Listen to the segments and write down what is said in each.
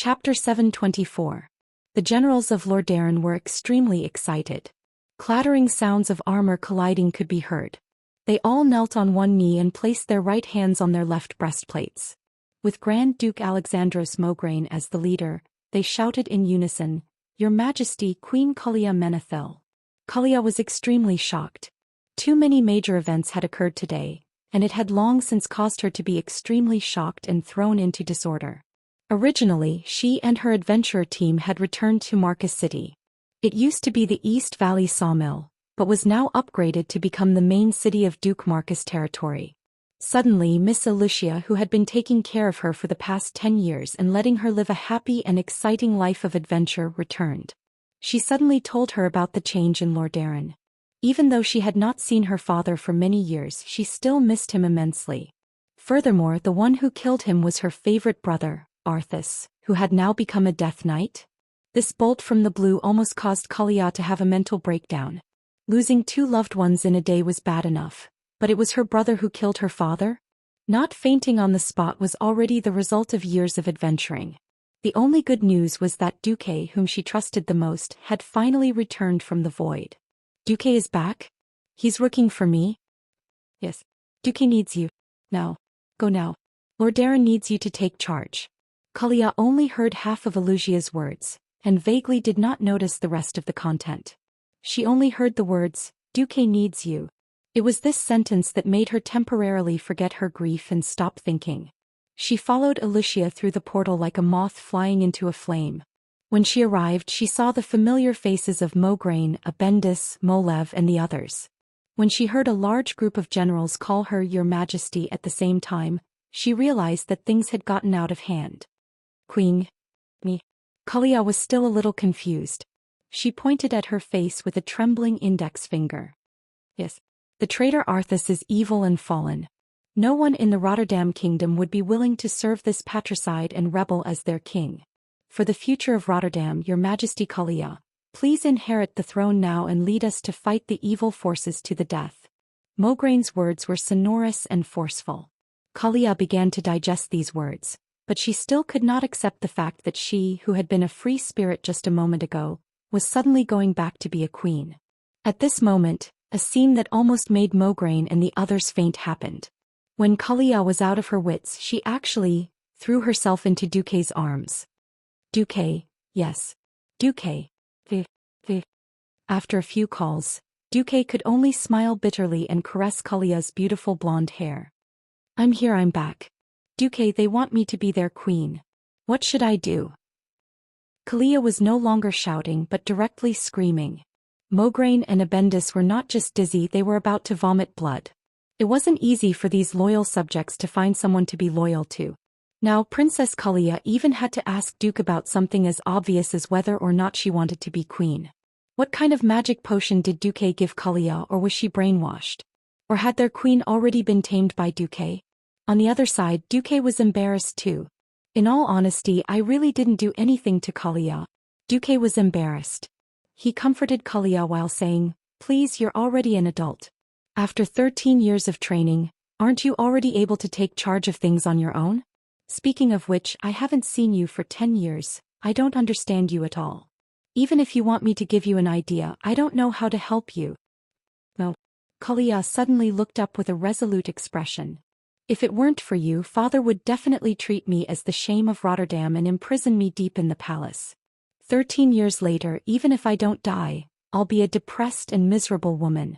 Chapter 724. The generals of Lordaeron were extremely excited. Clattering sounds of armor colliding could be heard. They all knelt on one knee and placed their right hands on their left breastplates. With Grand Duke Alexandros Mograine as the leader, they shouted in unison, "Your Majesty, Queen Kalia Menethil." Kalia was extremely shocked. Too many major events had occurred today, and it had long since caused her to be extremely shocked and thrown into disorder. Originally, she and her adventurer team had returned to Marcus City. It used to be the East Valley Sawmill, but was now upgraded to become the main city of Duke Marcus territory. Suddenly, Miss Lucia, who had been taking care of her for the past 10 years and letting her live a happy and exciting life of adventure, returned. She suddenly told her about the change in Lordaeron. Even though she had not seen her father for many years, she still missed him immensely. Furthermore, the one who killed him was her favorite brother, Arthas, who had now become a Death Knight. This bolt from the blue almost caused Kalia to have a mental breakdown. Losing 2 loved ones in a day was bad enough, but it was her brother who killed her father? Not fainting on the spot was already the result of years of adventuring. The only good news was that Duque, whom she trusted the most, had finally returned from the void. Duque is back? He's looking for me? Yes. Duque needs you. Now. Go now. Lordaeron needs you to take charge. Kalia only heard half of Elusia's words, and vaguely did not notice the rest of the content. She only heard the words, "Duque needs you." It was this sentence that made her temporarily forget her grief and stop thinking. She followed Elusia through the portal like a moth flying into a flame. When she arrived, she saw the familiar faces of Mograine, Abendis, Molev and the others. When she heard a large group of generals call her Your Majesty at the same time, she realized that things had gotten out of hand. Queen. Me. Kalia was still a little confused. She pointed at her face with a trembling index finger. Yes. The traitor Arthas is evil and fallen. No one in the Rotterdam kingdom would be willing to serve this patricide and rebel as their king. For the future of Rotterdam, Your Majesty Kalia, please inherit the throne now and lead us to fight the evil forces to the death. Mograine's words were sonorous and forceful. Kalia began to digest these words, but she still could not accept the fact that she, who had been a free spirit just a moment ago, was suddenly going back to be a queen. At this moment, a scene that almost made Mograine and the others faint happened. When Kalia was out of her wits, she actually threw herself into Duque's arms. Duque, yes. Duque. The. After a few calls, Duque could only smile bitterly and caress Kalia's beautiful blonde hair. I'm here, I'm back. Duque, they want me to be their queen. What should I do? Kalia was no longer shouting but directly screaming. Mograine and Abendis were not just dizzy, they were about to vomit blood. It wasn't easy for these loyal subjects to find someone to be loyal to. Now Princess Kalia even had to ask Duke about something as obvious as whether or not she wanted to be queen. What kind of magic potion did Duque give Kalia, or was she brainwashed? Or had their queen already been tamed by Duque? On the other side, Duque was embarrassed too. In all honesty, I really didn't do anything to Kalia. Duque was embarrassed. He comforted Kalia while saying, please, you're already an adult. After 13 years of training, aren't you already able to take charge of things on your own? Speaking of which, I haven't seen you for 10 years, I don't understand you at all. Even if you want me to give you an idea, I don't know how to help you. No. Kalia suddenly looked up with a resolute expression. If it weren't for you, father would definitely treat me as the shame of Rotterdam and imprison me deep in the palace. 13 years later, even if I don't die, I'll be a depressed and miserable woman.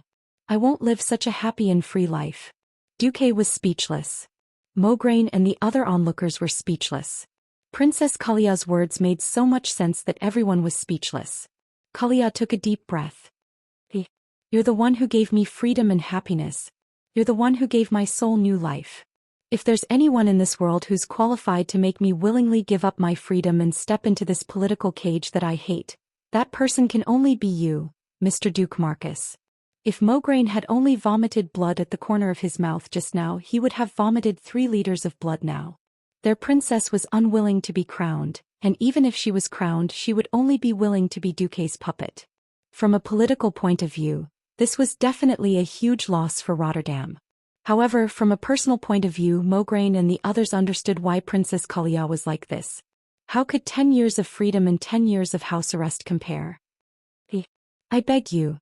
I won't live such a happy and free life. Duque was speechless. Mograine and the other onlookers were speechless. Princess Kalia's words made so much sense that everyone was speechless. Kalia took a deep breath. You're the one who gave me freedom and happiness. You're the one who gave my soul new life. If there's anyone in this world who's qualified to make me willingly give up my freedom and step into this political cage that I hate, that person can only be you, Mr. Duke Marcus. If Mograine had only vomited blood at the corner of his mouth just now, he would have vomited 3 liters of blood now. Their princess was unwilling to be crowned, and even if she was crowned, she would only be willing to be Duque's puppet. From a political point of view, this was definitely a huge loss for Rotterdam. However, from a personal point of view, Mograine and the others understood why Princess Kalia was like this. How could 10 years of freedom and 10 years of house arrest compare? I beg you.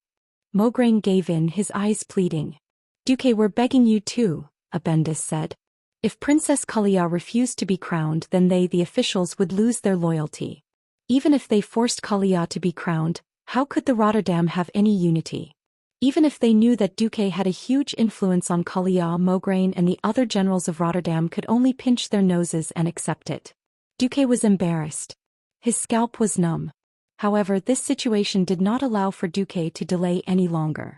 Mograine gave in, his eyes pleading. Duque, we're begging you too, Abendis said. If Princess Kalia refused to be crowned, then they, the officials, would lose their loyalty. Even if they forced Kalia to be crowned, how could the Rotterdam have any unity? Even if they knew that Duque had a huge influence on Kalia, Mograine and the other generals of Rotterdam could only pinch their noses and accept it. Duque was embarrassed. His scalp was numb. However, this situation did not allow for Duque to delay any longer.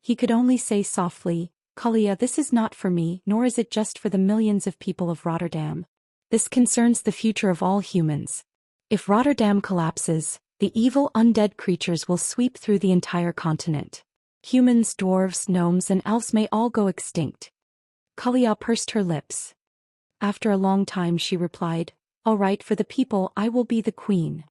He could only say softly, Kalia, this is not for me, nor is it just for the millions of people of Rotterdam. This concerns the future of all humans. If Rotterdam collapses, the evil undead creatures will sweep through the entire continent. Humans, dwarves, gnomes and elves may all go extinct. Kalia pursed her lips. After a long time she replied, all right, for the people I will be the queen.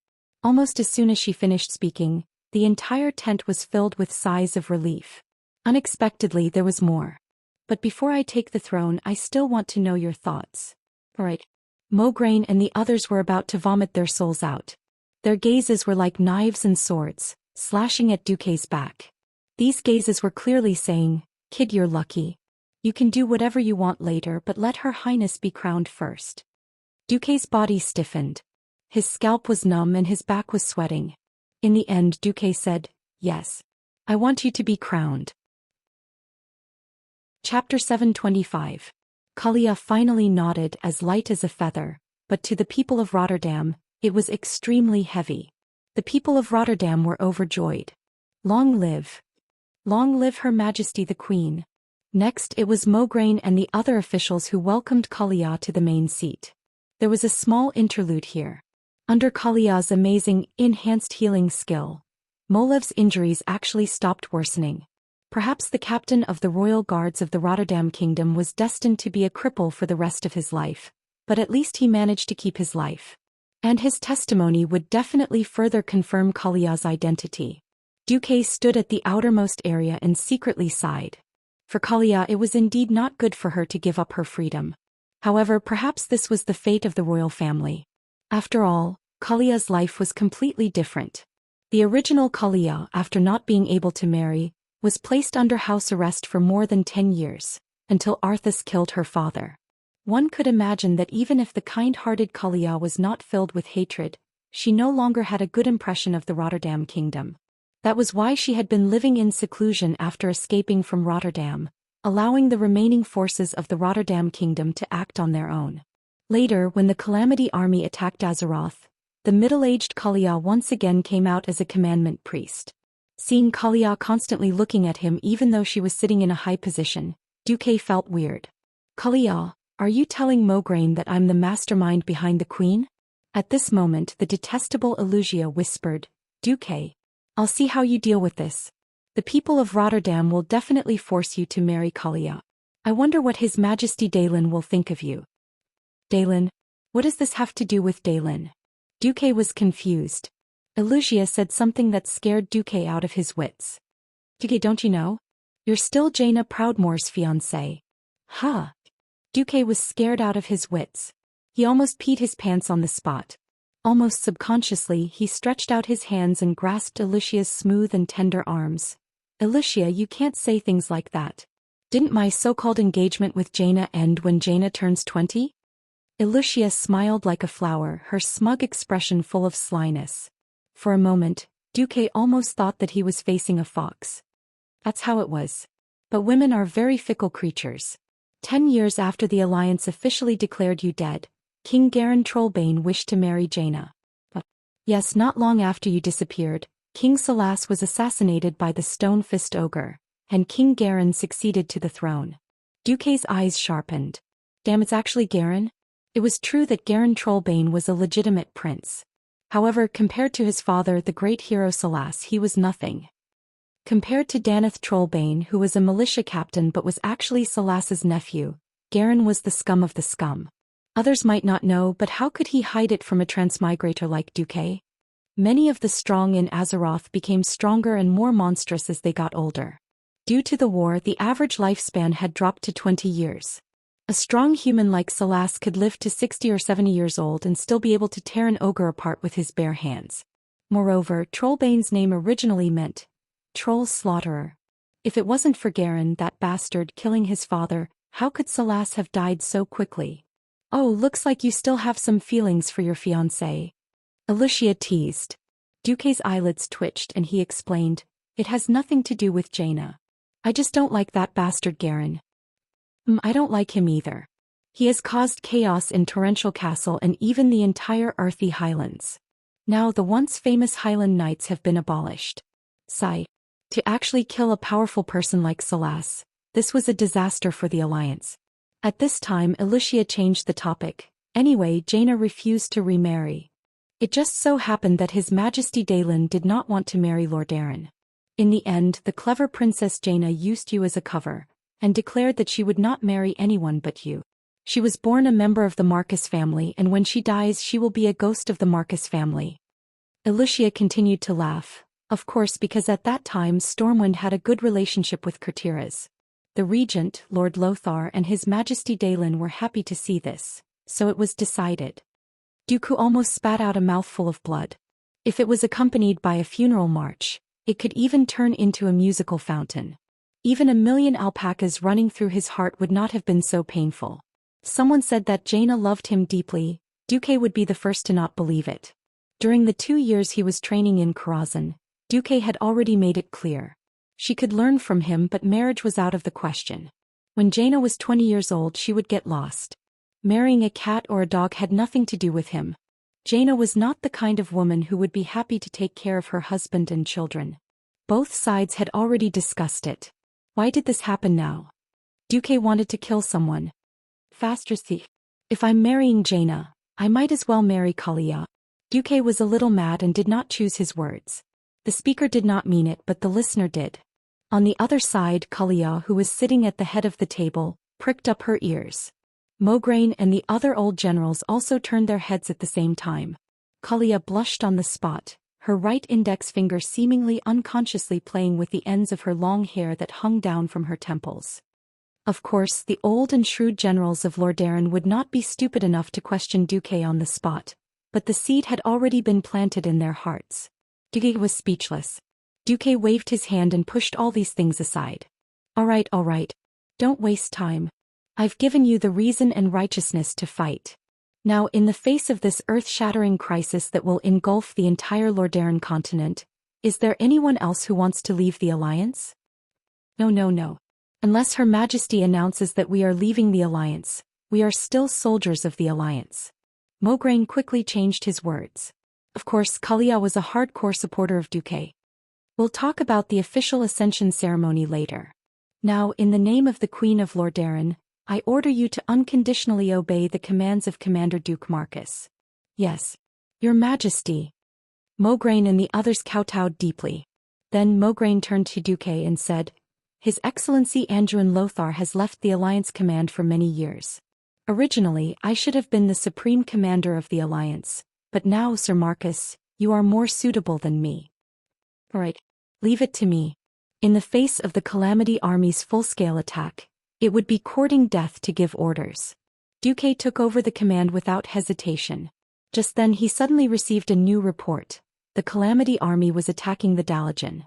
Almost as soon as she finished speaking, the entire tent was filled with sighs of relief. Unexpectedly there was more. But before I take the throne, I still want to know your thoughts. All right. Mograine and the others were about to vomit their souls out. Their gazes were like knives and swords, slashing at Duque's back. These gazes were clearly saying, kid, you're lucky. You can do whatever you want later, but let Her Highness be crowned first. Duque's body stiffened. His scalp was numb and his back was sweating. In the end, Duque said, yes. I want you to be crowned. Chapter 725. Kalia finally nodded, as light as a feather, but to the people of Rotterdam, it was extremely heavy. The people of Rotterdam were overjoyed. Long live Her Majesty the Queen. Next it was Mograine and the other officials who welcomed Kalia to the main seat. There was a small interlude here. Under Kalia's amazing, enhanced healing skill, Molev's injuries actually stopped worsening. Perhaps the captain of the royal guards of the Rotterdam kingdom was destined to be a cripple for the rest of his life, but at least he managed to keep his life. And his testimony would definitely further confirm Kalia's identity. Duque stood at the outermost area and secretly sighed. For Kalia, it was indeed not good for her to give up her freedom. However, perhaps this was the fate of the royal family. After all, Kalia's life was completely different. The original Kalia, after not being able to marry, was placed under house arrest for more than 10 years, until Arthas killed her father. One could imagine that even if the kind-hearted Kalia was not filled with hatred, she no longer had a good impression of the Rotterdam kingdom. That was why she had been living in seclusion after escaping from Rotterdam, allowing the remaining forces of the Rotterdam kingdom to act on their own. Later, when the Calamity army attacked Azeroth, the middle-aged Kalia once again came out as a commandment priest. Seeing Kalia constantly looking at him even though she was sitting in a high position, Duque felt weird. Kalia, are you telling Mograine that I'm the mastermind behind the queen? At this moment the detestable Elugia whispered, Duque, I'll see how you deal with this. The people of Rotterdam will definitely force you to marry Kalia. I wonder what His Majesty Dalen will think of you. Dalen? What does this have to do with Dalen? Duque was confused. Elugia said something that scared Duque out of his wits. Duque, don't you know? You're still Jaina Proudmoore's fiancé. Huh? Duque was scared out of his wits. He almost peed his pants on the spot. Almost subconsciously, he stretched out his hands and grasped Elusia's smooth and tender arms. Elusia, you can't say things like that. Didn't my so-called engagement with Jaina end when Jaina turns 20? Elusia smiled like a flower, her smug expression full of slyness. For a moment, Duque almost thought that he was facing a fox. That's how it was. But women are very fickle creatures. 10 years after the Alliance officially declared you dead, King Garen Trollbane wished to marry Jaina. But yes, not long after you disappeared, King Salas was assassinated by the Stone-Fist Ogre, and King Garen succeeded to the throne. Duque's eyes sharpened. Damn, it's actually Garen? It was true that Garen Trollbane was a legitimate prince. However, compared to his father, the great hero Salas, he was nothing. Compared to Daneth Trollbane, who was a militia captain but was actually Salas's nephew, Garen was the scum of the scum. Others might not know, but how could he hide it from a transmigrator like Duque? Many of the strong in Azeroth became stronger and more monstrous as they got older. Due to the war, the average lifespan had dropped to 20 years. A strong human like Salas could live to 60 or 70 years old and still be able to tear an ogre apart with his bare hands. Moreover, Trollbane's name originally meant troll slaughterer. If it wasn't for Garen, that bastard, killing his father, how could Salas have died so quickly? Oh, looks like you still have some feelings for your fiancé. Alicia teased. Duque's eyelids twitched and he explained, it has nothing to do with Jaina. I just don't like that bastard Garen. I don't like him either. He has caused chaos in Torrential Castle and even the entire earthy highlands. Now the once famous Highland Knights have been abolished. Sigh. To actually kill a powerful person like Salas, this was a disaster for the Alliance. At this time Alicia changed the topic. Anyway, Jaina refused to remarry. It just so happened that His Majesty Daelin did not want to marry Lord Aaron. In the end, the clever Princess Jaina used you as a cover, and declared that she would not marry anyone but you. She was born a member of the Marcus family, and when she dies she will be a ghost of the Marcus family. Alicia continued to laugh, of course, because at that time Stormwind had a good relationship with Kurtiras. The regent, Lord Lothar, and His Majesty Daelin were happy to see this, so it was decided. Dooku almost spat out a mouthful of blood. If it was accompanied by a funeral march, it could even turn into a musical fountain. Even a million alpacas running through his heart would not have been so painful. Someone said that Jaina loved him deeply. Duque would be the first to not believe it. During the 2 years he was training in Karazhan, Duque had already made it clear. She could learn from him, but marriage was out of the question. When Jaina was 20 years old she would get lost. Marrying a cat or a dog had nothing to do with him. Jaina was not the kind of woman who would be happy to take care of her husband and children. Both sides had already discussed it. Why did this happen now? Duque wanted to kill someone. Faster thief. If I'm marrying Jaina, I might as well marry Kalia. Duque was a little mad and did not choose his words. The speaker did not mean it, but the listener did. On the other side, Kalia, who was sitting at the head of the table, pricked up her ears. Mograine and the other old generals also turned their heads at the same time. Kalia blushed on the spot, her right index finger seemingly unconsciously playing with the ends of her long hair that hung down from her temples. Of course, the old and shrewd generals of Lordaeron would not be stupid enough to question Duque on the spot, but the seed had already been planted in their hearts. Duque was speechless. Duque waved his hand and pushed all these things aside. All right. Don't waste time. I've given you the reason and righteousness to fight. Now, in the face of this earth-shattering crisis that will engulf the entire Lordaeron continent, is there anyone else who wants to leave the Alliance? No. Unless Her Majesty announces that we are leaving the Alliance, we are still soldiers of the Alliance. Mograine quickly changed his words. Of course, Kalia was a hardcore supporter of Duque. We'll talk about the official ascension ceremony later. Now, in the name of the Queen of Lordaeron, I order you to unconditionally obey the commands of Commander Duke Marcus. Yes. Your Majesty. Mograine and the others kowtowed deeply. Then Mograine turned to Duque and said, His Excellency Anduin Lothar has left the Alliance command for many years. Originally, I should have been the supreme commander of the Alliance, but now, Sir Marcus, you are more suitable than me. Right. Leave it to me. In the face of the Calamity Army's full-scale attack, it would be courting death to give orders. Duque took over the command without hesitation. Just then he suddenly received a new report. The Calamity Army was attacking the Dalajan.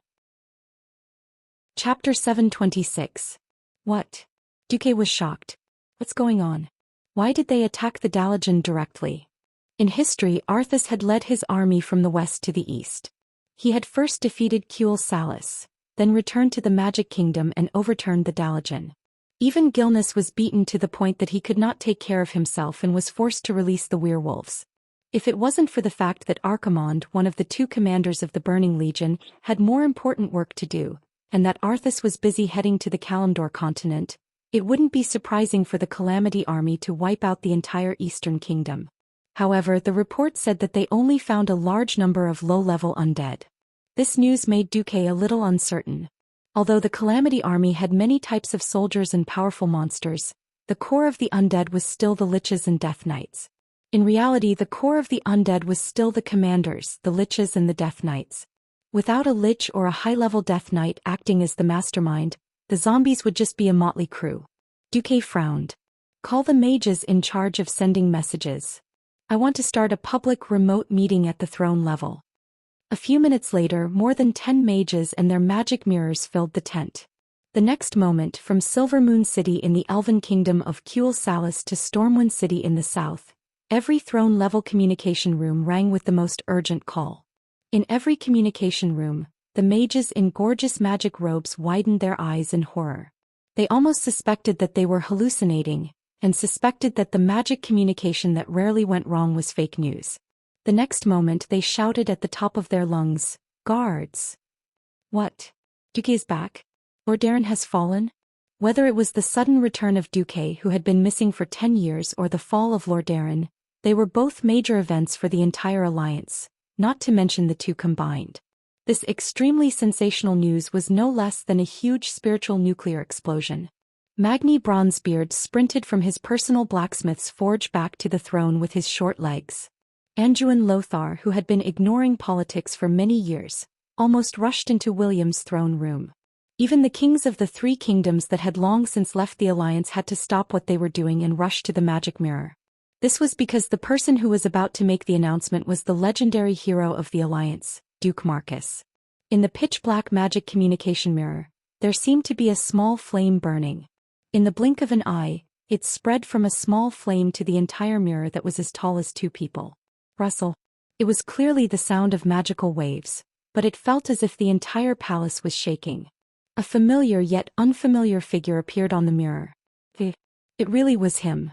Chapter 726. What? Duque was shocked. What's going on? Why did they attack the Dalajan directly? In history, Arthas had led his army from the west to the east. He had first defeated Cuel Salus, then returned to the Magic Kingdom and overturned the Dalajan. Even Gilnis was beaten to the point that he could not take care of himself and was forced to release the werewolves. If it wasn't for the fact that Archimonde, one of the 2 commanders of the Burning Legion, had more important work to do, and that Arthas was busy heading to the Kalimdor continent, it wouldn't be surprising for the Calamity Army to wipe out the entire Eastern Kingdom. However, the report said that they only found a large number of low-level undead. This news made Duque a little uncertain. Although the Calamity Army had many types of soldiers and powerful monsters, the core of the undead was still the Liches and Death Knights. In reality, the core of the undead was still the commanders, the Liches and the Death Knights. Without a Lich or a high-level Death Knight acting as the mastermind, the zombies would just be a motley crew. Duque frowned. Call the mages in charge of sending messages. I want to start a public remote meeting at the throne level. A few minutes later, more than 10 mages and their magic mirrors filled the tent. The next moment, from Silver Moon City in the Elven Kingdom of Kuel Salis to Stormwind City in the south, every throne-level communication room rang with the most urgent call. In every communication room, the mages in gorgeous magic robes widened their eyes in horror. They almost suspected that they were hallucinating, and suspected that the magic communication that rarely went wrong was fake news. The next moment they shouted at the top of their lungs, "Guards! What? Duque is back? Lord Darren has fallen?" Whether it was the sudden return of Duque, who had been missing for 10 years, or the fall of Lord Darren, they were both major events for the entire alliance, not to mention the two combined. This extremely sensational news was no less than a huge spiritual nuclear explosion. Magni Bronzebeard sprinted from his personal blacksmith's forge back to the throne with his short legs. Anduin Lothar, who had been ignoring politics for many years, almost rushed into William's throne room. Even the kings of the three kingdoms that had long since left the alliance had to stop what they were doing and rush to the magic mirror. This was because the person who was about to make the announcement was the legendary hero of the alliance, Duke Marcus. In the pitch-black magic communication mirror, there seemed to be a small flame burning. In the blink of an eye, it spread from a small flame to the entire mirror that was as tall as two people. Rustle. It was clearly the sound of magical waves, but it felt as if the entire palace was shaking. A familiar yet unfamiliar figure appeared on the mirror. It really was him.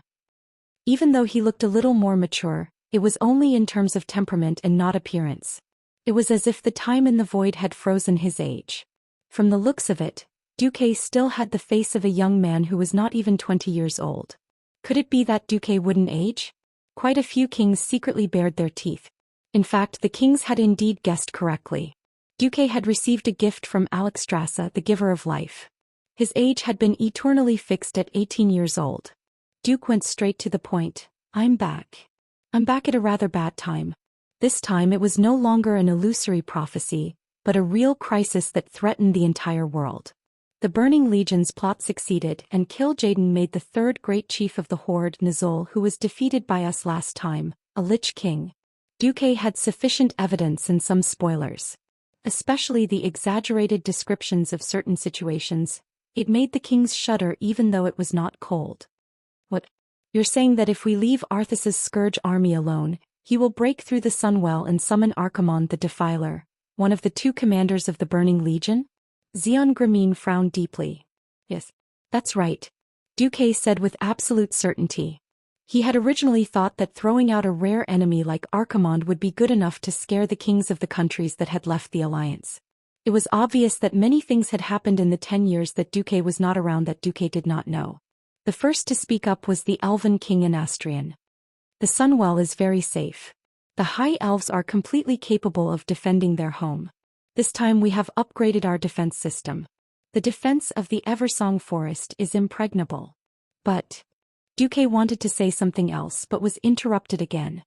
Even though he looked a little more mature, it was only in terms of temperament and not appearance. It was as if the time in the void had frozen his age. From the looks of it, Duque still had the face of a young man who was not even 20 years old. Could it be that Duque wouldn't age? Quite a few kings secretly bared their teeth. In fact, the kings had indeed guessed correctly. Duque had received a gift from Alexstrasza, the giver of life. His age had been eternally fixed at 18 years old. Duke went straight to the point. I'm back. I'm back at a rather bad time. This time it was no longer an illusory prophecy, but a real crisis that threatened the entire world. The Burning Legion's plot succeeded, and Kil'jaeden made the third great chief of the Horde, Nizul, who was defeated by us last time, a Lich King. Duque had sufficient evidence and some spoilers. Especially the exaggerated descriptions of certain situations. It made the kings shudder even though it was not cold. What? You're saying that if we leave Arthas's Scourge army alone, he will break through the Sunwell and summon Archimonde the Defiler, one of the two commanders of the Burning Legion? Xian Grameen frowned deeply. Yes, that's right, Duque said with absolute certainty. He had originally thought that throwing out a rare enemy like Archimonde would be good enough to scare the kings of the countries that had left the alliance. It was obvious that many things had happened in the 10 years that Duque was not around that Duque did not know. The first to speak up was the Elven King Anastrian. The Sunwell is very safe. The High Elves are completely capable of defending their home. This time we have upgraded our defense system. The defense of the Eversong Forest is impregnable. But Duque wanted to say something else but was interrupted again.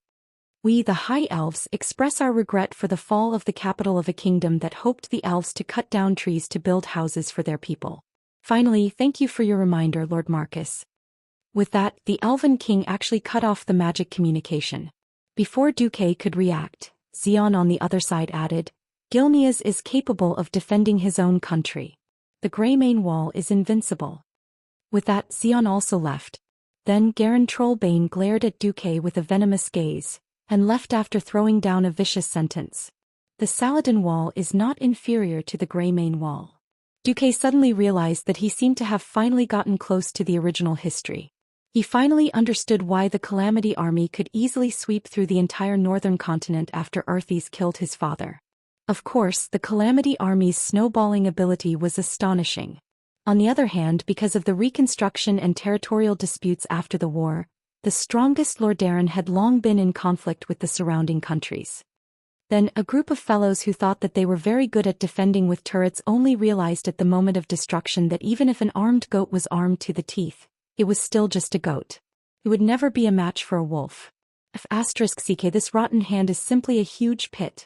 We, the High Elves, express our regret for the fall of the capital of a kingdom that hoped the elves to cut down trees to build houses for their people. Finally, thank you for your reminder, Lord Marcus. With that, the Elven King actually cut off the magic communication. Before Duque could react, Xian on the other side added, Gilneas is capable of defending his own country. The Greymane Wall is invincible. With that, Xian also left. Then Garen Trollbane glared at Duque with a venomous gaze, and left after throwing down a vicious sentence. The Saladin Wall is not inferior to the Greymane Wall. Duque suddenly realized that he seemed to have finally gotten close to the original history. He finally understood why the Calamity Army could easily sweep through the entire northern continent after Arthas killed his father. Of course, the Calamity Army's snowballing ability was astonishing. On the other hand, because of the reconstruction and territorial disputes after the war, the strongest Lord Darren had long been in conflict with the surrounding countries. Then, a group of fellows who thought that they were very good at defending with turrets only realized at the moment of destruction that even if an armed goat was armed to the teeth, it was still just a goat. It would never be a match for a wolf. *CK, this rotten hand is simply a huge pit.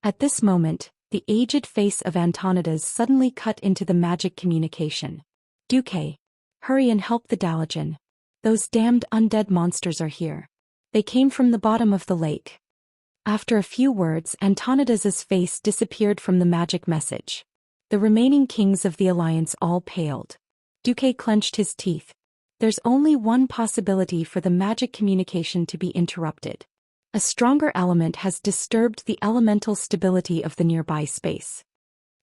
At this moment, the aged face of Antonidas suddenly cut into the magic communication. Duque, hurry and help the Dalajan. Those damned undead monsters are here. They came from the bottom of the lake. After a few words, Antonidas's face disappeared from the magic message. The remaining kings of the alliance all paled. Duque clenched his teeth. There's only one possibility for the magic communication to be interrupted. A stronger element has disturbed the elemental stability of the nearby space.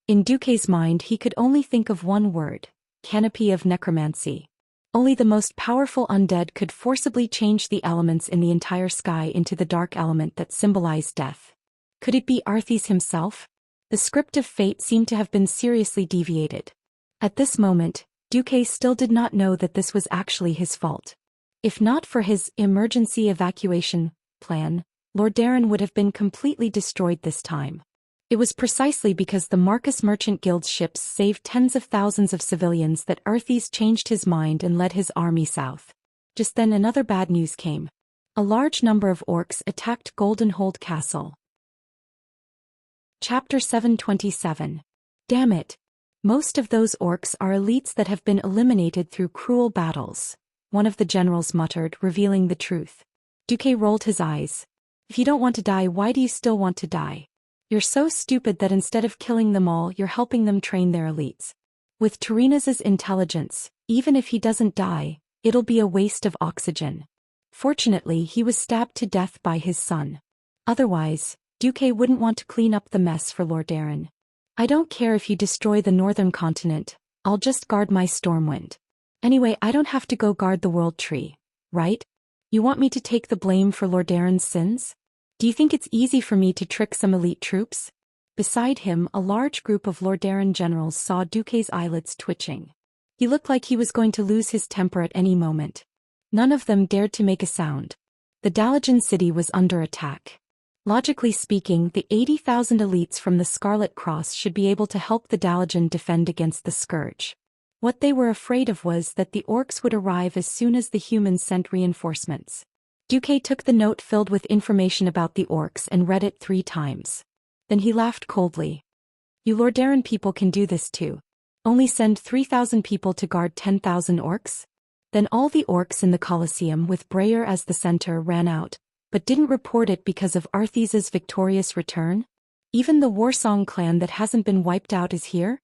In Duque's mind he could only think of one word: canopy of necromancy. Only the most powerful undead could forcibly change the elements in the entire sky into the dark element that symbolized death. Could it be Arthes himself? The script of fate seemed to have been seriously deviated. At this moment, Duque still did not know that this was actually his fault. If not for his emergency evacuation plan, Lord Darren would have been completely destroyed this time. It was precisely because the Marcus Merchant Guild's ships saved tens of thousands of civilians that Arthes changed his mind and led his army south. Just then another bad news came. A large number of orcs attacked Goldenhold Castle. Chapter 727. Damn it. Most of those orcs are elites that have been eliminated through cruel battles, one of the generals muttered, revealing the truth. Duque rolled his eyes. If you don't want to die, why do you still want to die? You're so stupid that instead of killing them all, you're helping them train their elites. With Terenas's intelligence, even if he doesn't die, it'll be a waste of oxygen. Fortunately, he was stabbed to death by his son. Otherwise, Duque wouldn't want to clean up the mess for Lord Darren. I don't care if you destroy the northern continent, I'll just guard my Stormwind. Anyway, I don't have to go guard the World Tree, right? You want me to take the blame for Lord Darren's sins? Do you think it's easy for me to trick some elite troops? Beside him, a large group of Lord Darren generals saw Duque's eyelids twitching. He looked like he was going to lose his temper at any moment. None of them dared to make a sound. The Dalajan city was under attack. Logically speaking, the 80,000 elites from the Scarlet Cross should be able to help the Dalajan defend against the Scourge. What they were afraid of was that the orcs would arrive as soon as the humans sent reinforcements. Duque took the note filled with information about the orcs and read it 3 times. Then he laughed coldly. You Lord Darren people can do this too. Only send 3,000 people to guard 10,000 orcs? Then all the orcs in the Colosseum with Breyer as the center ran out, but didn't report it because of Arthes's victorious return? Even the Warsong clan that hasn't been wiped out is here?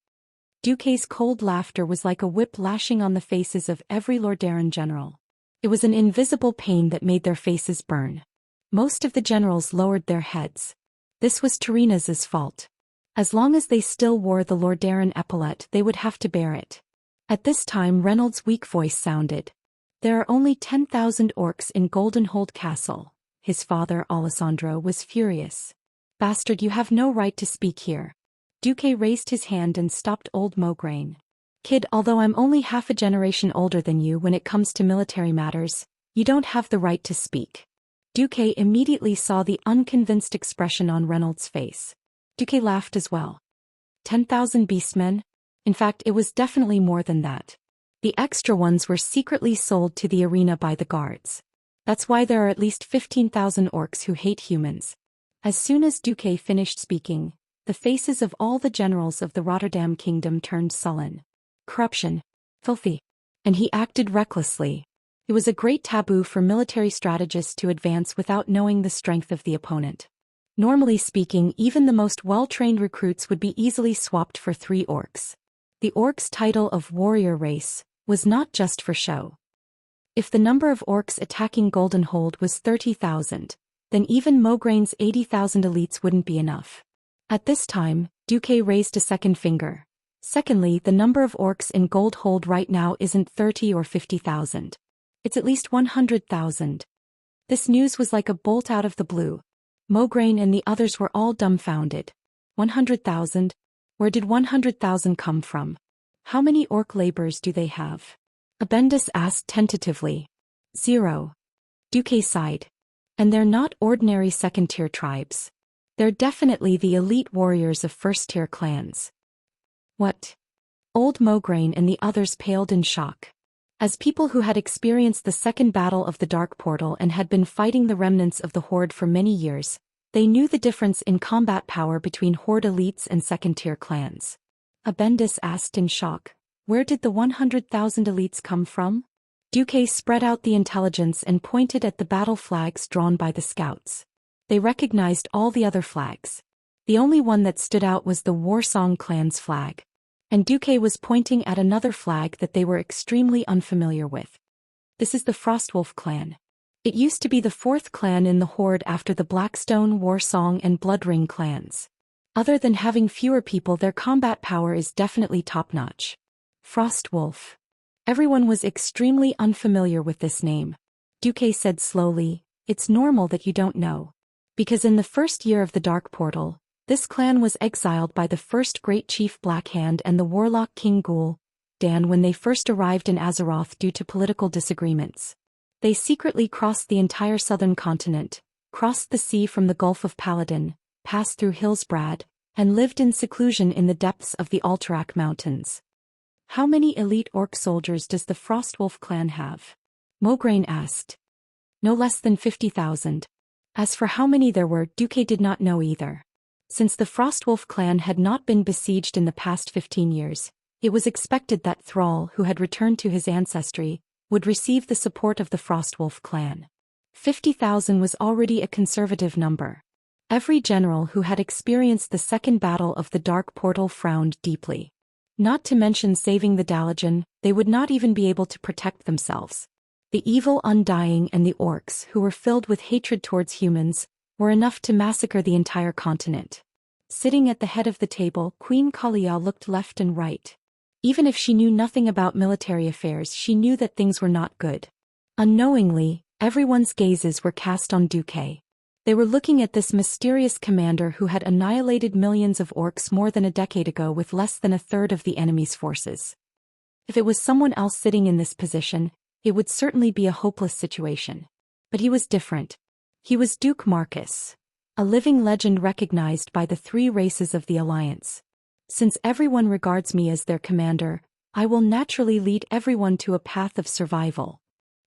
Duque's cold laughter was like a whip lashing on the faces of every Lord Darren general. It was an invisible pain that made their faces burn. Most of the generals lowered their heads. This was Terenas's fault. As long as they still wore the Lord Darren epaulette, they would have to bear it. At this time Reynolds' weak voice sounded. There are only 10,000 orcs in Goldenhold Castle. His father, Alessandro, was furious. Bastard, you have no right to speak here. Duque raised his hand and stopped old Mograine. Kid, although I'm only half a generation older than you when it comes to military matters, you don't have the right to speak. Duque immediately saw the unconvinced expression on Reynolds' face. Duque laughed as well. 10,000 beastmen? In fact, it was definitely more than that. The extra ones were secretly sold to the arena by the guards. That's why there are at least 15,000 orcs who hate humans. As soon as Duque finished speaking, the faces of all the generals of the Rotterdam kingdom turned sullen. Corruption. Filthy. And he acted recklessly. It was a great taboo for military strategists to advance without knowing the strength of the opponent. Normally speaking, even the most well-trained recruits would be easily swapped for 3 orcs. The orcs' title of warrior race was not just for show. If the number of orcs attacking Goldenhold was 30,000, then even Mograine's 80,000 elites wouldn't be enough. At this time, Duque raised a second finger. Secondly, the number of orcs in Goldhold right now isn't 30 or 50,000. It's at least 100,000. This news was like a bolt out of the blue. Mograine and the others were all dumbfounded. 100,000? Where did 100,000 come from? How many orc laborers do they have? Abendus asked tentatively. 0. Duque sighed. And they're not ordinary second-tier tribes. They're definitely the elite warriors of first-tier clans. What? Old Mograine and the others paled in shock. As people who had experienced the second battle of the Dark Portal and had been fighting the remnants of the Horde for many years, they knew the difference in combat power between Horde elites and second-tier clans. Abendus asked in shock, where did the 100,000 elites come from? Duque spread out the intelligence and pointed at the battle flags drawn by the scouts. They recognized all the other flags. The only one that stood out was the Warsong clan's flag. And Duque was pointing at another flag that they were extremely unfamiliar with. This is the Frostwolf clan. It used to be the fourth clan in the Horde after the Blackstone, Warsong and Bloodring clans. Other than having fewer people, their combat power is definitely top-notch. Frostwolf. Everyone was extremely unfamiliar with this name. Duque said slowly, "It's normal that you don't know. Because in the first year of the Dark Portal, this clan was exiled by the first Great Chief Blackhand and the Warlock King Ghoul, Dan, when they first arrived in Azeroth due to political disagreements. They secretly crossed the entire southern continent, crossed the sea from the Gulf of Paladin, passed through Hillsbrad, and lived in seclusion in the depths of the Alterac Mountains." "How many elite orc soldiers does the Frostwolf clan have?" Mograine asked. "No less than 50,000. As for how many there were, Duque did not know either. Since the Frostwolf clan had not been besieged in the past 15 years, it was expected that Thrall, who had returned to his ancestry, would receive the support of the Frostwolf clan. 50,000 was already a conservative number. Every general who had experienced the second battle of the Dark Portal frowned deeply. Not to mention saving the Dalajan, they would not even be able to protect themselves. The evil Undying and the orcs, who were filled with hatred towards humans, were enough to massacre the entire continent. Sitting at the head of the table, Queen Kalia looked left and right. Even if she knew nothing about military affairs, she knew that things were not good. Unknowingly, everyone's gazes were cast on Duque. They were looking at this mysterious commander who had annihilated millions of orcs more than a decade ago with less than a third of the enemy's forces. If it was someone else sitting in this position, it would certainly be a hopeless situation. But he was different. He was Duke Marcus, a living legend recognized by the three races of the Alliance. "Since everyone regards me as their commander, I will naturally lead everyone to a path of survival."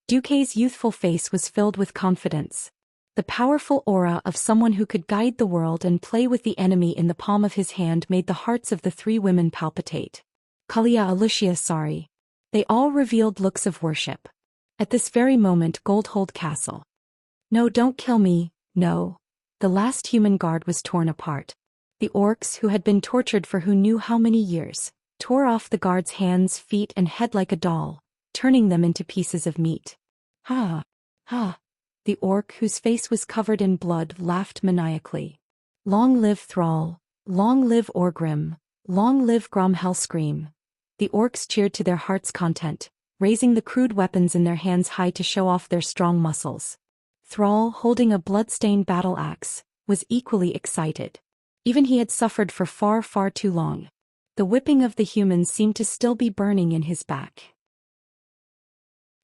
Duque's youthful face was filled with confidence. The powerful aura of someone who could guide the world and play with the enemy in the palm of his hand made the hearts of the three women palpitate. Kalia, Lucia, sorry. They all revealed looks of worship. At this very moment, Goldhold Castle. "No, don't kill me, no." The last human guard was torn apart. The orcs, who had been tortured for who knew how many years, tore off the guard's hands, feet and head like a doll, turning them into pieces of meat. "Ha! Ha!" The orc, whose face was covered in blood, laughed maniacally. "Long live Thrall! Long live Orgrim! Long live Grom Hellscream!" The orcs cheered to their heart's content, raising the crude weapons in their hands high to show off their strong muscles. Thrall, holding a blood-stained battle axe, was equally excited. Even he had suffered for far, far too long. The whipping of the humans seemed to still be burning in his back.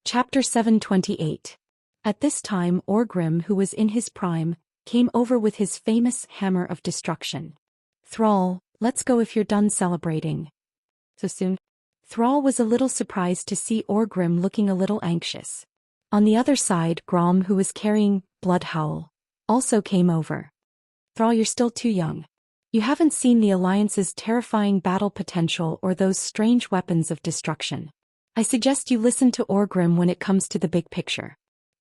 Chapter 728. At this time, Orgrim, who was in his prime, came over with his famous Hammer of Destruction. "Thrall, let's go if you're done celebrating." "So soon?" Thrall was a little surprised to see Orgrim looking a little anxious. On the other side, Grom, who was carrying Bloodhowl, also came over. "Thrall, you're still too young. You haven't seen the Alliance's terrifying battle potential or those strange weapons of destruction. I suggest you listen to Orgrim when it comes to the big picture."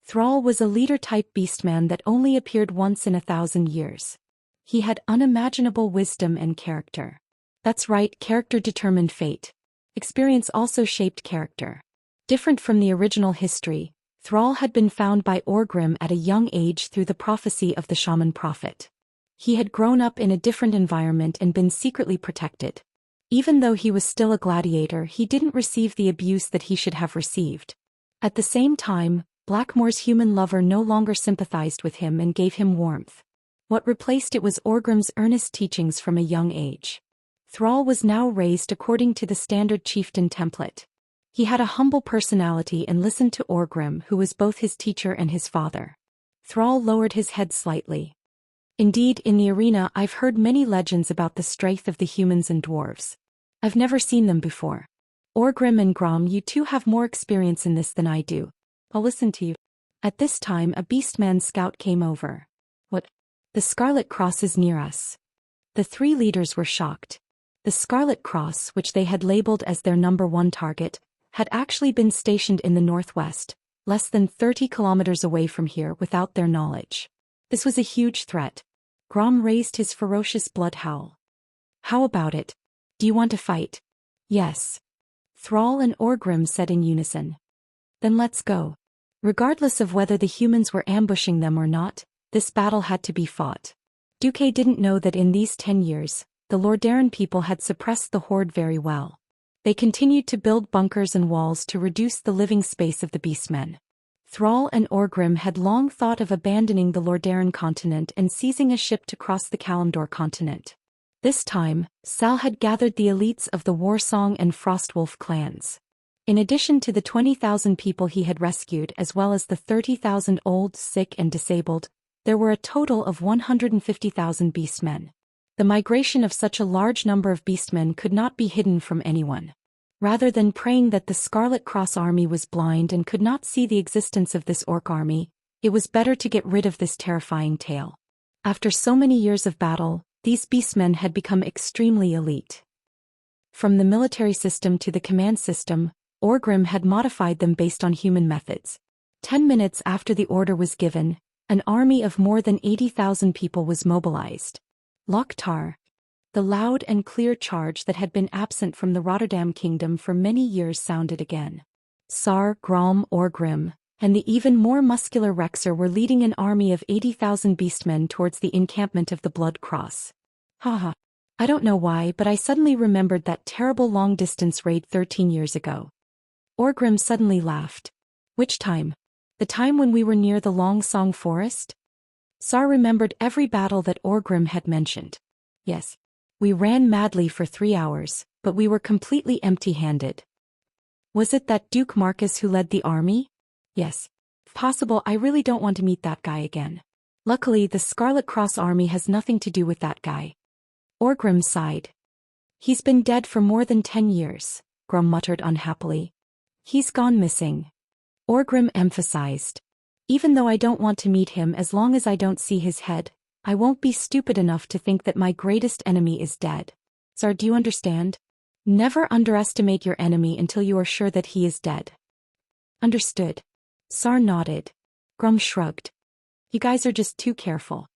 Thrall was a leader-type beastman that only appeared once in 1,000 years. He had unimaginable wisdom and character. That's right, character determined fate. Experience also shaped character. Different from the original history, Thrall had been found by Orgrim at a young age through the prophecy of the shaman prophet. He had grown up in a different environment and been secretly protected. Even though he was still a gladiator, he didn't receive the abuse that he should have received. At the same time, Blackmore's human lover no longer sympathized with him and gave him warmth. What replaced it was Orgrim's earnest teachings from a young age. Thrall was now raised according to the standard chieftain template. He had a humble personality and listened to Orgrim, who was both his teacher and his father. Thrall lowered his head slightly. "Indeed, in the arena I've heard many legends about the strength of the humans and dwarves. I've never seen them before. Orgrim and Grom, you two have more experience in this than I do. I'll listen to you." At this time a beastman scout came over. "What? The Scarlet Cross is near us." The three leaders were shocked. The Scarlet Cross, which they had labeled as their #1 target, had actually been stationed in the northwest, less than 30 kilometers away from here without their knowledge. This was a huge threat. Grom raised his ferocious blood howl. How about it? Do you want to fight? Yes. Thrall and Orgrim said in unison. Then let's go. Regardless of whether the humans were ambushing them or not, this battle had to be fought. Duque didn't know that in these 10 years, the Lordaeron people had suppressed the horde very well. They continued to build bunkers and walls to reduce the living space of the beastmen. Thrall and Orgrim had long thought of abandoning the Lordaeron continent and seizing a ship to cross the Kalimdor continent. This time, Sal had gathered the elites of the Warsong and Frostwolf clans. In addition to the 20,000 people he had rescued as well as the 30,000 old, sick and disabled, there were a total of 150,000 beastmen. The migration of such a large number of beastmen could not be hidden from anyone. Rather than praying that the Scarlet Cross army was blind and could not see the existence of this orc army, it was better to get rid of this terrifying tale. After so many years of battle, these beastmen had become extremely elite. From the military system to the command system, Orgrim had modified them based on human methods. 10 minutes after the order was given, an army of more than 80,000 people was mobilized. Loktar. The loud and clear charge that had been absent from the Rotterdam kingdom for many years sounded again. Sar, Grom, Orgrim, and the even more muscular Rexer were leading an army of 80,000 beastmen towards the encampment of the Blood Cross. Haha. I don't know why, but I suddenly remembered that terrible long-distance raid 13 years ago. Orgrim suddenly laughed. Which time? The time when we were near the Long Song forest? Sar remembered every battle that Orgrim had mentioned. Yes. We ran madly for 3 hours, but we were completely empty-handed. Was it that Duke Marcus who led the army? Yes. If possible, I really don't want to meet that guy again. Luckily, the Scarlet Cross army has nothing to do with that guy. Orgrim sighed. He's been dead for more than 10 years, Grom muttered unhappily. He's gone missing. Orgrim emphasized. Even though I don't want to meet him as long as I don't see his head, I won't be stupid enough to think that my greatest enemy is dead. Sar, do you understand? Never underestimate your enemy until you are sure that he is dead. Understood. Sar nodded. Grom shrugged. You guys are just too careful.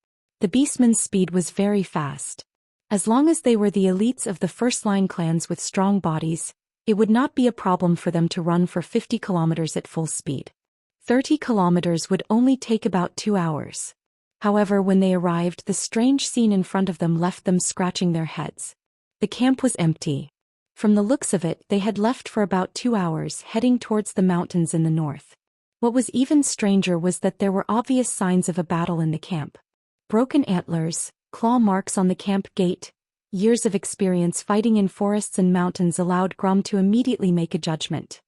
The beastmen's speed was very fast. As long as they were the elites of the first-line clans with strong bodies, it would not be a problem for them to run for 50 kilometers at full speed. 30 kilometers would only take about 2 hours. However, when they arrived, the strange scene in front of them left them scratching their heads. The camp was empty. From the looks of it, they had left for about 2 hours, heading towards the mountains in the north. What was even stranger was that there were obvious signs of a battle in the camp. Broken antlers, claw marks on the camp gate. Years of experience fighting in forests and mountains allowed Grom to immediately make a judgment.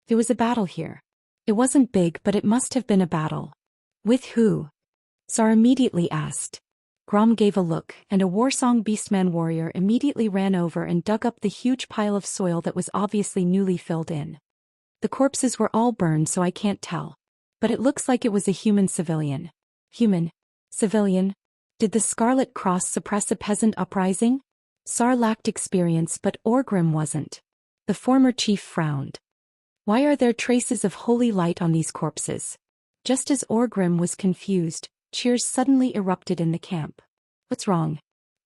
There was a battle here. It wasn't big, but it must have been a battle. With who? Sar immediately asked. Grom gave a look, and a Warsong Beastman warrior immediately ran over and dug up the huge pile of soil that was obviously newly filled in. The corpses were all burned, so I can't tell. But it looks like it was a human civilian. Human? Civilian? Did the Scarlet Cross suppress a peasant uprising? Sar lacked experience, but Orgrim wasn't. The former chief frowned. Why are there traces of holy light on these corpses? Just as Orgrim was confused, cheers suddenly erupted in the camp. What's wrong?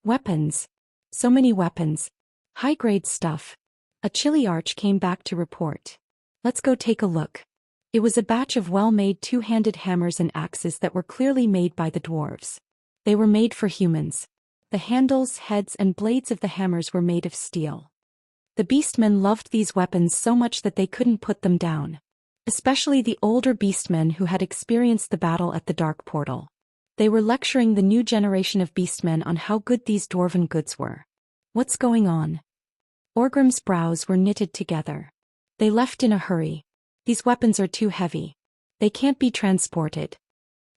Weapons. So many weapons. High-grade stuff. A Chiliarch came back to report. Let's go take a look. It was a batch of well-made two-handed hammers and axes that were clearly made by the dwarves. They were made for humans. The handles, heads, and blades of the hammers were made of steel. The beastmen loved these weapons so much that they couldn't put them down. Especially the older beastmen who had experienced the battle at the Dark Portal. They were lecturing the new generation of beastmen on how good these dwarven goods were. What's going on? Orgrim's brows were knitted together. They left in a hurry. These weapons are too heavy. They can't be transported.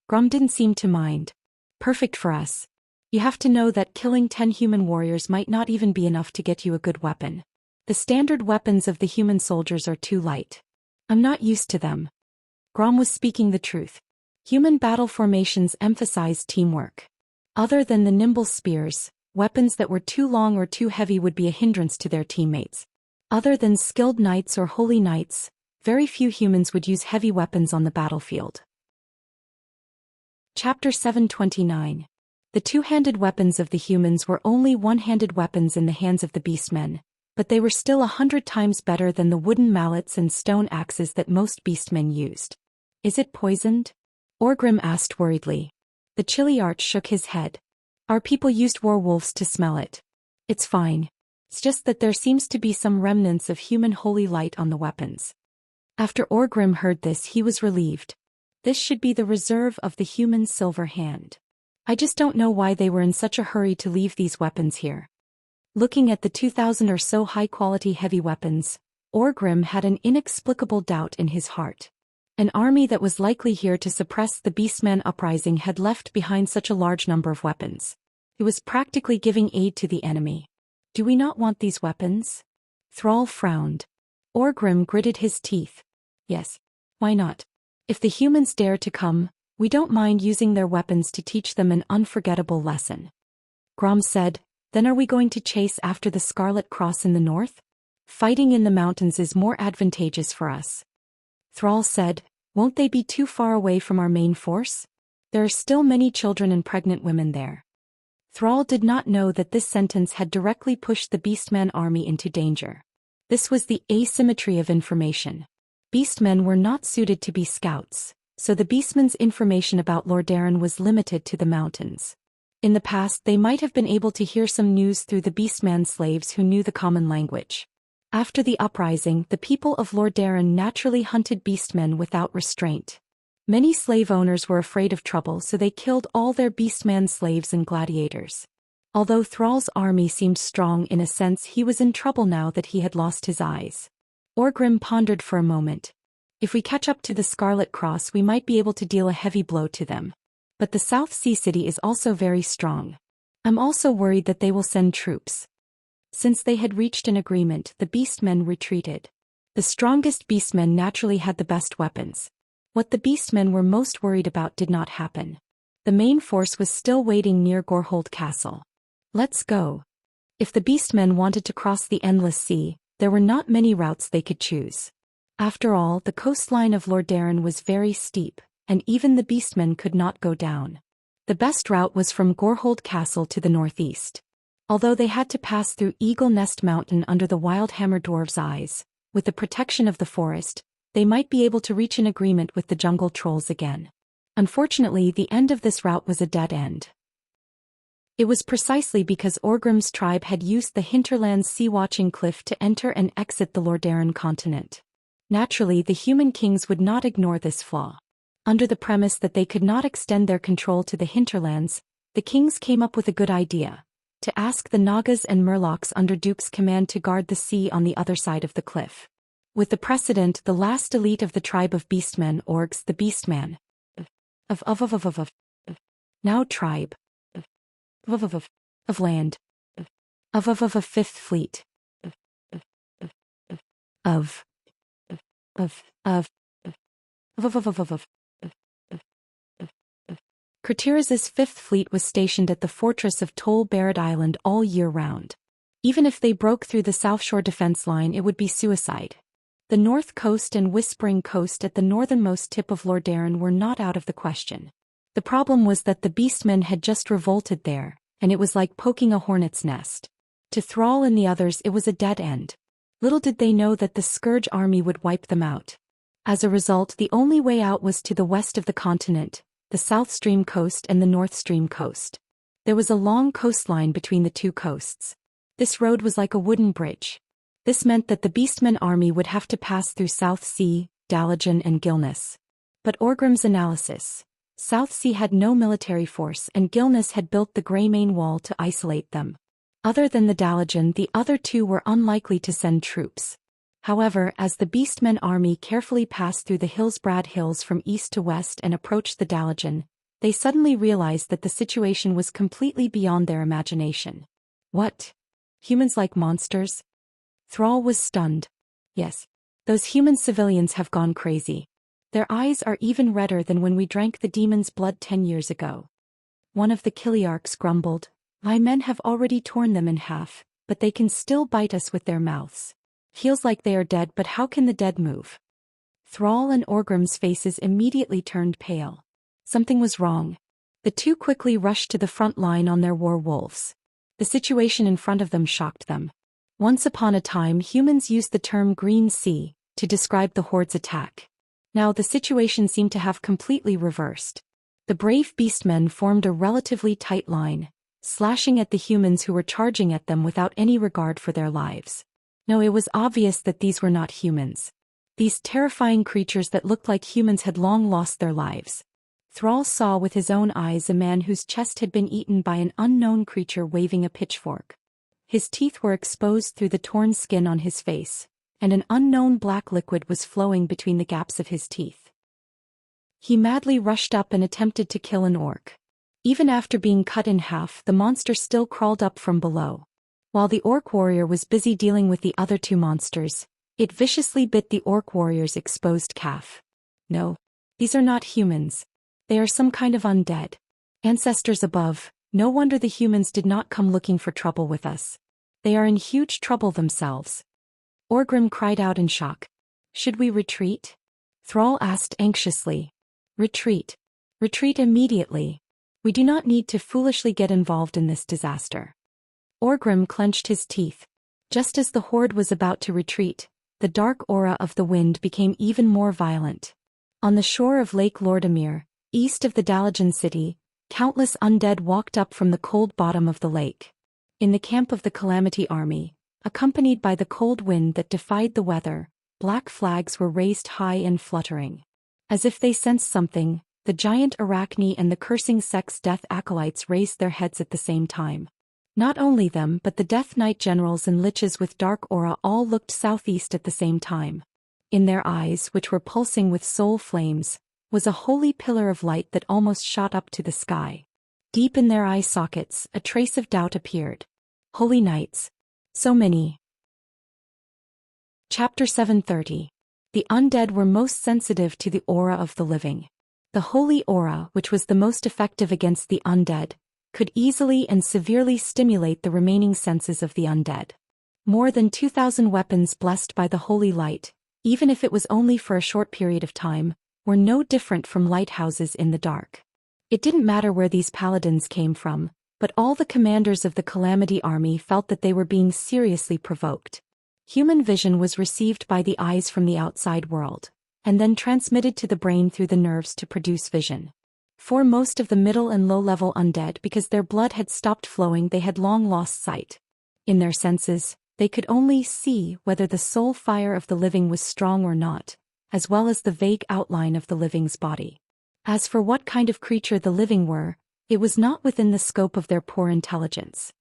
Grom didn't seem to mind. Perfect for us. You have to know that killing 10 human warriors might not even be enough to get you a good weapon. The standard weapons of the human soldiers are too light. I'm not used to them. Grom was speaking the truth. Human battle formations emphasized teamwork. Other than the nimble spears, weapons that were too long or too heavy would be a hindrance to their teammates. Other than skilled knights or holy knights, very few humans would use heavy weapons on the battlefield. Chapter 729. The two-handed weapons of the humans were only one-handed weapons in the hands of the beastmen, but they were still 100 times better than the wooden mallets and stone axes that most beastmen used. Is it poisoned? Orgrim asked worriedly. The Chiliarch shook his head. Our people used werewolves to smell it. It's fine. It's just that there seems to be some remnants of human holy light on the weapons. After Orgrim heard this, he was relieved. This should be the reserve of the human silver hand. I just don't know why they were in such a hurry to leave these weapons here. Looking at the 2,000 or so high-quality heavy weapons, Orgrim had an inexplicable doubt in his heart. An army that was likely here to suppress the Beastman uprising had left behind such a large number of weapons. It was practically giving aid to the enemy. Do we not want these weapons? Thrall frowned. Orgrim gritted his teeth. Yes. Why not? If the humans dare to come, we don't mind using their weapons to teach them an unforgettable lesson. Grom said, then are we going to chase after the Scarlet Cross in the north? Fighting in the mountains is more advantageous for us. Thrall said, won't they be too far away from our main force? There are still many children and pregnant women there. Thrall did not know that this sentence had directly pushed the Beastman army into danger. This was the asymmetry of information. Beastmen were not suited to be scouts, so the Beastmen's information about Lordaeron was limited to the mountains. In the past, they might have been able to hear some news through the Beastman slaves who knew the common language. After the uprising, the people of Lordaeron naturally hunted beastmen without restraint. Many slave owners were afraid of trouble, so they killed all their beastman slaves and gladiators. Although Thrall's army seemed strong in a sense, he was in trouble now that he had lost his eyes. Orgrim pondered for a moment. If we catch up to the Scarlet Cross, we might be able to deal a heavy blow to them. But the South Sea City is also very strong. I'm also worried that they will send troops. Since they had reached an agreement, the beastmen retreated. The strongest beastmen naturally had the best weapons. What the beastmen were most worried about did not happen. The main force was still waiting near Gorhold Castle. Let's go. If the beastmen wanted to cross the Endless Sea, there were not many routes they could choose. After all, the coastline of Lordaeron was very steep, and even the beastmen could not go down. The best route was from Gorhold Castle to the northeast. Although they had to pass through Eagle Nest Mountain under the Wildhammer Dwarves' eyes, with the protection of the forest, they might be able to reach an agreement with the jungle trolls again. Unfortunately, the end of this route was a dead end. It was precisely because Orgrim's tribe had used the hinterland's sea-watching cliff to enter and exit the Lordaeron continent. Naturally, the human kings would not ignore this flaw. Under the premise that they could not extend their control to the hinterlands, the kings came up with a good idea: to ask the Nagas and Murlocs under Duke's command to guard the sea on the other side of the cliff. With the precedent, the last elite of the tribe of beastmen, Orgs, the beastman now tribe of land of a fifth fleet of Kurtiraz's fifth fleet was stationed at the fortress of Tol Barad Island all year round. Even if they broke through the South Shore defense line, it would be suicide. The North Coast and Whispering Coast at the northernmost tip of Lordaeron were not out of the question. The problem was that the beastmen had just revolted there, and it was like poking a hornet's nest. To Thrall and the others, it was a dead end. Little did they know that the Scourge army would wipe them out. As a result, the only way out was to the west of the continent, the South Stream coast and the North Stream coast. There was a long coastline between the two coasts. This road was like a wooden bridge. This meant that the Beastmen army would have to pass through South Sea, Dalajan and Gilnis. But Orgrim's analysis: South Sea had no military force and Gilnis had built the Greymane Wall to isolate them. Other than the Dalajan, the other two were unlikely to send troops. However, as the Beastmen army carefully passed through the Hillsbrad Hills from east to west and approached the Dalajan, they suddenly realized that the situation was completely beyond their imagination. What? Humans like monsters? Thrall was stunned. Yes. Those human civilians have gone crazy. Their eyes are even redder than when we drank the demon's blood 10 years ago. One of the Kiliarchs grumbled, "My men have already torn them in half, but they can still bite us with their mouths." Feels like they are dead, but how can the dead move? Thrall and Orgrim's faces immediately turned pale. Something was wrong. The two quickly rushed to the front line on their war wolves. The situation in front of them shocked them. Once upon a time, humans used the term green sea to describe the horde's attack. Now the situation seemed to have completely reversed. The brave beastmen formed a relatively tight line, slashing at the humans who were charging at them without any regard for their lives. No, it was obvious that these were not humans. These terrifying creatures that looked like humans had long lost their lives. Thrall saw with his own eyes a man whose chest had been eaten by an unknown creature waving a pitchfork. His teeth were exposed through the torn skin on his face, and an unknown black liquid was flowing between the gaps of his teeth. He madly rushed up and attempted to kill an orc. Even after being cut in half, the monster still crawled up from below. While the orc warrior was busy dealing with the other two monsters, it viciously bit the orc warrior's exposed calf. No, these are not humans. They are some kind of undead. Ancestors above, no wonder the humans did not come looking for trouble with us. They are in huge trouble themselves. Orgrim cried out in shock. Should we retreat? Thrall asked anxiously. Retreat. Retreat immediately. We do not need to foolishly get involved in this disaster. Orgrim clenched his teeth. Just as the horde was about to retreat, the dark aura of the wind became even more violent. On the shore of Lake Lordamere, east of the Dalajan city, countless undead walked up from the cold bottom of the lake. In the camp of the Calamity Army, accompanied by the cold wind that defied the weather, black flags were raised high and fluttering. As if they sensed something, the giant Arachne and the cursing sex death acolytes raised their heads at the same time. Not only them but the Death Knight generals and liches with dark aura all looked southeast at the same time. In their eyes, which were pulsing with soul flames, was a holy pillar of light that almost shot up to the sky. Deep in their eye sockets, a trace of doubt appeared. Holy Knights. So many. Chapter 730. The undead were most sensitive to the aura of the living. The holy aura, which was the most effective against the undead, could easily and severely stimulate the remaining senses of the undead. More than 2,000 weapons blessed by the holy light, even if it was only for a short period of time, were no different from lighthouses in the dark. It didn't matter where these paladins came from, but all the commanders of the Calamity Army felt that they were being seriously provoked. Human vision was received by the eyes from the outside world, and then transmitted to the brain through the nerves to produce vision. For most of the middle and low-level undead, because their blood had stopped flowing, they had long lost sight. In their senses, they could only see whether the soul fire of the living was strong or not, as well as the vague outline of the living's body. As for what kind of creature the living were, it was not within the scope of their poor intelligence.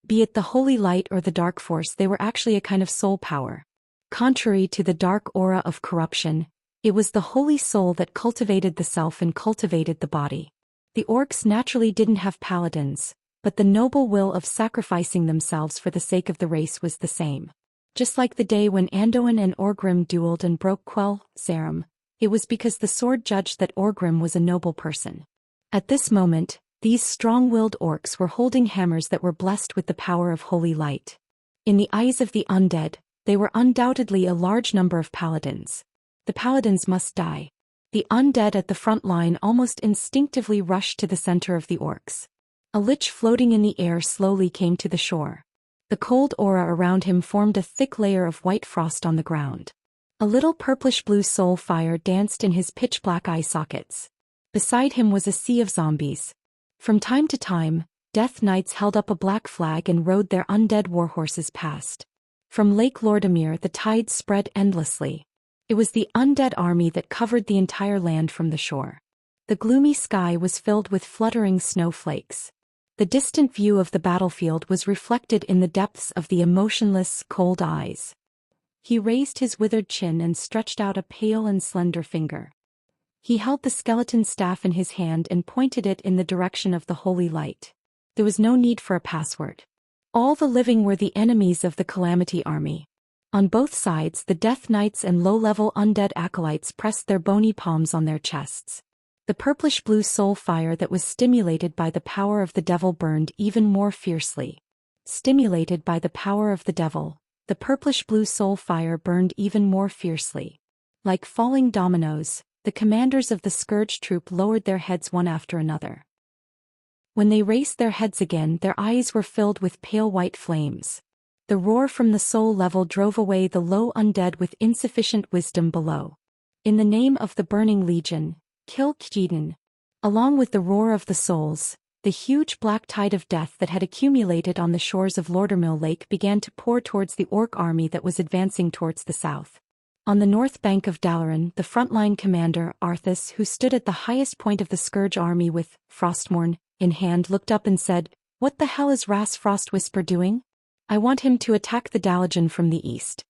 Be it the holy light or the dark force, they were actually a kind of soul power. Contrary to the dark aura of corruption, it was the holy soul that cultivated the self and cultivated the body. The orcs naturally didn't have paladins, but the noble will of sacrificing themselves for the sake of the race was the same. Just like the day when Anduin and Orgrim dueled and broke Quell Sarum, it was because the sword judged that Orgrim was a noble person. At this moment, these strong-willed orcs were holding hammers that were blessed with the power of holy light. In the eyes of the undead, they were undoubtedly a large number of paladins. The paladins must die. The undead at the front line almost instinctively rushed to the center of the orcs. A lich floating in the air slowly came to the shore. The cold aura around him formed a thick layer of white frost on the ground. A little purplish-blue soul fire danced in his pitch-black eye sockets. Beside him was a sea of zombies. From time to time, Death Knights held up a black flag and rode their undead warhorses past. From Lake Lordamere the tide spread endlessly. It was the undead army that covered the entire land from the shore. The gloomy sky was filled with fluttering snowflakes. The distant view of the battlefield was reflected in the depths of the emotionless, cold eyes. He raised his withered chin and stretched out a pale and slender finger. He held the skeleton staff in his hand and pointed it in the direction of the holy light. There was no need for a password. All the living were the enemies of the Calamity Army. On both sides, the Death Knights and low-level undead acolytes pressed their bony palms on their chests. The purplish-blue soul fire that was stimulated by the power of the devil burned even more fiercely. Stimulated by the power of the devil, the purplish-blue soul fire burned even more fiercely. Like falling dominoes, the commanders of the Scourge troop lowered their heads one after another. When they raised their heads again, their eyes were filled with pale white flames. The roar from the soul level drove away the low undead with insufficient wisdom below. In the name of the Burning Legion, kill Kjiden. Along with the roar of the souls, the huge black tide of death that had accumulated on the shores of Lordermill Lake began to pour towards the orc army that was advancing towards the south. On the north bank of Dalaran, the frontline commander, Arthas, who stood at the highest point of the Scourge army with Frostmourne in hand, looked up and said, "What the hell is Ras Frostwhisper doing? I want him to attack the Dalajan from the east."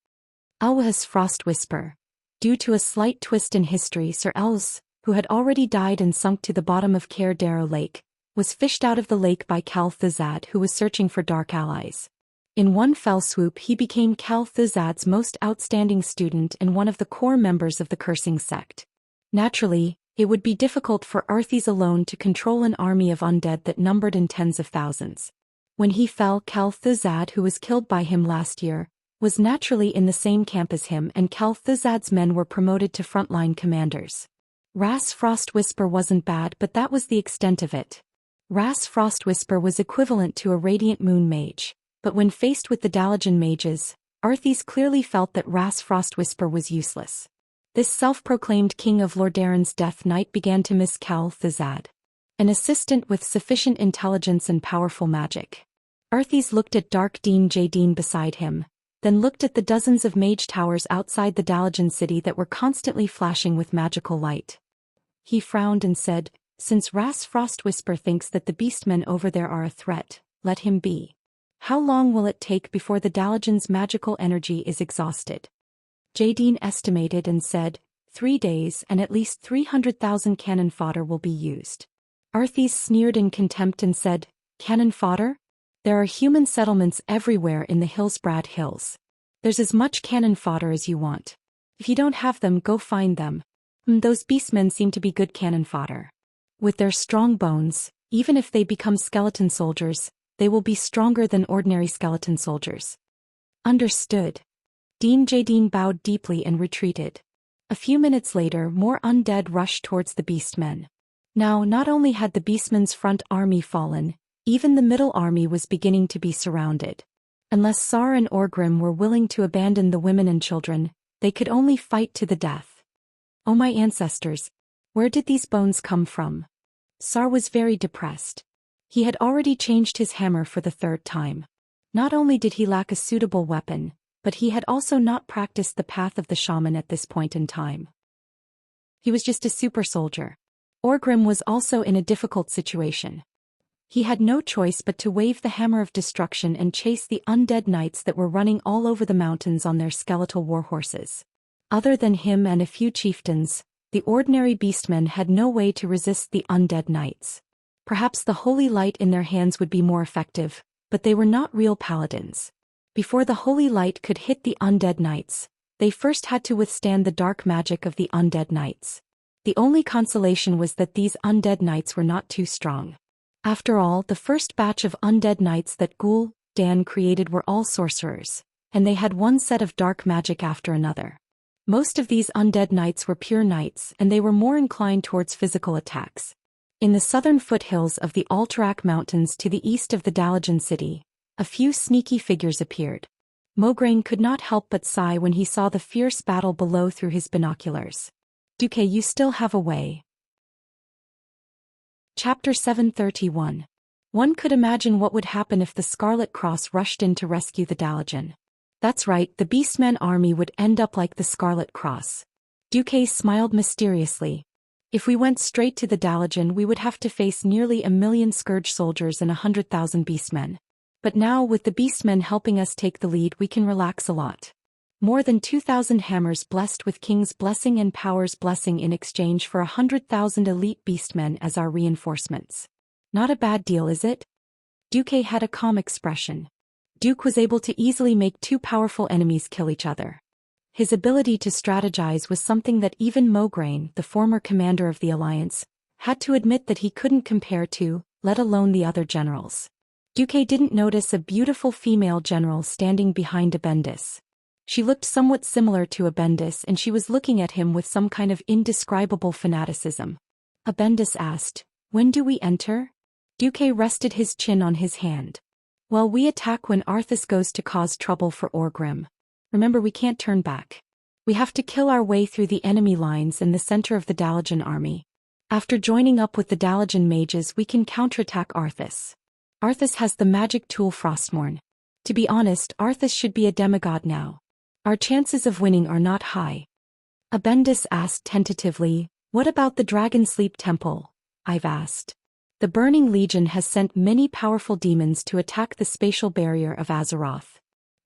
Alwah's Frostwhisper. Due to a slight twist in history, Sir Els, who had already died and sunk to the bottom of Caer Darrow Lake, was fished out of the lake by Cal Thuzad, who was searching for dark allies. In one fell swoop he became Cal Thuzad's most outstanding student and one of the core members of the Cursing Sect. Naturally, it would be difficult for Arthas alone to control an army of undead that numbered in tens of thousands. When he fell, Cal Thuzad, who was killed by him last year, was naturally in the same camp as him, and Cal Thuzad's men were promoted to frontline commanders. Ras Frostwhisper wasn't bad, but that was the extent of it. Ras Frostwhisper was equivalent to a Radiant Moon mage, but when faced with the Dalajan mages, Arthas clearly felt that Ras Frostwhisper was useless. This self-proclaimed king of Lordaeron's Death Knight began to miss Cal Thuzad, an assistant with sufficient intelligence and powerful magic. Arthas looked at Dark Dean Jadine beside him, then looked at the dozens of mage towers outside the Dalajan city that were constantly flashing with magical light. He frowned and said, "Since Ras Frostwhisper thinks that the beastmen over there are a threat, let him be. How long will it take before the Dalajan's magical energy is exhausted?" Jadine estimated and said, 3 days and at least 300,000 cannon fodder will be used. Arthas sneered in contempt and said, "Cannon fodder? There are human settlements everywhere in the Hillsbrad Hills. There's as much cannon fodder as you want. If you don't have them, go find them. Those beastmen seem to be good cannon fodder. With their strong bones, even if they become skeleton soldiers, they will be stronger than ordinary skeleton soldiers." Understood. Dean Jadine bowed deeply and retreated. A few minutes later, more undead rushed towards the beastmen. Now, not only had the beastmen's front army fallen, even the middle army was beginning to be surrounded. Unless Sar and Orgrim were willing to abandon the women and children, they could only fight to the death. "Oh my ancestors, where did these bones come from?" Sar was very depressed. He had already changed his hammer for the 3rd time. Not only did he lack a suitable weapon, but he had also not practiced the path of the shaman at this point in time. He was just a super soldier. Orgrim was also in a difficult situation. He had no choice but to wave the hammer of destruction and chase the undead knights that were running all over the mountains on their skeletal warhorses. Other than him and a few chieftains, the ordinary beastmen had no way to resist the undead knights. Perhaps the holy light in their hands would be more effective, but they were not real paladins. Before the holy light could hit the undead knights, they first had to withstand the dark magic of the undead knights. The only consolation was that these undead knights were not too strong. After all, the first batch of undead knights that Ghoul Dan created were all sorcerers, and they had one set of dark magic after another. Most of these undead knights were pure knights, and they were more inclined towards physical attacks. In the southern foothills of the Alterac Mountains to the east of the Dalajan city, a few sneaky figures appeared. Mograine could not help but sigh when he saw the fierce battle below through his binoculars. "Duque, you still have a way." Chapter 731. One could imagine what would happen if the Scarlet Cross rushed in to rescue the Dalajan. That's right, the Beastmen army would end up like the Scarlet Cross. Duque smiled mysteriously. "If we went straight to the Dalajan, we would have to face nearly 1,000,000 Scourge soldiers and 100,000 Beastmen. But now, with the Beastmen helping us take the lead, we can relax a lot. More than 2,000 hammers blessed with King's blessing and Power's blessing in exchange for 100,000 elite beastmen as our reinforcements. Not a bad deal, is it?" Duque had a calm expression. Duke was able to easily make 2 powerful enemies kill each other. His ability to strategize was something that even Mograine, the former commander of the Alliance, had to admit that he couldn't compare to, let alone the other generals. Duque didn't notice a beautiful female general standing behind Abendis. She looked somewhat similar to Abendis and she was looking at him with some kind of indescribable fanaticism. Abendis asked, "When do we enter?" Duque rested his chin on his hand. "Well, we attack when Arthas goes to cause trouble for Orgrim. Remember, we can't turn back. We have to kill our way through the enemy lines in the center of the Dalajan army. After joining up with the Dalajan mages we can counterattack Arthas. Arthas has the magic tool Frostmourne. To be honest, Arthas should be a demigod now. Our chances of winning are not high." Abendis asked tentatively, "What about the Dragon Sleep Temple?" I've asked. "The Burning Legion has sent many powerful demons to attack the spatial barrier of Azeroth.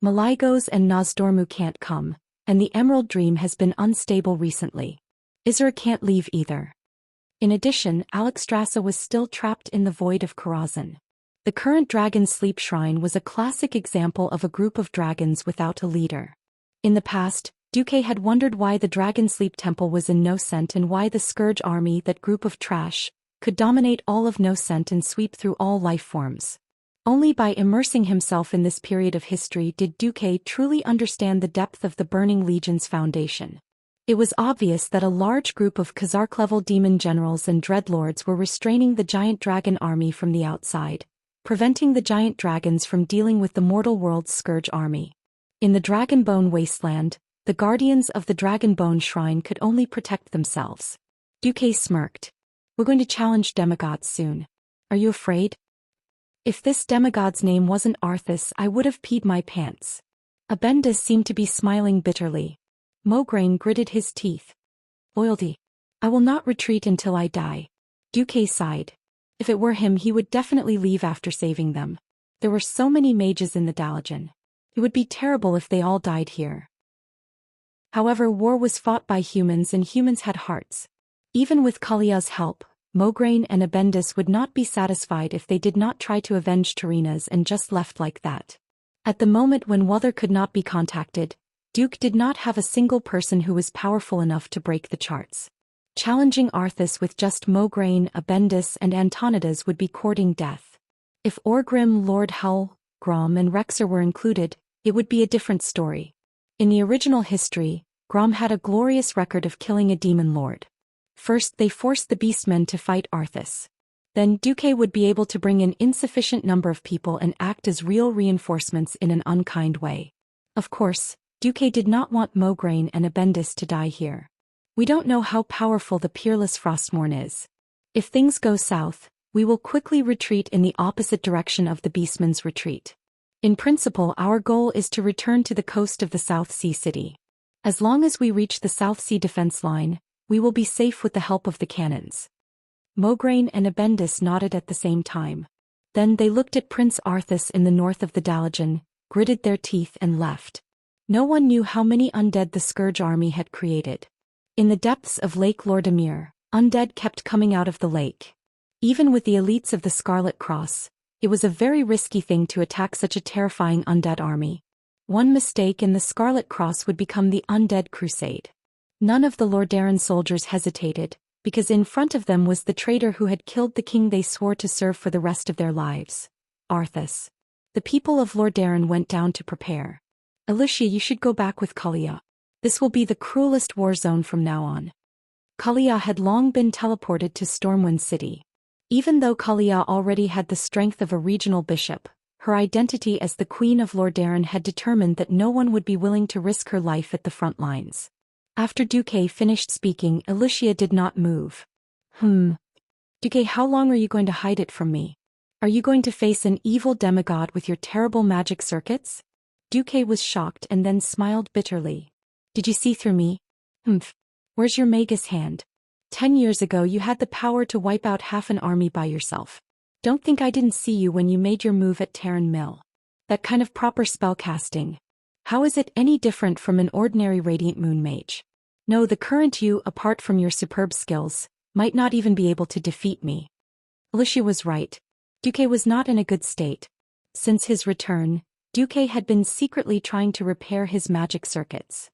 Maligos and Nozdormu can't come, and the Emerald Dream has been unstable recently. Isra can't leave either. In addition, Alexstrasza was still trapped in the void of Karazhan. The current Dragon Sleep Shrine was a classic example of a group of dragons without a leader. In the past, Duque had wondered why the Dragon Sleep Temple was in Nocent and why the Scourge army, that group of trash, could dominate all of Nocent and sweep through all life forms. Only by immersing himself in this period of history did Duque truly understand the depth of the Burning Legion's foundation. It was obvious that a large group of Khazark-level demon generals and dreadlords were restraining the giant dragon army from the outside, preventing the giant dragons from dealing with the mortal world's Scourge army. In the Dragonbone Wasteland, the guardians of the Dragonbone Shrine could only protect themselves. Duque smirked. "We're going to challenge demigods soon. Are you afraid?" "If this demigod's name wasn't Arthas I would have peed my pants." Abendis seemed to be smiling bitterly. Mograine gritted his teeth. "Loyalty. I will not retreat until I die." Duque sighed. If it were him he would definitely leave after saving them. There were so many mages in the Dalajan. It would be terrible if they all died here. However, war was fought by humans and humans had hearts. Even with Kalia's help, Mograine and Abendis would not be satisfied if they did not try to avenge Tarinas and just left like that. At the moment when Wother could not be contacted, Duke did not have a single person who was powerful enough to break the charts. Challenging Arthas with just Mograine, Abendis and Antonidas would be courting death. If Orgrim, Lord Hull, Grom and Rexer were included, it would be a different story. In the original history, Grom had a glorious record of killing a demon lord. First they forced the beastmen to fight Arthas. Then Duque would be able to bring in insufficient number of people and act as real reinforcements in an unkind way. Of course, Duque did not want Mograine and Abendis to die here. We don't know how powerful the peerless Frostmourne is. If things go south, we will quickly retreat in the opposite direction of the beastmen's retreat. In principle, our goal is to return to the coast of the South Sea City. As long as we reach the South Sea defense line, we will be safe with the help of the cannons. Mograine and Abendis nodded at the same time. Then they looked at Prince Arthas in the north of the Dalajan, gritted their teeth and left. No one knew how many undead the Scourge army had created. In the depths of Lake Lordamir, undead kept coming out of the lake. Even with the elites of the Scarlet Cross, it was a very risky thing to attack such a terrifying undead army. One mistake and the Scarlet Cross would become the Undead Crusade. None of the Lordaeron soldiers hesitated, because in front of them was the traitor who had killed the king they swore to serve for the rest of their lives, Arthas. The people of Lordaeron went down to prepare. "Alicia, you should go back with Kalia. This will be the cruelest war zone from now on." Kalia had long been teleported to Stormwind City. Even though Kalia already had the strength of a regional bishop, her identity as the Queen of Lordaeron had determined that no one would be willing to risk her life at the front lines. After Duque finished speaking, Alicia did not move. Duque, how long are you going to hide it from me? Are you going to face an evil demigod with your terrible magic circuits?" Duque was shocked and then smiled bitterly. "Did you see through me? Where's your Magus hand? 10 years ago you had the power to wipe out half an army by yourself. Don't think I didn't see you when you made your move at Terran Mill. That kind of proper spell casting. How is it any different from an ordinary Radiant Moon mage? No, the current you, apart from your superb skills, might not even be able to defeat me." Alicia was right. Duque was not in a good state. Since his return, Duque had been secretly trying to repair his magic circuits.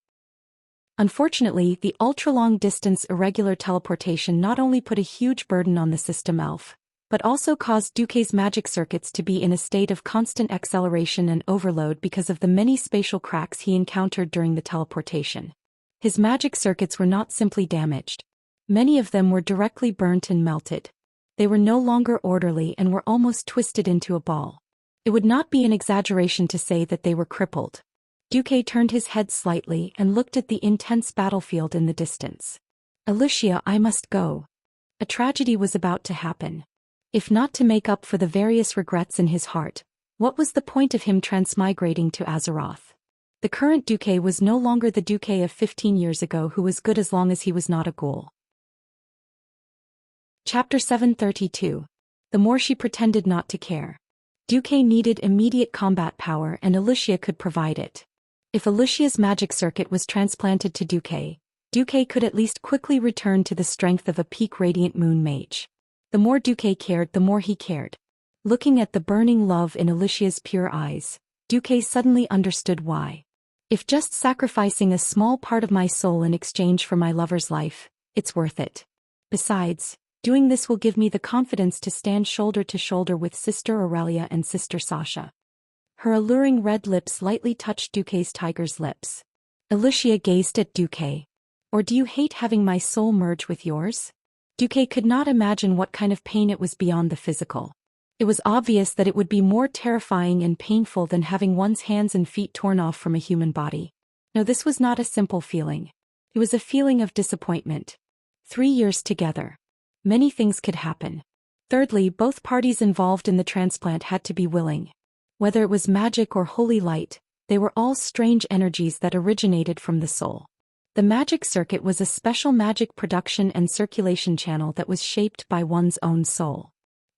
Unfortunately, the ultra-long-distance irregular teleportation not only put a huge burden on the system elf, but also caused Duque's magic circuits to be in a state of constant acceleration and overload because of the many spatial cracks he encountered during the teleportation. His magic circuits were not simply damaged. Many of them were directly burnt and melted. They were no longer orderly and were almost twisted into a ball. It would not be an exaggeration to say that they were crippled. Duque turned his head slightly and looked at the intense battlefield in the distance. Alicia, I must go. A tragedy was about to happen. If not to make up for the various regrets in his heart, what was the point of him transmigrating to Azeroth? The current Duque was no longer the Duque of 15 years ago who was good as long as he was not a ghoul. Chapter 732. The more she pretended not to care. Duque needed immediate combat power and Alicia could provide it. If Alicia's magic circuit was transplanted to Duque, Duque could at least quickly return to the strength of a peak radiant moon mage. The more Duque cared, the more he cared. Looking at the burning love in Alicia's pure eyes, Duque suddenly understood why. If just sacrificing a small part of my soul in exchange for my lover's life, it's worth it. Besides, doing this will give me the confidence to stand shoulder to shoulder with Sister Aurelia and Sister Sasha. Her alluring red lips lightly touched Duque's tiger's lips. Alicia gazed at Duque. Or do you hate having my soul merge with yours? Duque could not imagine what kind of pain it was beyond the physical. It was obvious that it would be more terrifying and painful than having one's hands and feet torn off from a human body. No, this was not a simple feeling. It was a feeling of disappointment. 3 years together. Many things could happen. Thirdly, both parties involved in the transplant had to be willing. Whether it was magic or holy light, they were all strange energies that originated from the soul. The magic circuit was a special magic production and circulation channel that was shaped by one's own soul.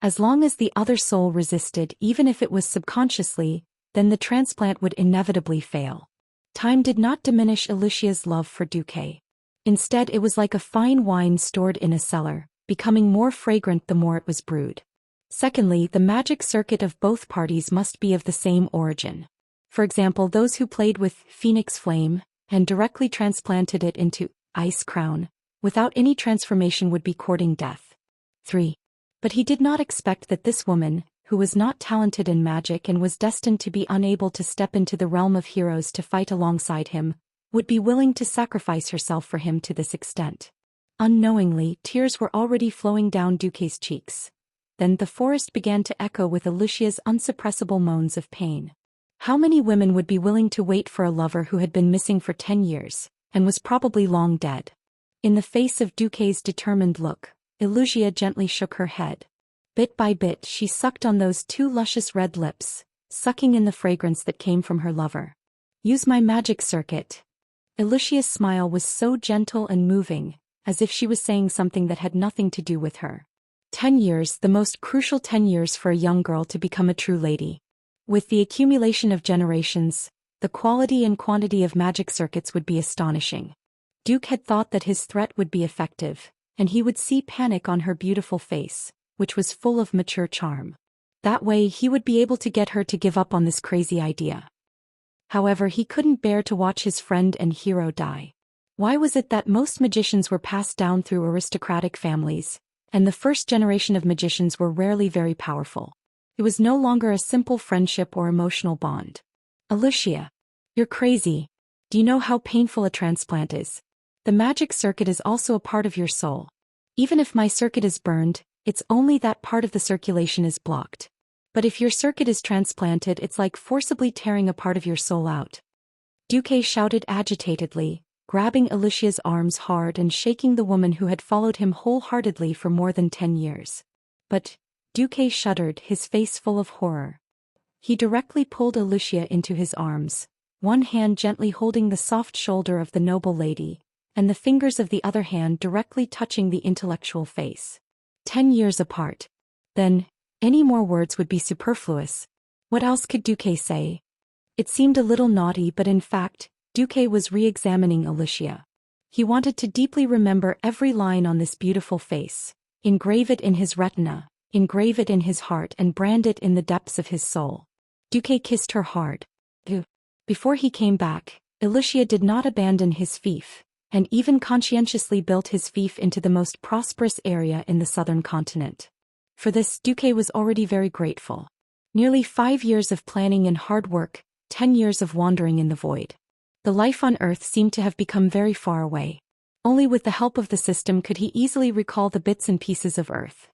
As long as the other soul resisted, even if it was subconsciously, then the transplant would inevitably fail. Time did not diminish Alicia's love for Duque. Instead, it was like a fine wine stored in a cellar, becoming more fragrant the more it was brewed. Secondly, the magic circuit of both parties must be of the same origin. For example, those who played with Phoenix Flame and directly transplanted it into Ice Crown, without any transformation would be courting death. 3. But he did not expect that this woman, who was not talented in magic and was destined to be unable to step into the realm of heroes to fight alongside him, would be willing to sacrifice herself for him to this extent. Unknowingly, tears were already flowing down Duque's cheeks. Then the forest began to echo with Alicia's unsuppressible moans of pain. How many women would be willing to wait for a lover who had been missing for 10 years, and was probably long dead? In the face of Duque's determined look, Alicia gently shook her head. Bit by bit she sucked on those 2 luscious red lips, sucking in the fragrance that came from her lover. Use my magic circuit. Alicia's smile was so gentle and moving, as if she was saying something that had nothing to do with her. 10 years, the most crucial 10 years for a young girl to become a true lady. With the accumulation of generations, the quality and quantity of magic circuits would be astonishing. Duque had thought that his threat would be effective, and he would see panic on her beautiful face, which was full of mature charm. That way he would be able to get her to give up on this crazy idea. However, he couldn't bear to watch his friend and hero die. Why was it that most magicians were passed down through aristocratic families, and the first generation of magicians were rarely very powerful? It was no longer a simple friendship or emotional bond. Alicia, you're crazy. Do you know how painful a transplant is? The magic circuit is also a part of your soul. Even if my circuit is burned, it's only that part of the circulation is blocked. But if your circuit is transplanted, it's like forcibly tearing a part of your soul out. Duque shouted agitatedly, grabbing Alicia's arms hard and shaking the woman who had followed him wholeheartedly for more than 10 years. But Duque shuddered, his face full of horror. He directly pulled Alicia into his arms, one hand gently holding the soft shoulder of the noble lady, and the fingers of the other hand directly touching the intellectual face. 10 years apart. Then, any more words would be superfluous. What else could Duque say? It seemed a little naughty, but in fact, Duque was re-examining Alicia. He wanted to deeply remember every line on this beautiful face, engrave it in his retina, engrave it in his heart and brand it in the depths of his soul. Duque kissed her hard. Before he came back, Alicia did not abandon his fief, and even conscientiously built his fief into the most prosperous area in the southern continent. For this, Duque was already very grateful. Nearly 5 years of planning and hard work, 10 years of wandering in the void. The life on Earth seemed to have become very far away. Only with the help of the system could he easily recall the bits and pieces of Earth.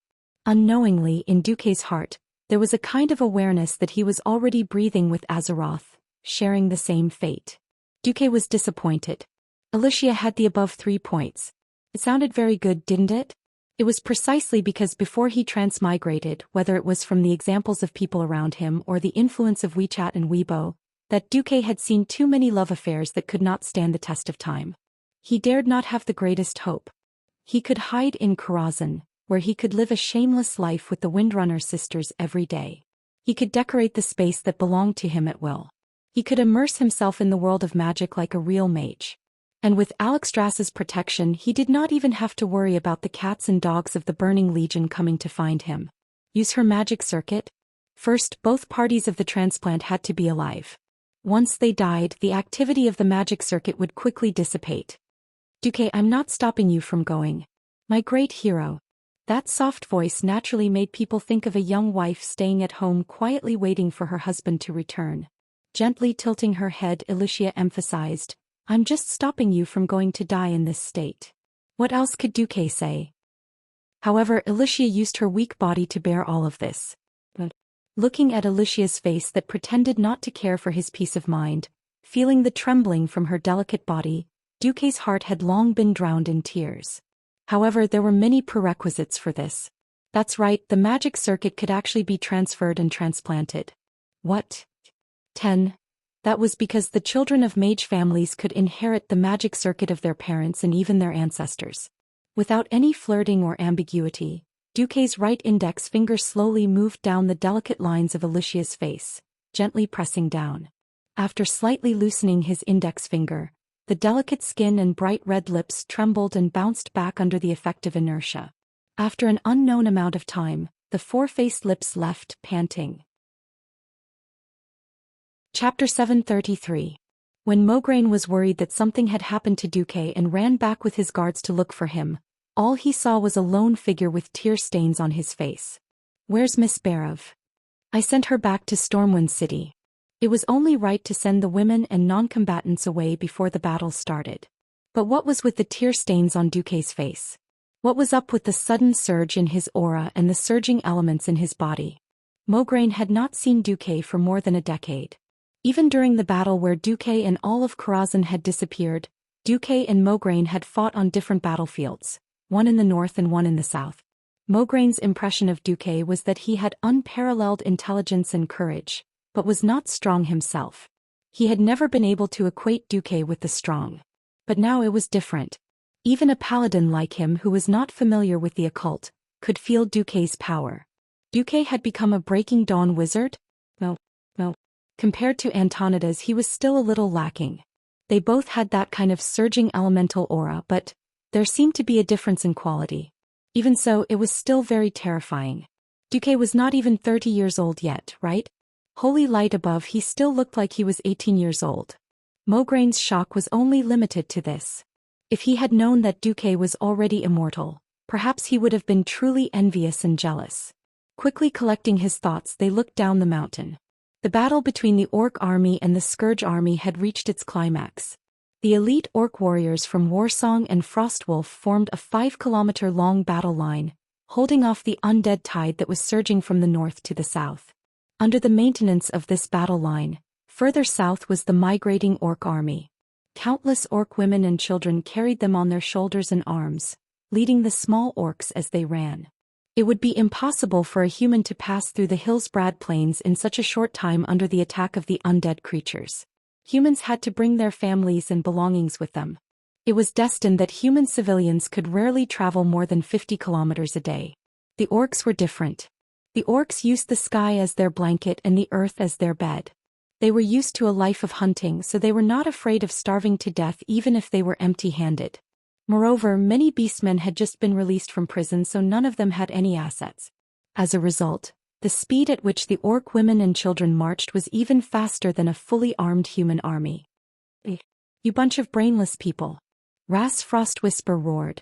Unknowingly, in Duque's heart, there was a kind of awareness that he was already breathing with Azeroth, sharing the same fate. Duque was disappointed. Alicia had the above 3 points. It sounded very good, didn't it? It was precisely because before he transmigrated, whether it was from the examples of people around him or the influence of WeChat and Weibo, that Duque had seen too many love affairs that could not stand the test of time. He dared not have the greatest hope. He could hide in Karazhan, where he could live a shameless life with the Windrunner sisters every day. He could decorate the space that belonged to him at will. He could immerse himself in the world of magic like a real mage. And with Alexstras's protection, he did not even have to worry about the cats and dogs of the Burning Legion coming to find him. Use her magic circuit? First, both parties of the transplant had to be alive. Once they died, the activity of the magic circuit would quickly dissipate. Duque, I'm not stopping you from going. My great hero. That soft voice naturally made people think of a young wife staying at home quietly waiting for her husband to return. Gently tilting her head, Alicia emphasized, I'm just stopping you from going to die in this state. What else could Duque say? However, Alicia used her weak body to bear all of this. Looking at Alicia's face that pretended not to care for his peace of mind, feeling the trembling from her delicate body, Duque's heart had long been drowned in tears. However, there were many prerequisites for this. That's right, the magic circuit could actually be transferred and transplanted. What? 10. That was because the children of mage families could inherit the magic circuit of their parents and even their ancestors. Without any flirting or ambiguity, Duque's right index finger slowly moved down the delicate lines of Alicia's face, gently pressing down. After slightly loosening his index finger, the delicate skin and bright red lips trembled and bounced back under the effect of inertia. After an unknown amount of time, the four-faced lips left, panting. Chapter 733. When Mograine was worried that something had happened to Duque and ran back with his guards to look for him, all he saw was a lone figure with tear stains on his face. Where's Miss Barov? I sent her back to Stormwind City. It was only right to send the women and non-combatants away before the battle started. But what was with the tear stains on Duque's face? What was up with the sudden surge in his aura and the surging elements in his body? Mograine had not seen Duque for more than a decade. Even during the battle where Duque and all of Karazhan had disappeared, Duque and Mograine had fought on different battlefields, one in the north and one in the south. Mograine's impression of Duque was that he had unparalleled intelligence and courage, but was not strong himself. He had never been able to equate Duque with the strong. But now it was different. Even a paladin like him who was not familiar with the occult could feel Duque's power. Duque had become a Breaking Dawn wizard? No. Compared to Antonida's, he was still a little lacking. They both had that kind of surging elemental aura, but there seemed to be a difference in quality. Even so, it was still very terrifying. Duque was not even 30 years old yet, right? Holy light above, he still looked like he was 18 years old. Mograine's shock was only limited to this. If he had known that Duque was already immortal, perhaps he would have been truly envious and jealous. Quickly collecting his thoughts, they looked down the mountain. The battle between the Orc army and the Scourge army had reached its climax. The elite Orc warriors from Warsong and Frostwolf formed a 5-kilometer-long battle line, holding off the undead tide that was surging from the north to the south. Under the maintenance of this battle line, further south was the migrating Orc army. Countless Orc women and children carried them on their shoulders and arms, leading the small Orcs as they ran. It would be impossible for a human to pass through the Hillsbrad Plains in such a short time under the attack of the undead creatures. Humans had to bring their families and belongings with them. It was destined that human civilians could rarely travel more than 50 kilometers a day. The Orcs were different. The Orcs used the sky as their blanket and the earth as their bed. They were used to a life of hunting, so they were not afraid of starving to death even if they were empty-handed. Moreover, many beastmen had just been released from prison, so none of them had any assets. As a result, the speed at which the Orc women and children marched was even faster than a fully armed human army. You bunch of brainless people. Ras Frostwhisper roared.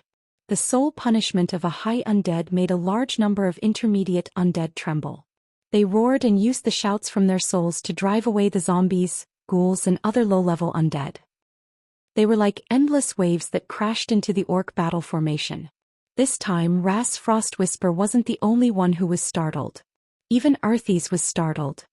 The sole punishment of a high undead made a large number of intermediate undead tremble. They roared and used the shouts from their souls to drive away the zombies, ghouls and other low-level undead. They were like endless waves that crashed into the orc battle formation. This time Ras Frostwhisper wasn't the only one who was startled. Even Arthas was startled.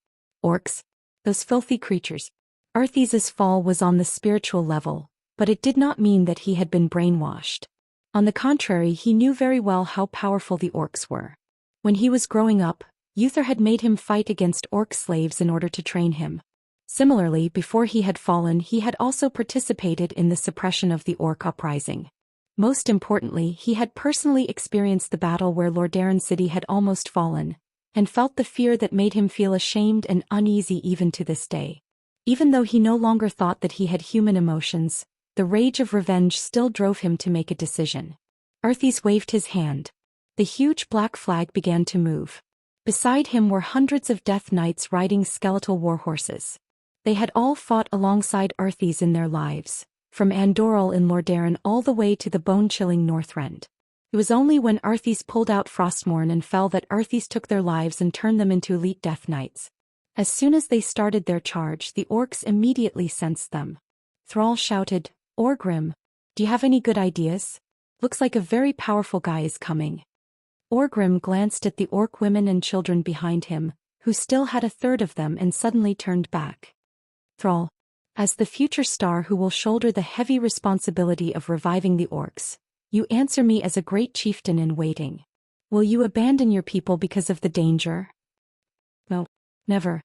Orcs? Those filthy creatures. Arthas's fall was on the spiritual level, but it did not mean that he had been brainwashed. On the contrary, he knew very well how powerful the orcs were. When he was growing up, Uther had made him fight against orc slaves in order to train him. Similarly, before he had fallen, he had also participated in the suppression of the orc uprising. Most importantly, he had personally experienced the battle where Lordaeron City had almost fallen, and felt the fear that made him feel ashamed and uneasy even to this day. Even though he no longer thought that he had human emotions, the rage of revenge still drove him to make a decision. Arthas waved his hand. The huge black flag began to move. Beside him were hundreds of death knights riding skeletal warhorses. They had all fought alongside Arthas in their lives, from Andoril in Lordaeron all the way to the bone-chilling Northrend. It was only when Arthas pulled out Frostmourne and fell that Arthas took their lives and turned them into elite death knights. As soon as they started their charge, the orcs immediately sensed them. Thrall shouted, "Orgrim, do you have any good ideas? Looks like a very powerful guy is coming." Orgrim glanced at the orc women and children behind him, who still had a third of them, and suddenly turned back. Thrall, as the future star who will shoulder the heavy responsibility of reviving the orcs, you answer me as a great chieftain in waiting. Will you abandon your people because of the danger? No, never.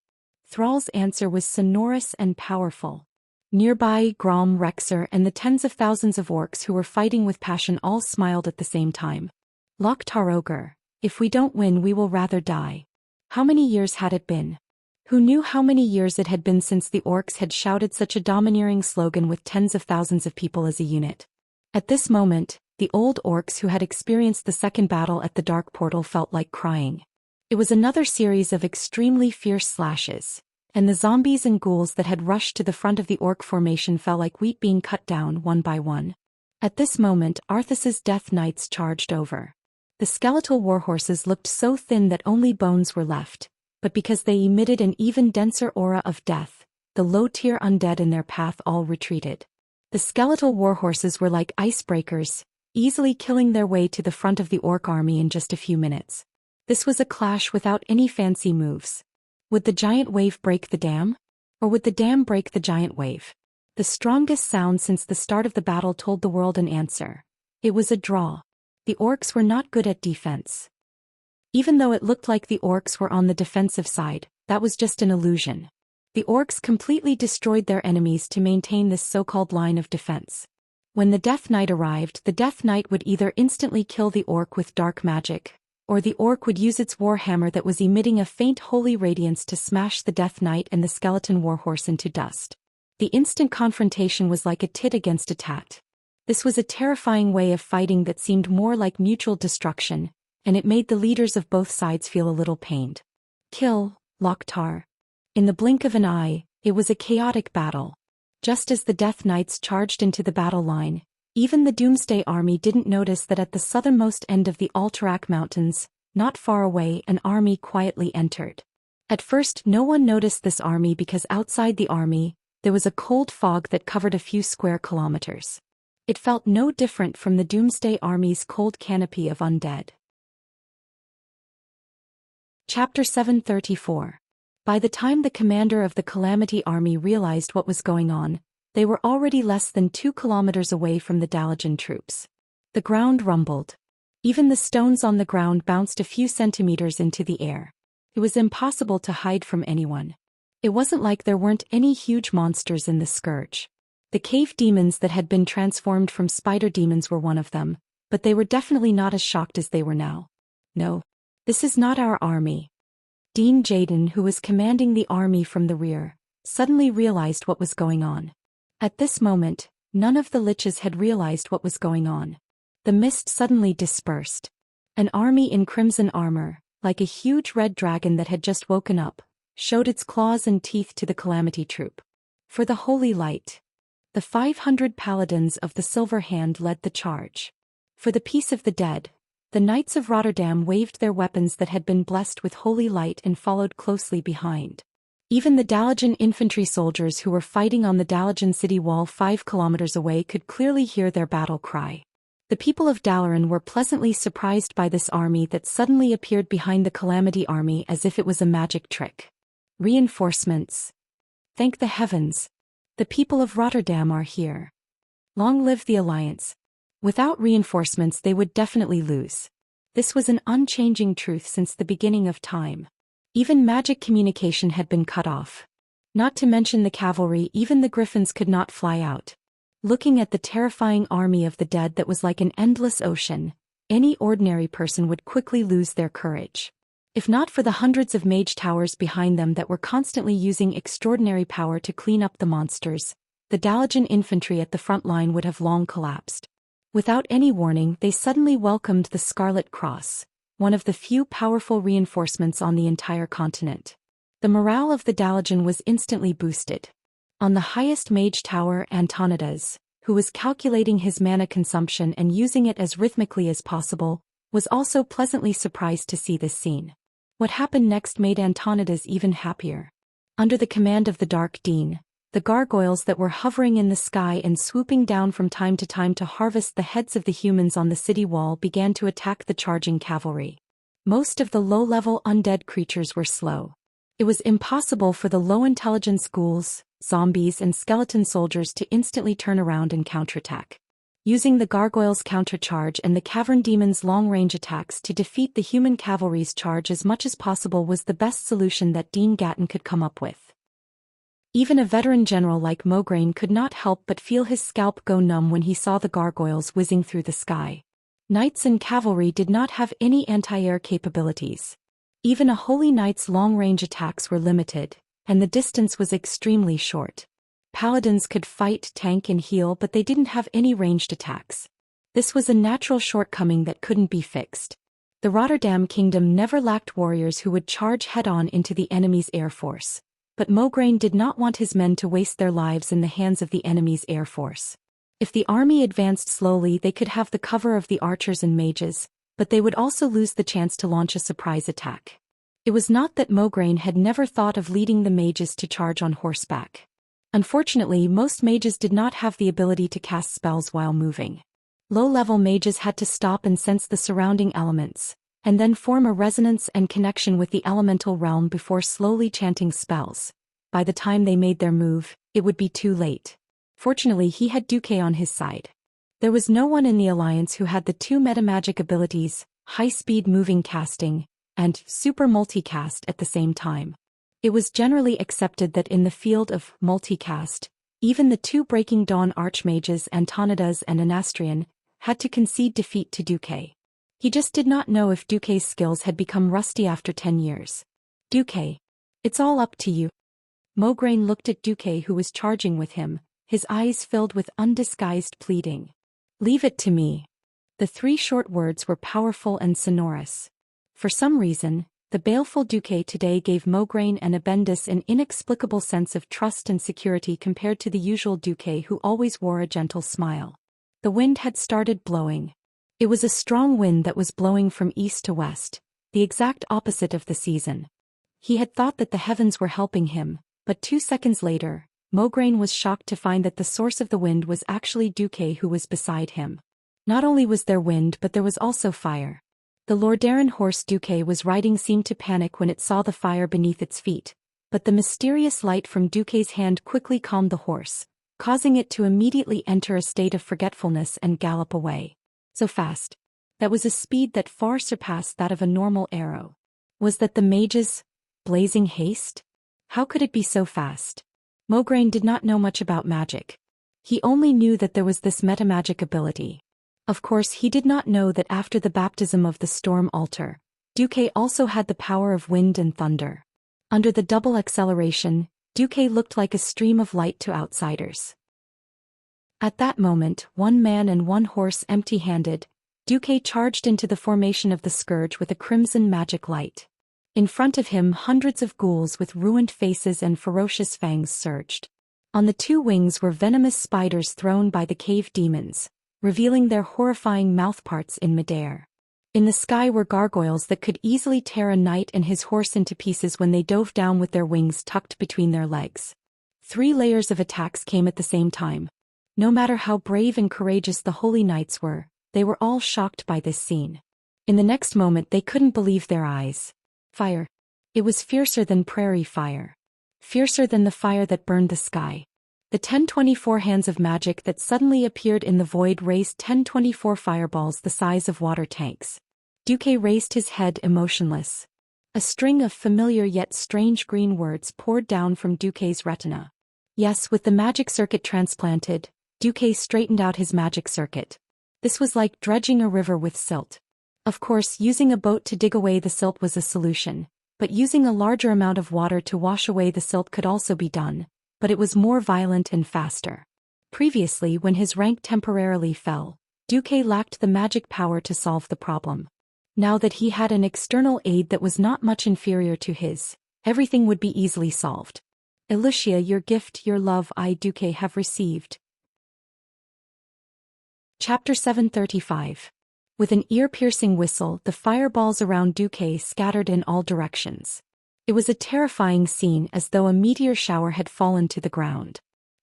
Thrall's answer was sonorous and powerful. Nearby, Grom, Rexer, and the tens of thousands of orcs who were fighting with passion all smiled at the same time. Loktar Ogre, if we don't win, we will rather die. How many years had it been? Who knew how many years it had been since the orcs had shouted such a domineering slogan with tens of thousands of people as a unit? At this moment, the old orcs who had experienced the second battle at the Dark Portal felt like crying. It was another series of extremely fierce slashes, and the zombies and ghouls that had rushed to the front of the orc formation fell like wheat being cut down one by one. At this moment, Arthas's death knights charged over. The skeletal warhorses looked so thin that only bones were left, but because they emitted an even denser aura of death, the low-tier undead in their path all retreated. The skeletal warhorses were like icebreakers, easily killing their way to the front of the orc army in just a few minutes. This was a clash without any fancy moves. Would the giant wave break the dam? Or would the dam break the giant wave? The strongest sound since the start of the battle told the world an answer. It was a draw. The orcs were not good at defense. Even though it looked like the orcs were on the defensive side, that was just an illusion. The orcs completely destroyed their enemies to maintain this so-called line of defense. When the Death Knight arrived, the Death Knight would either instantly kill the orc with dark magic, or the orc would use its warhammer that was emitting a faint holy radiance to smash the Death Knight and the skeleton warhorse into dust. The instant confrontation was like a tit against a tat. This was a terrifying way of fighting that seemed more like mutual destruction, and it made the leaders of both sides feel a little pained. Kill, Loktar. In the blink of an eye, it was a chaotic battle. Just as the Death Knights charged into the battle line, even the Doomsday army didn't notice that at the southernmost end of the Alterac Mountains, not far away, an army quietly entered. At first, no one noticed this army because outside the army, there was a cold fog that covered a few square kilometers. It felt no different from the Doomsday army's cold canopy of undead. Chapter 734. By the time the commander of the Calamity Army realized what was going on, they were already less than 2 kilometers away from the Dalajan troops. The ground rumbled. Even the stones on the ground bounced a few centimeters into the air. It was impossible to hide from anyone. It wasn't like there weren't any huge monsters in the Scourge. The cave demons that had been transformed from spider demons were one of them, but they were definitely not as shocked as they were now. No. This is not our army. Dean Jaden, who was commanding the army from the rear, suddenly realized what was going on. At this moment, none of the liches had realized what was going on. The mist suddenly dispersed. An army in crimson armor, like a huge red dragon that had just woken up, showed its claws and teeth to the Calamity troop. For the Holy Light, the 500 paladins of the Silver Hand led the charge. For the peace of the dead, the knights of Rotterdam waved their weapons that had been blessed with holy light and followed closely behind. Even the Dalian infantry soldiers who were fighting on the Dalian city wall 5 kilometers away could clearly hear their battle cry. The people of Dalaran were pleasantly surprised by this army that suddenly appeared behind the Calamity army as if it was a magic trick. Reinforcements. Thank the heavens. The people of Rotterdam are here. Long live the alliance. Without reinforcements they would definitely lose. This was an unchanging truth since the beginning of time. Even magic communication had been cut off. Not to mention the cavalry, even the griffins could not fly out. Looking at the terrifying army of the dead that was like an endless ocean, any ordinary person would quickly lose their courage. If not for the hundreds of mage towers behind them that were constantly using extraordinary power to clean up the monsters, the Dalian infantry at the front line would have long collapsed. Without any warning, they suddenly welcomed the Scarlet Cross, one of the few powerful reinforcements on the entire continent. The morale of the Dalian was instantly boosted. On the highest mage tower, Antonidas, who was calculating his mana consumption and using it as rhythmically as possible, was also pleasantly surprised to see this scene. What happened next made Antonidas even happier. Under the command of the Dark Dean, the gargoyles that were hovering in the sky and swooping down from time to harvest the heads of the humans on the city wall began to attack the charging cavalry. Most of the low-level undead creatures were slow. It was impossible for the low-intelligence ghouls, zombies and skeleton soldiers to instantly turn around and counterattack. Using the gargoyles' countercharge and the cavern demons' long-range attacks to defeat the human cavalry's charge as much as possible was the best solution that Dean Gatton could come up with. Even a veteran general like Mograine could not help but feel his scalp go numb when he saw the gargoyles whizzing through the sky. Knights and cavalry did not have any anti-air capabilities. Even a holy knight's long-range attacks were limited, and the distance was extremely short. Paladins could fight, tank and heal, but they didn't have any ranged attacks. This was a natural shortcoming that couldn't be fixed. The Rotterdam kingdom never lacked warriors who would charge head-on into the enemy's air force. But Mograine did not want his men to waste their lives in the hands of the enemy's air force. If the army advanced slowly, they could have the cover of the archers and mages, but they would also lose the chance to launch a surprise attack. It was not that Mograine had never thought of leading the mages to charge on horseback. Unfortunately, most mages did not have the ability to cast spells while moving. Low-level mages had to stop and sense the surrounding elements, and then form a resonance and connection with the elemental realm before slowly chanting spells. By the time they made their move, it would be too late. Fortunately, he had Duque on his side. There was no one in the alliance who had the 2 metamagic abilities, high-speed moving casting, and super multicast at the same time. It was generally accepted that in the field of multicast, even the 2 Breaking Dawn archmages Antonidas and Anastrian had to concede defeat to Duque. He just did not know if Duque's skills had become rusty after 10 years. Duque. It's all up to you. Mograine looked at Duque, who was charging with him, his eyes filled with undisguised pleading. Leave it to me. The 3 short words were powerful and sonorous. For some reason, the baleful Duque today gave Mograine and Abendis an inexplicable sense of trust and security compared to the usual Duque, who always wore a gentle smile. The wind had started blowing. It was a strong wind that was blowing from east to west, the exact opposite of the season. He had thought that the heavens were helping him, but 2 seconds later, Mograine was shocked to find that the source of the wind was actually Duque, who was beside him. Not only was there wind, but there was also fire. The Lordaeron horse Duque was riding seemed to panic when it saw the fire beneath its feet, but the mysterious light from Duque's hand quickly calmed the horse, causing it to immediately enter a state of forgetfulness and gallop away. So fast. That was a speed that far surpassed that of a normal arrow. Was that the mage's blazing haste? How could it be so fast? Mograine did not know much about magic. He only knew that there was this metamagic ability. Of course, he did not know that after the baptism of the storm altar, Duque also had the power of wind and thunder. Under the double acceleration, Duque looked like a stream of light to outsiders. At that moment, 1 man and 1 horse empty-handed, Duque charged into the formation of the Scourge with a crimson magic light. In front of him, hundreds of ghouls with ruined faces and ferocious fangs surged. On the 2 wings were venomous spiders thrown by the cave demons, revealing their horrifying mouthparts in midair. In the sky were gargoyles that could easily tear a knight and his horse into pieces when they dove down with their wings tucked between their legs. 3 layers of attacks came at the same time. No matter how brave and courageous the holy knights were, they were all shocked by this scene. In the next moment they couldn't believe their eyes. Fire. It was fiercer than prairie fire. Fiercer than the fire that burned the sky. The 1024 hands of magic that suddenly appeared in the void raised 1024 fireballs the size of water tanks. Duque raised his head emotionless. A string of familiar yet strange green words poured down from Duque's retina. Yes, with the magic circuit transplanted, Duque straightened out his magic circuit. This was like dredging a river with silt. Of course, using a boat to dig away the silt was a solution, but using a larger amount of water to wash away the silt could also be done, but it was more violent and faster. Previously, when his rank temporarily fell, Duque lacked the magic power to solve the problem. Now that he had an external aid that was not much inferior to his, everything would be easily solved. Lucia, your gift, your love I, Duque, have received. Chapter 735. With an ear-piercing whistle, the fireballs around Duque scattered in all directions. It was a terrifying scene, as though a meteor shower had fallen to the ground.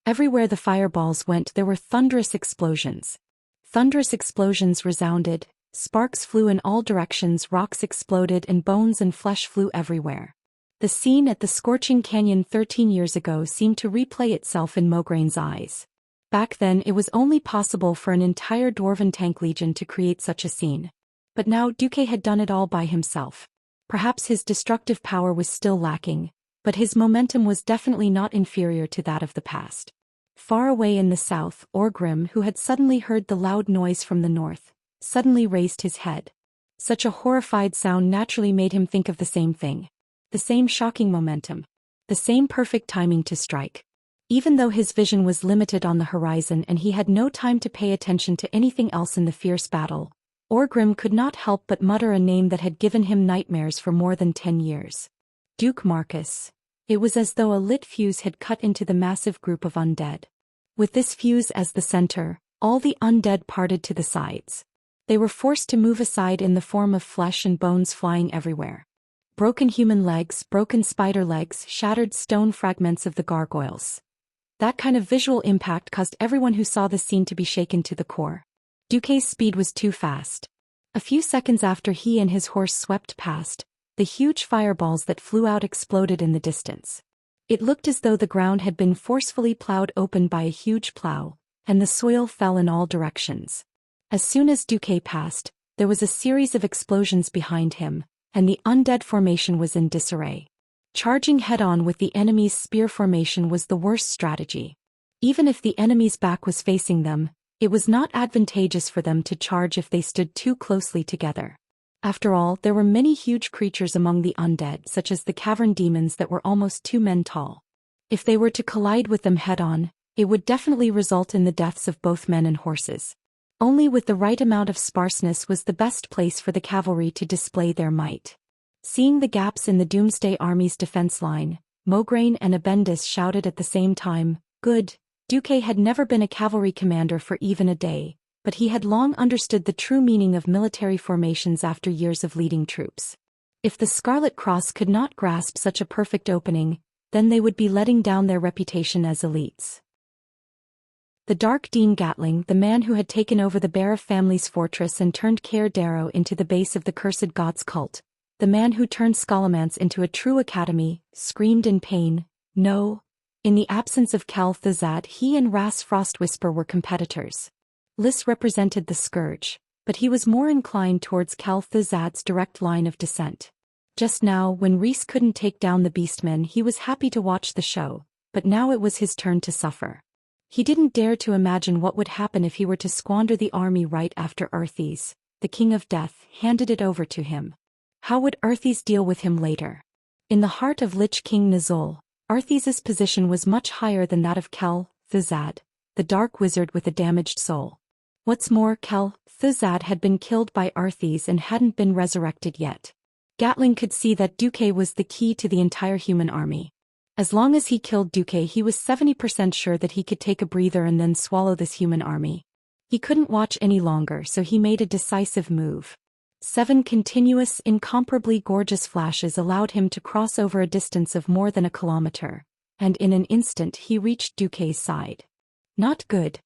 Everywhere the fireballs went there were thunderous explosions. Thunderous explosions resounded, sparks flew in all directions, rocks exploded and bones and flesh flew everywhere. The scene at the scorching canyon 13 years ago seemed to replay itself in Maugraine's eyes. Back then it was only possible for an entire Dwarven tank legion to create such a scene. But now Duque had done it all by himself. Perhaps his destructive power was still lacking, but his momentum was definitely not inferior to that of the past. Far away in the south, Orgrim, who had suddenly heard the loud noise from the north, suddenly raised his head. Such a horrified sound naturally made him think of the same thing. The same shocking momentum. The same perfect timing to strike. Even though his vision was limited on the horizon and he had no time to pay attention to anything else in the fierce battle, Orgrim could not help but mutter a name that had given him nightmares for more than 10 years. Duke Marcus. It was as though a lit fuse had cut into the massive group of undead. With this fuse as the center, all the undead parted to the sides. They were forced to move aside in the form of flesh and bones flying everywhere. Broken human legs, broken spider legs, shattered stone fragments of the gargoyles. That kind of visual impact caused everyone who saw the scene to be shaken to the core. Duque's speed was too fast. A few seconds after he and his horse swept past, the huge fireballs that flew out exploded in the distance. It looked as though the ground had been forcefully plowed open by a huge plow, and the soil fell in all directions. As soon as Duque passed, there was a series of explosions behind him, and the undead formation was in disarray. Charging head-on with the enemy's spear formation was the worst strategy. Even if the enemy's back was facing them, it was not advantageous for them to charge if they stood too closely together. After all, there were many huge creatures among the undead, such as the cavern demons that were almost 2 men tall. If they were to collide with them head-on, it would definitely result in the deaths of both men and horses. Only with the right amount of sparseness was the best place for the cavalry to display their might. Seeing the gaps in the Doomsday Army's defense line, Maugraine and Abendis shouted at the same time, "Good." Duque had never been a cavalry commander for even a day, but he had long understood the true meaning of military formations after years of leading troops. If the Scarlet Cross could not grasp such a perfect opening, then they would be letting down their reputation as elites. The Dark Dean Gatling, the man who had taken over the Barra family's fortress and turned Caer Darrow into the base of the Cursed Gods cult, the man who turned Scholomance into a true academy, screamed in pain, "No!" In the absence of Cal Thazad, he and Ras Frostwhisper were competitors. Lys represented the Scourge, but he was more inclined towards Cal Thazad's direct line of descent. Just now, when Rhys couldn't take down the Beastmen, he was happy to watch the show, but now it was his turn to suffer. He didn't dare to imagine what would happen if he were to squander the army right after Arthas, the King of Death, handed it over to him. How would Arthas deal with him later? In the heart of Lich King Nazul, Arthas's position was much higher than that of Cal Thazad, the dark wizard with a damaged soul. What's more, Cal Thazad had been killed by Arthas and hadn't been resurrected yet. Gatling could see that Duque was the key to the entire human army. As long as he killed Duque, he was 70% sure that he could take a breather and then swallow this human army. He couldn't watch any longer, so he made a decisive move. 7 continuous, incomparably gorgeous flashes allowed him to cross over a distance of more than a kilometer, and in an instant he reached Duque's side. Not good.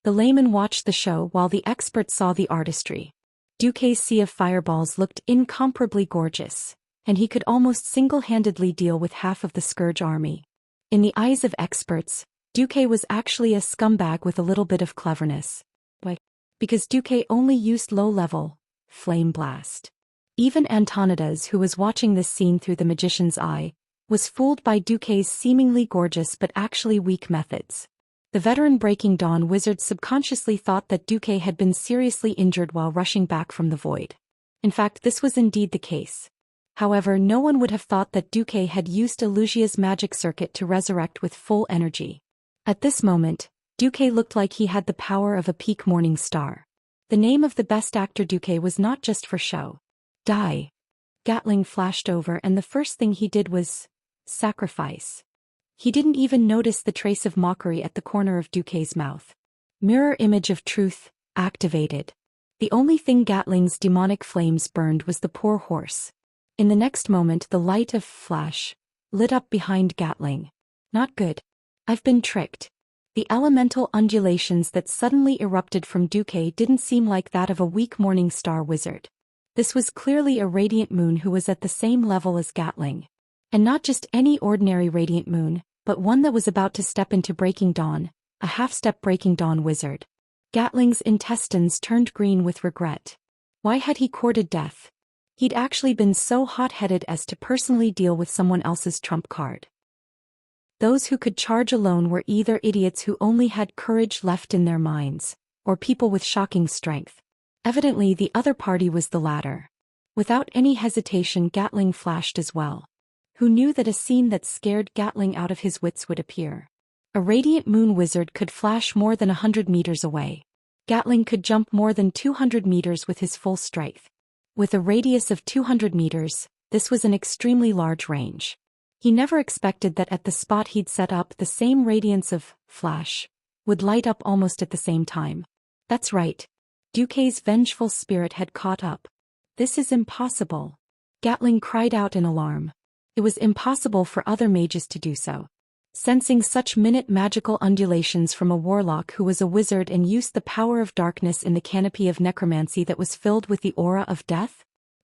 The layman watched the show while the expert saw the artistry. Duque's sea of fireballs looked incomparably gorgeous, and he could almost single-handedly deal with half of the Scourge army. In the eyes of experts, Duque was actually a scumbag with a little bit of cleverness. Why? Because Duque only used low-level Flame Blast. Even Antonidas, who was watching this scene through the magician's eye, was fooled by Duque's seemingly gorgeous but actually weak methods. The veteran Breaking Dawn wizard subconsciously thought that Duque had been seriously injured while rushing back from the void. In fact, this was indeed the case. However, no one would have thought that Duque had used Elusia's magic circuit to resurrect with full energy. At this moment, Duque looked like he had the power of a peak morning star. The name of the best actor Duque was not just for show. Die. Gatling flashed over, and the first thing he did was sacrifice. He didn't even notice the trace of mockery at the corner of Duque's mouth. Mirror image of truth, activated. The only thing Gatling's demonic flames burned was the poor horse. In the next moment, the light of flash lit up behind Gatling. Not good. I've been tricked. The elemental undulations that suddenly erupted from Duque didn't seem like that of a weak morning star wizard. This was clearly a radiant moon who was at the same level as Gatling. And not just any ordinary radiant moon, but one that was about to step into Breaking Dawn, a half-step Breaking Dawn wizard. Gatling's intestines turned green with regret. Why had he courted death? He'd actually been so hot-headed as to personally deal with someone else's trump card. Those who could charge alone were either idiots who only had courage left in their minds, or people with shocking strength. Evidently the other party was the latter. Without any hesitation, Gatling flashed as well. Who knew that a scene that scared Gatling out of his wits would appear? A radiant moon wizard could flash more than 100 meters away. Gatling could jump more than 200 meters with his full strength. With a radius of 200 meters, this was an extremely large range. He never expected that at the spot he'd set up, the same radiance of flash would light up almost at the same time. That's right. Duque's vengeful spirit had caught up. This is impossible. Gatling cried out in alarm. It was impossible for other mages to do so. Sensing such minute magical undulations from a warlock who was a wizard and used the power of darkness in the canopy of necromancy that was filled with the aura of death?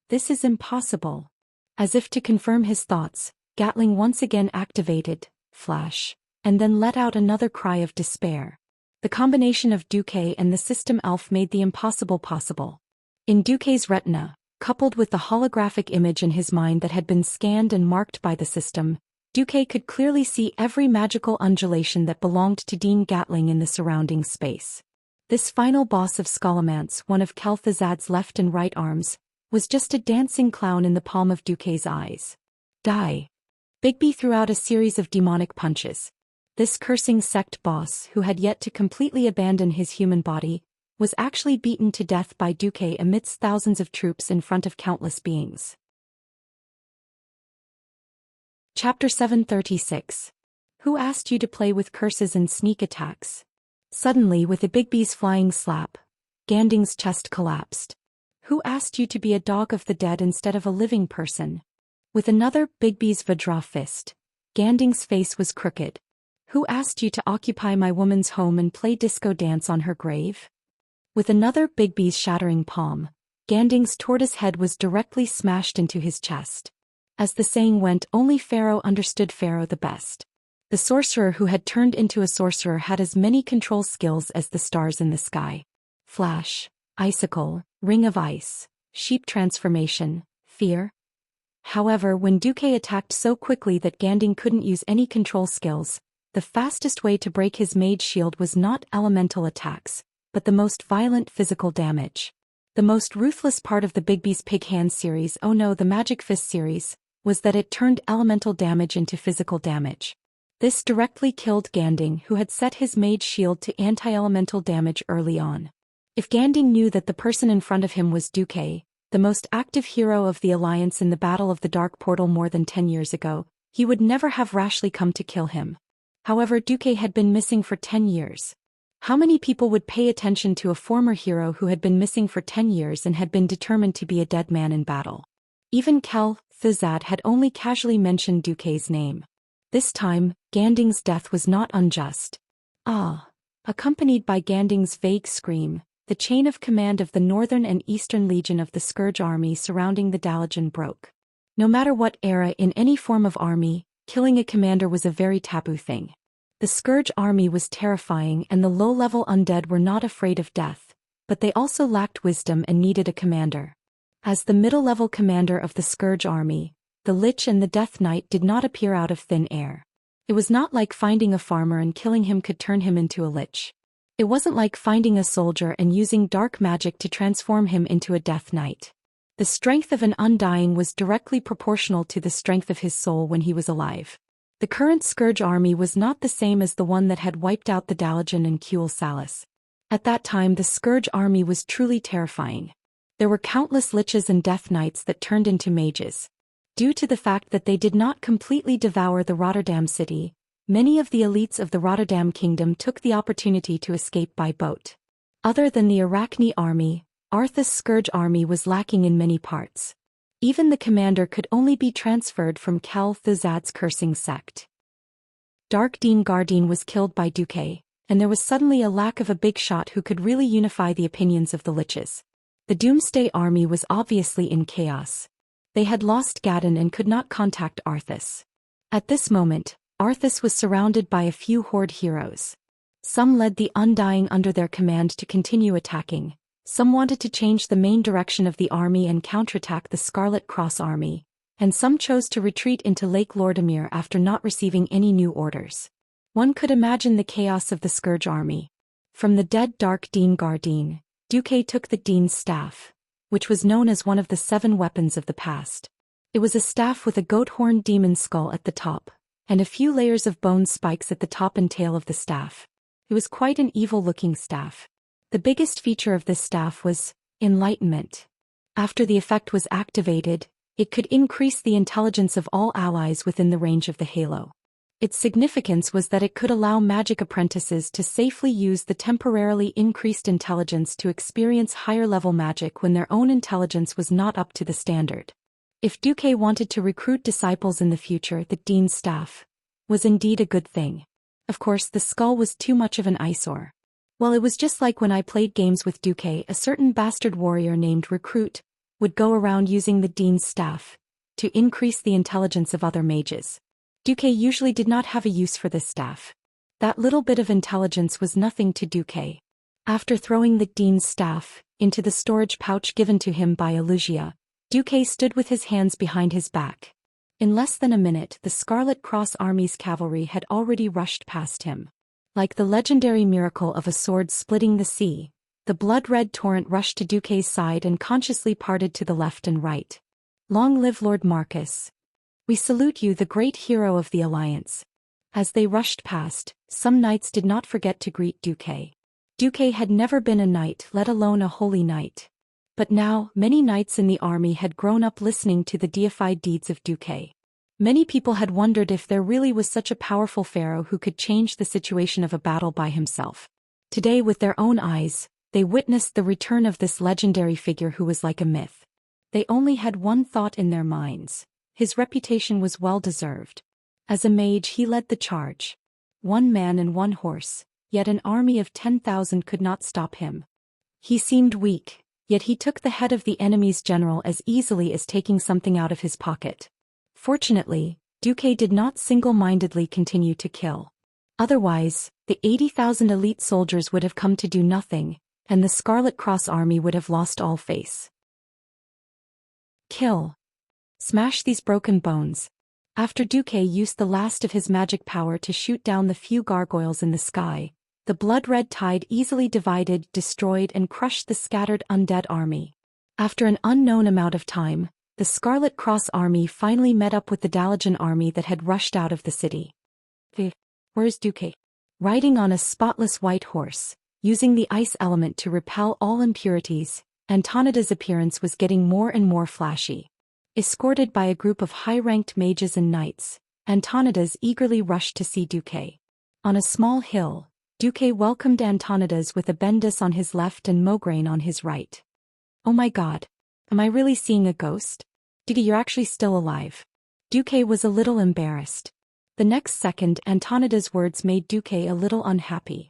This is impossible. As if to confirm his thoughts, Gatling once again activated flash, and then let out another cry of despair. The combination of Duque and the system elf made the impossible possible. In Duque's retina, coupled with the holographic image in his mind that had been scanned and marked by the system, Duque could clearly see every magical undulation that belonged to Dean Gatling in the surrounding space. This final boss of Scholomance, one of Kel'Thuzad's left and right arms, was just a dancing clown in the palm of Duque's eyes. Die. Bigby threw out a series of demonic punches. This cursing sect boss, who had yet to completely abandon his human body, was actually beaten to death by Duque amidst thousands of troops in front of countless beings. Chapter 736. Who asked you to play with curses and sneak attacks? Suddenly, with a Bigby's flying slap, Ganding's chest collapsed. Who asked you to be a dog of the dead instead of a living person? With another Bigby's Vajra fist, Ganding's face was crooked. Who asked you to occupy my woman's home and play disco dance on her grave? With another Bigby's shattering palm, Ganding's tortoise head was directly smashed into his chest. As the saying went, only Pharaoh understood Pharaoh the best. The sorcerer who had turned into a sorcerer had as many control skills as the stars in the sky. Flash, icicle, ring of ice, sheep transformation, fear. However, when Duque attacked so quickly that Ganding couldn't use any control skills, the fastest way to break his mage shield was not elemental attacks, but the most violent physical damage. The most ruthless part of the Bigby's Pig Hand series, oh no, the Magic Fist series, was that it turned elemental damage into physical damage. This directly killed Ganding, who had set his mage shield to anti-elemental damage early on. If Ganding knew that the person in front of him was Duque, the most active hero of the Alliance in the Battle of the Dark Portal more than 10 years ago, he would never have rashly come to kill him. However, Duque had been missing for 10 years. How many people would pay attention to a former hero who had been missing for 10 years and had been determined to be a dead man in battle? Even Kel Thizad had only casually mentioned Duque's name. This time, Ganding's death was not unjust. Ah! Accompanied by Ganding's vague scream, the chain of command of the Northern and Eastern Legion of the Scourge Army surrounding the Dalajan broke. No matter what era in any form of army, killing a commander was a very taboo thing. The Scourge Army was terrifying and the low-level undead were not afraid of death, but they also lacked wisdom and needed a commander. As the middle-level commander of the Scourge Army, the Lich and the Death Knight did not appear out of thin air. It was not like finding a farmer and killing him could turn him into a Lich. It wasn't like finding a soldier and using dark magic to transform him into a Death Knight. The strength of an Undying was directly proportional to the strength of his soul when he was alive. The current Scourge Army was not the same as the one that had wiped out the Dalajan and Kuel Salas. At that time the Scourge Army was truly terrifying. There were countless Liches and Death Knights that turned into mages. Due to the fact that they did not completely devour the Rotterdam city, many of the elites of the Rotterdam kingdom took the opportunity to escape by boat. Other than the Arachne army, Arthas' Scourge Army was lacking in many parts. Even the commander could only be transferred from Kel Thizad's cursing sect. Dark Dean Gardine was killed by Duque, and there was suddenly a lack of a big shot who could really unify the opinions of the Liches. The Doomsday Army was obviously in chaos. They had lost Gadon and could not contact Arthas. At this moment, Arthas was surrounded by a few Horde heroes. Some led the Undying under their command to continue attacking. Some wanted to change the main direction of the army and counterattack the Scarlet Cross Army, and some chose to retreat into Lake Lordamir after not receiving any new orders. One could imagine the chaos of the Scourge Army. From the dead Dark Dean Gardine, Duque took the Dean's staff, which was known as one of the 7 weapons of the past. It was a staff with a goat-horned demon skull at the top, and a few layers of bone spikes at the top and tail of the staff. It was quite an evil-looking staff. The biggest feature of this staff was enlightenment. After the effect was activated, it could increase the intelligence of all allies within the range of the halo. Its significance was that it could allow magic apprentices to safely use the temporarily increased intelligence to experience higher-level magic when their own intelligence was not up to the standard. If Duque wanted to recruit disciples in the future, the Dean's staff was indeed a good thing. Of course, the skull was too much of an eyesore. Well, it was just like when I played games with Duque, a certain bastard warrior named Recruit would go around using the Dean's staff to increase the intelligence of other mages. Duque usually did not have a use for this staff. That little bit of intelligence was nothing to Duque. After throwing the Dean's staff into the storage pouch given to him by Wuxia, Duque stood with his hands behind his back. In less than a minute, the Scarlet Cross Army's cavalry had already rushed past him. Like the legendary miracle of a sword splitting the sea, the blood-red torrent rushed to Duque's side and consciously parted to the left and right. Long live Lord Marcus. We salute you, the great hero of the Alliance. As they rushed past, some knights did not forget to greet Duque. Duque had never been a knight, let alone a holy knight. But now, many knights in the army had grown up listening to the deified deeds of Duque. Many people had wondered if there really was such a powerful pharaoh who could change the situation of a battle by himself. Today, with their own eyes, they witnessed the return of this legendary figure who was like a myth. They only had one thought in their minds. His reputation was well-deserved. As a mage, he led the charge. 1 man and 1 horse, yet an army of 10,000 could not stop him. He seemed weak, yet he took the head of the enemy's general as easily as taking something out of his pocket. Fortunately, Duque did not single-mindedly continue to kill. Otherwise, the 80,000 elite soldiers would have come to do nothing, and the Scarlet Cross Army would have lost all face. Kill. Smash these broken bones. After Duque used the last of his magic power to shoot down the few gargoyles in the sky, the blood-red tide easily divided, destroyed and crushed the scattered undead army. After an unknown amount of time, the Scarlet Cross Army finally met up with the Dalajan army that had rushed out of the city. Where's Duque? Riding on a spotless white horse, using the ice element to repel all impurities, Antonida's appearance was getting more and more flashy. Escorted by a group of high-ranked mages and knights, Antonidas eagerly rushed to see Duque. On a small hill, Duque welcomed Antonidas with a Bendis on his left and Mograine on his right. Oh my god. Am I really seeing a ghost? Duque, you're actually still alive. Duque was a little embarrassed. The next second, Antonidas' words made Duque a little unhappy.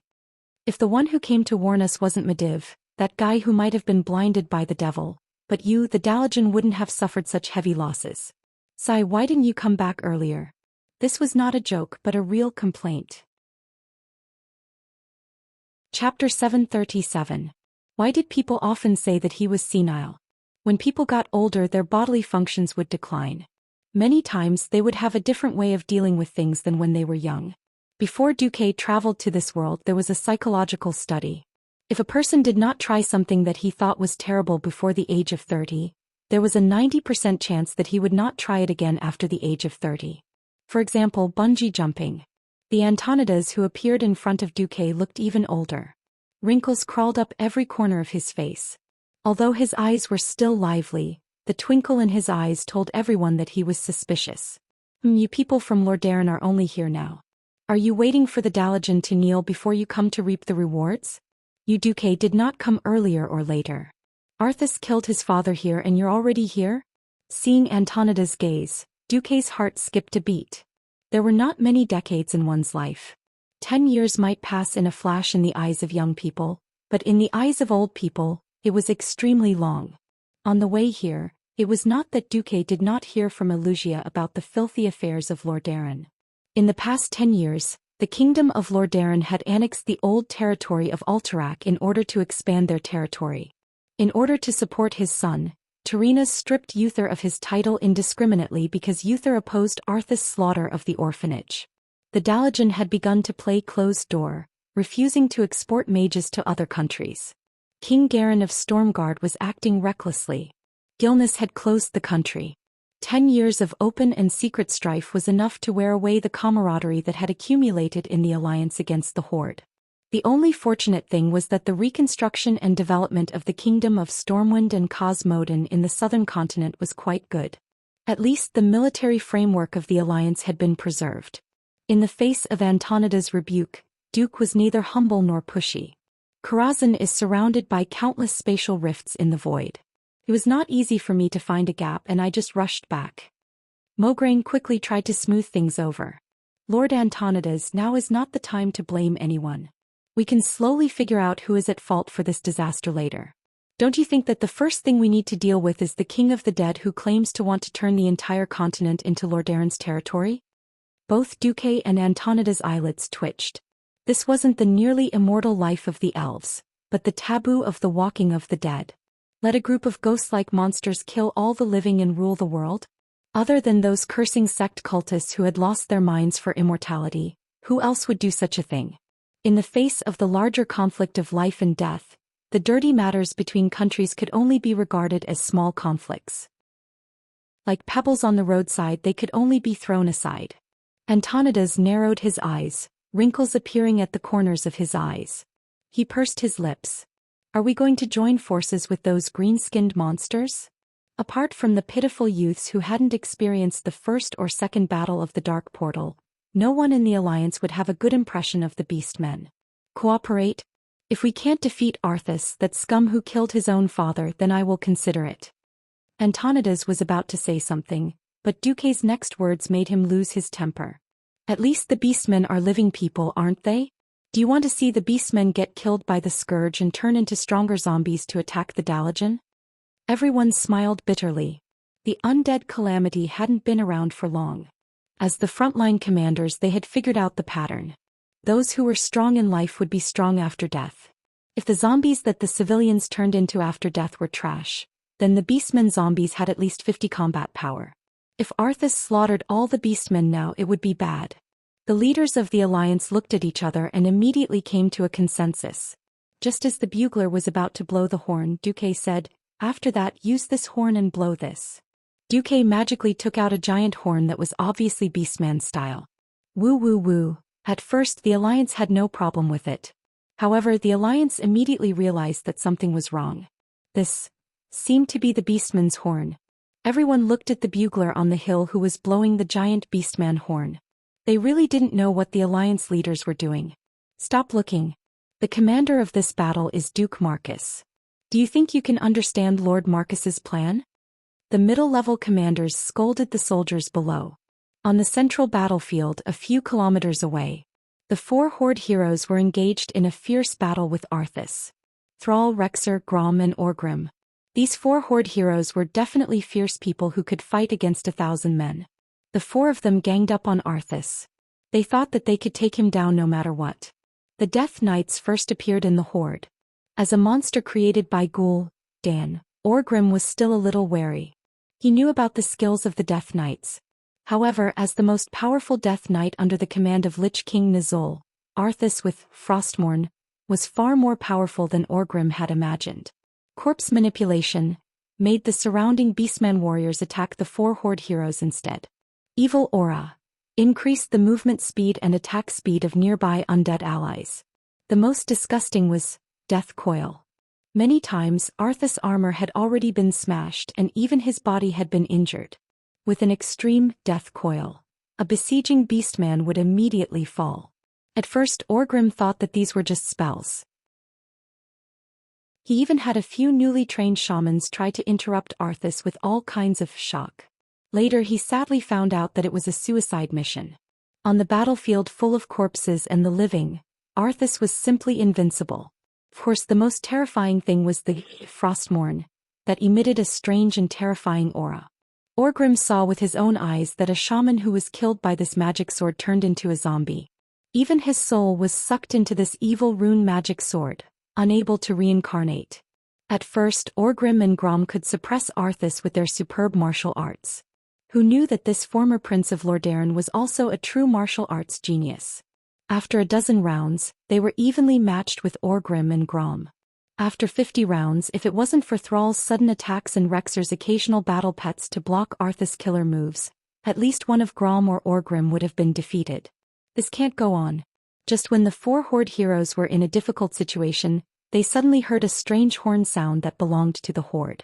If the one who came to warn us wasn't Mediv, that guy who might have been blinded by the devil, but you, the Dalajan, wouldn't have suffered such heavy losses. Sai, why didn't you come back earlier? This was not a joke but a real complaint. Chapter 737. Why did people often say that he was senile? When people got older, their bodily functions would decline. Many times they would have a different way of dealing with things than when they were young. Before Duque traveled to this world, there was a psychological study. If a person did not try something that he thought was terrible before the age of 30, there was a 90% chance that he would not try it again after the age of 30. For example, bungee jumping. The Antonidas who appeared in front of Duque looked even older. Wrinkles crawled up every corner of his face. Although his eyes were still lively, the twinkle in his eyes told everyone that he was suspicious. You people from Lordaeron are only here now. Are you waiting for the Dalajan to kneel before you come to reap the rewards? You Duque did not come earlier or later. Arthas killed his father here and you're already here? Seeing Antonida's gaze, Duque's heart skipped a beat. There were not many decades in one's life. 10 years might pass in a flash in the eyes of young people, but in the eyes of old people, it was extremely long. On the way here, it was not that Duque did not hear from Wuxia about the filthy affairs of Lordaeron. In the past 10 years, the kingdom of Lordaeron had annexed the old territory of Alterac in order to expand their territory. In order to support his son, Tyrrhenus stripped Uther of his title indiscriminately because Uther opposed Arthas' slaughter of the orphanage. The Dalajan had begun to play closed door, refusing to export mages to other countries. King Garen of Stormguard was acting recklessly. Gilneas had closed the country. 10 years of open and secret strife was enough to wear away the camaraderie that had accumulated in the alliance against the Horde. The only fortunate thing was that the reconstruction and development of the kingdom of Stormwind and Cosmodan in the southern continent was quite good. At least the military framework of the alliance had been preserved. In the face of Antonida's rebuke, Duke was neither humble nor pushy. Karazhan is surrounded by countless spatial rifts in the void. It was not easy for me to find a gap and I just rushed back. Mograine quickly tried to smooth things over. Lord Antonidas, now is not the time to blame anyone. We can slowly figure out who is at fault for this disaster later. Don't you think that the first thing we need to deal with is the King of the Dead who claims to want to turn the entire continent into Lordaeron's territory? Both Duque and Antonida's eyelids twitched. This wasn't the nearly immortal life of the elves, but the taboo of the walking of the dead. Let a group of ghost-like monsters kill all the living and rule the world? Other than those cursing sect cultists who had lost their minds for immortality, who else would do such a thing? In the face of the larger conflict of life and death, the dirty matters between countries could only be regarded as small conflicts. Like pebbles on the roadside, they could only be thrown aside. Antonidas narrowed his eyes, wrinkles appearing at the corners of his eyes. He pursed his lips. Are we going to join forces with those green-skinned monsters? Apart from the pitiful youths who hadn't experienced the first or second battle of the Dark Portal, no one in the Alliance would have a good impression of the Beastmen. Cooperate? If we can't defeat Arthas, that scum who killed his own father, then I will consider it. Antonidas was about to say something, but Duque's next words made him lose his temper. At least the Beastmen are living people, aren't they? Do you want to see the Beastmen get killed by the Scourge and turn into stronger zombies to attack the Dalajan? Everyone smiled bitterly. The undead calamity hadn't been around for long. As the frontline commanders, they had figured out the pattern. Those who were strong in life would be strong after death. If the zombies that the civilians turned into after death were trash, then the Beastmen zombies had at least 50 combat power. If Arthas slaughtered all the Beastmen now, it would be bad. The leaders of the Alliance looked at each other and immediately came to a consensus. Just as the bugler was about to blow the horn, Duque said, "After that, use this horn and blow this." Duque magically took out a giant horn that was obviously Beastman style. Woo woo woo. At first the Alliance had no problem with it. However, the Alliance immediately realized that something was wrong. This seemed to be the Beastman's horn. Everyone looked at the bugler on the hill who was blowing the giant Beastman horn. They really didn't know what the Alliance leaders were doing. Stop looking. The commander of this battle is Duke Marcus. Do you think you can understand Lord Marcus's plan? The middle-level commanders scolded the soldiers below. On the central battlefield a few kilometers away, the four Horde heroes were engaged in a fierce battle with Arthas. Thrall, Rexer, Grom and Orgrim. These four Horde heroes were definitely fierce people who could fight against 1,000 men. The four of them ganged up on Arthas. They thought that they could take him down no matter what. The Death Knights first appeared in the Horde. As a monster created by Ghoul, Dan, Orgrim was still a little wary. He knew about the skills of the Death Knights. However, as the most powerful Death Knight under the command of Lich King Nizul, Arthas with Frostmourne was far more powerful than Orgrim had imagined. Corpse manipulation made the surrounding Beastman warriors attack the four Horde heroes instead. Evil Aura increased the movement speed and attack speed of nearby undead allies. The most disgusting was Death Coil. Many times Arthas' armor had already been smashed and even his body had been injured. With an extreme Death Coil, a besieging Beastman would immediately fall. At first Orgrim thought that these were just spells. He even had a few newly trained shamans try to interrupt Arthas with all kinds of shock. Later he sadly found out that it was a suicide mission. On the battlefield full of corpses and the living, Arthas was simply invincible. Of course the most terrifying thing was the Frostmourne, that emitted a strange and terrifying aura. Orgrim saw with his own eyes that a shaman who was killed by this magic sword turned into a zombie. Even his soul was sucked into this evil rune magic sword, unable to reincarnate. At first Orgrim and Grom could suppress Arthas with their superb martial arts. Who knew that this former prince of Lordaeron was also a true martial arts genius? After a dozen rounds, they were evenly matched with Orgrim and Grom. After 50 rounds, if it wasn't for Thrall's sudden attacks and Rexer's occasional battle pets to block Arthas' killer moves, at least one of Grom or Orgrim would have been defeated. This can't go on. Just when the four Horde heroes were in a difficult situation, they suddenly heard a strange horn sound that belonged to the Horde.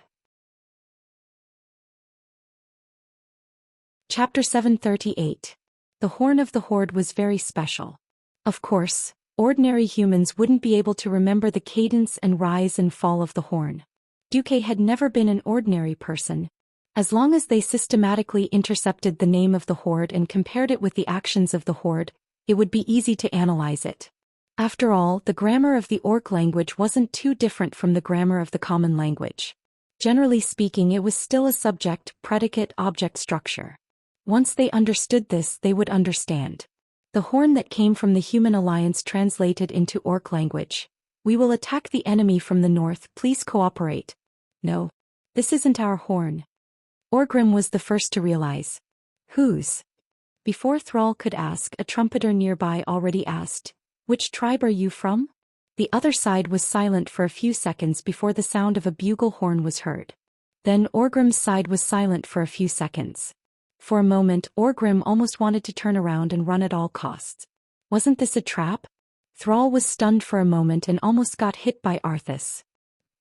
Chapter 738. The horn of the Horde was very special. Of course, ordinary humans wouldn't be able to remember the cadence and rise and fall of the horn. Duque had never been an ordinary person. As long as they systematically intercepted the name of the Horde and compared it with the actions of the Horde, it would be easy to analyze it. After all, the grammar of the Orc language wasn't too different from the grammar of the common language. Generally speaking, it was still a subject-predicate-object structure. Once they understood this, they would understand. The horn that came from the Human Alliance translated into Orc language. We will attack the enemy from the north, please cooperate. No. This isn't our horn. Orgrim was the first to realize. Whose? Before Thrall could ask, a trumpeter nearby already asked, which tribe are you from? The other side was silent for a few seconds before the sound of a bugle horn was heard. Then Orgrim's side was silent for a few seconds. For a moment, Orgrim almost wanted to turn around and run at all costs. Wasn't this a trap? Thrall was stunned for a moment and almost got hit by Arthas.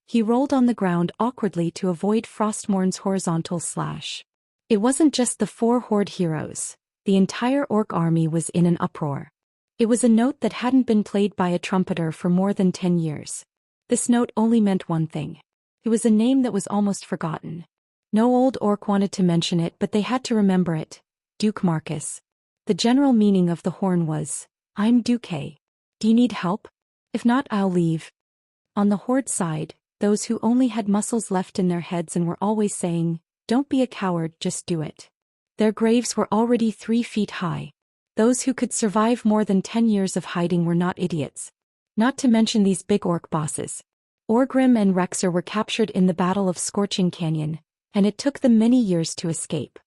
He rolled on the ground awkwardly to avoid Frostmourne's horizontal slash. It wasn't just the four Horde heroes. The entire Orc army was in an uproar. It was a note that hadn't been played by a trumpeter for more than 10 years. This note only meant one thing. It was a name that was almost forgotten. No old Orc wanted to mention it, but they had to remember it. Duke Marcus. The general meaning of the horn was, I'm Duque. Do you need help? If not, I'll leave. On the Horde side, those who only had muscles left in their heads and were always saying, don't be a coward, just do it. Their graves were already 3 feet high. Those who could survive more than 10 years of hiding were not idiots. Not to mention these big Orc bosses. Orgrim and Rexer were captured in the Battle of Scorching Canyon, and it took them many years to escape.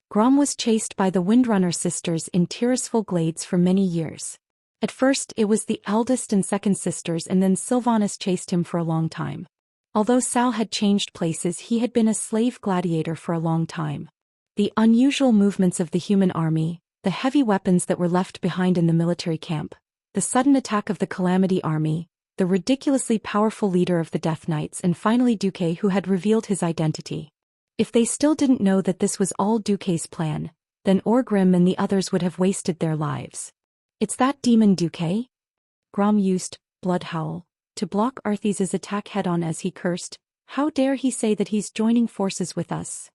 Grom was chased by the Windrunner sisters in Tirisful Glades for many years. At first it was the eldest and second sisters, and then Sylvanas chased him for a long time. Although Sal had changed places, he had been a slave gladiator for a long time. The unusual movements of the human army, the heavy weapons that were left behind in the military camp, the sudden attack of the Calamity army, the ridiculously powerful leader of the Death Knights, and finally Duque, who had revealed his identity. If they still didn't know that this was all Duque's plan, then Orgrim and the others would have wasted their lives. It's that demon Duque? Grom used blood howl to block Arthes's attack head-on as he cursed, "How dare he say that he's joining forces with us?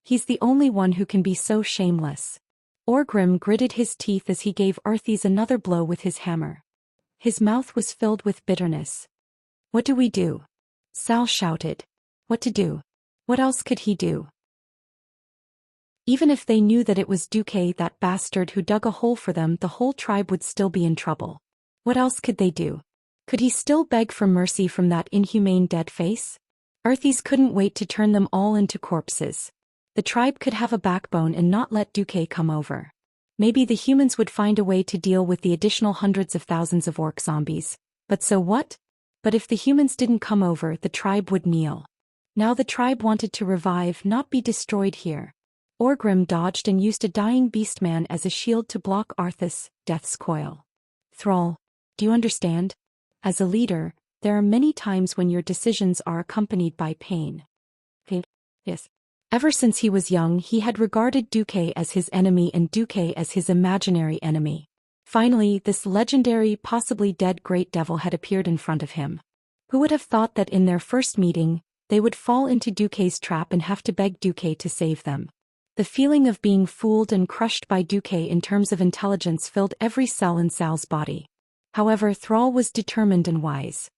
He's the only one who can be so shameless." Orgrim gritted his teeth as he gave Arthes another blow with his hammer. His mouth was filled with bitterness. "What do we do?" Sal shouted. What to do? What else could he do? Even if they knew that it was Duque, that bastard who dug a hole for them, the whole tribe would still be in trouble. What else could they do? Could he still beg for mercy from that inhumane dead face? Arthes couldn't wait to turn them all into corpses. The tribe could have a backbone and not let Duque come over. Maybe the humans would find a way to deal with the additional hundreds of thousands of orc zombies. But so what? But if the humans didn't come over, the tribe would kneel. Now the tribe wanted to revive, not be destroyed here. Orgrim dodged and used a dying beastman as a shield to block Arthas' death's coil. Thrall, do you understand? As a leader, there are many times when your decisions are accompanied by pain. Yes. Ever since he was young, he had regarded Duque as his enemy and Duque as his imaginary enemy. Finally, this legendary, possibly dead great devil had appeared in front of him. Who would have thought that in their first meeting, they would fall into Duque's trap and have to beg Duque to save them? The feeling of being fooled and crushed by Duque in terms of intelligence filled every cell in Sal's body. However, Thrall was determined and wise.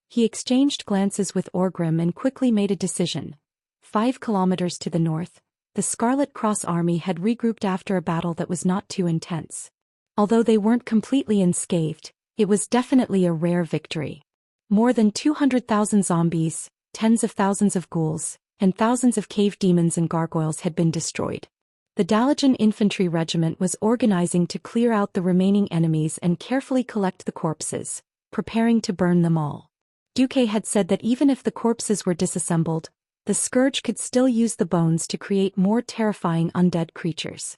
He exchanged glances with Orgrim and quickly made a decision. 5 kilometers to the north, the Scarlet Cross army had regrouped after a battle that was not too intense. Although they weren't completely unscathed, it was definitely a rare victory. More than 200,000 zombies, tens of thousands of ghouls, and thousands of cave demons and gargoyles had been destroyed. The Dalajan infantry regiment was organizing to clear out the remaining enemies and carefully collect the corpses, preparing to burn them all. Duque had said that even if the corpses were disassembled, the Scourge could still use the bones to create more terrifying undead creatures.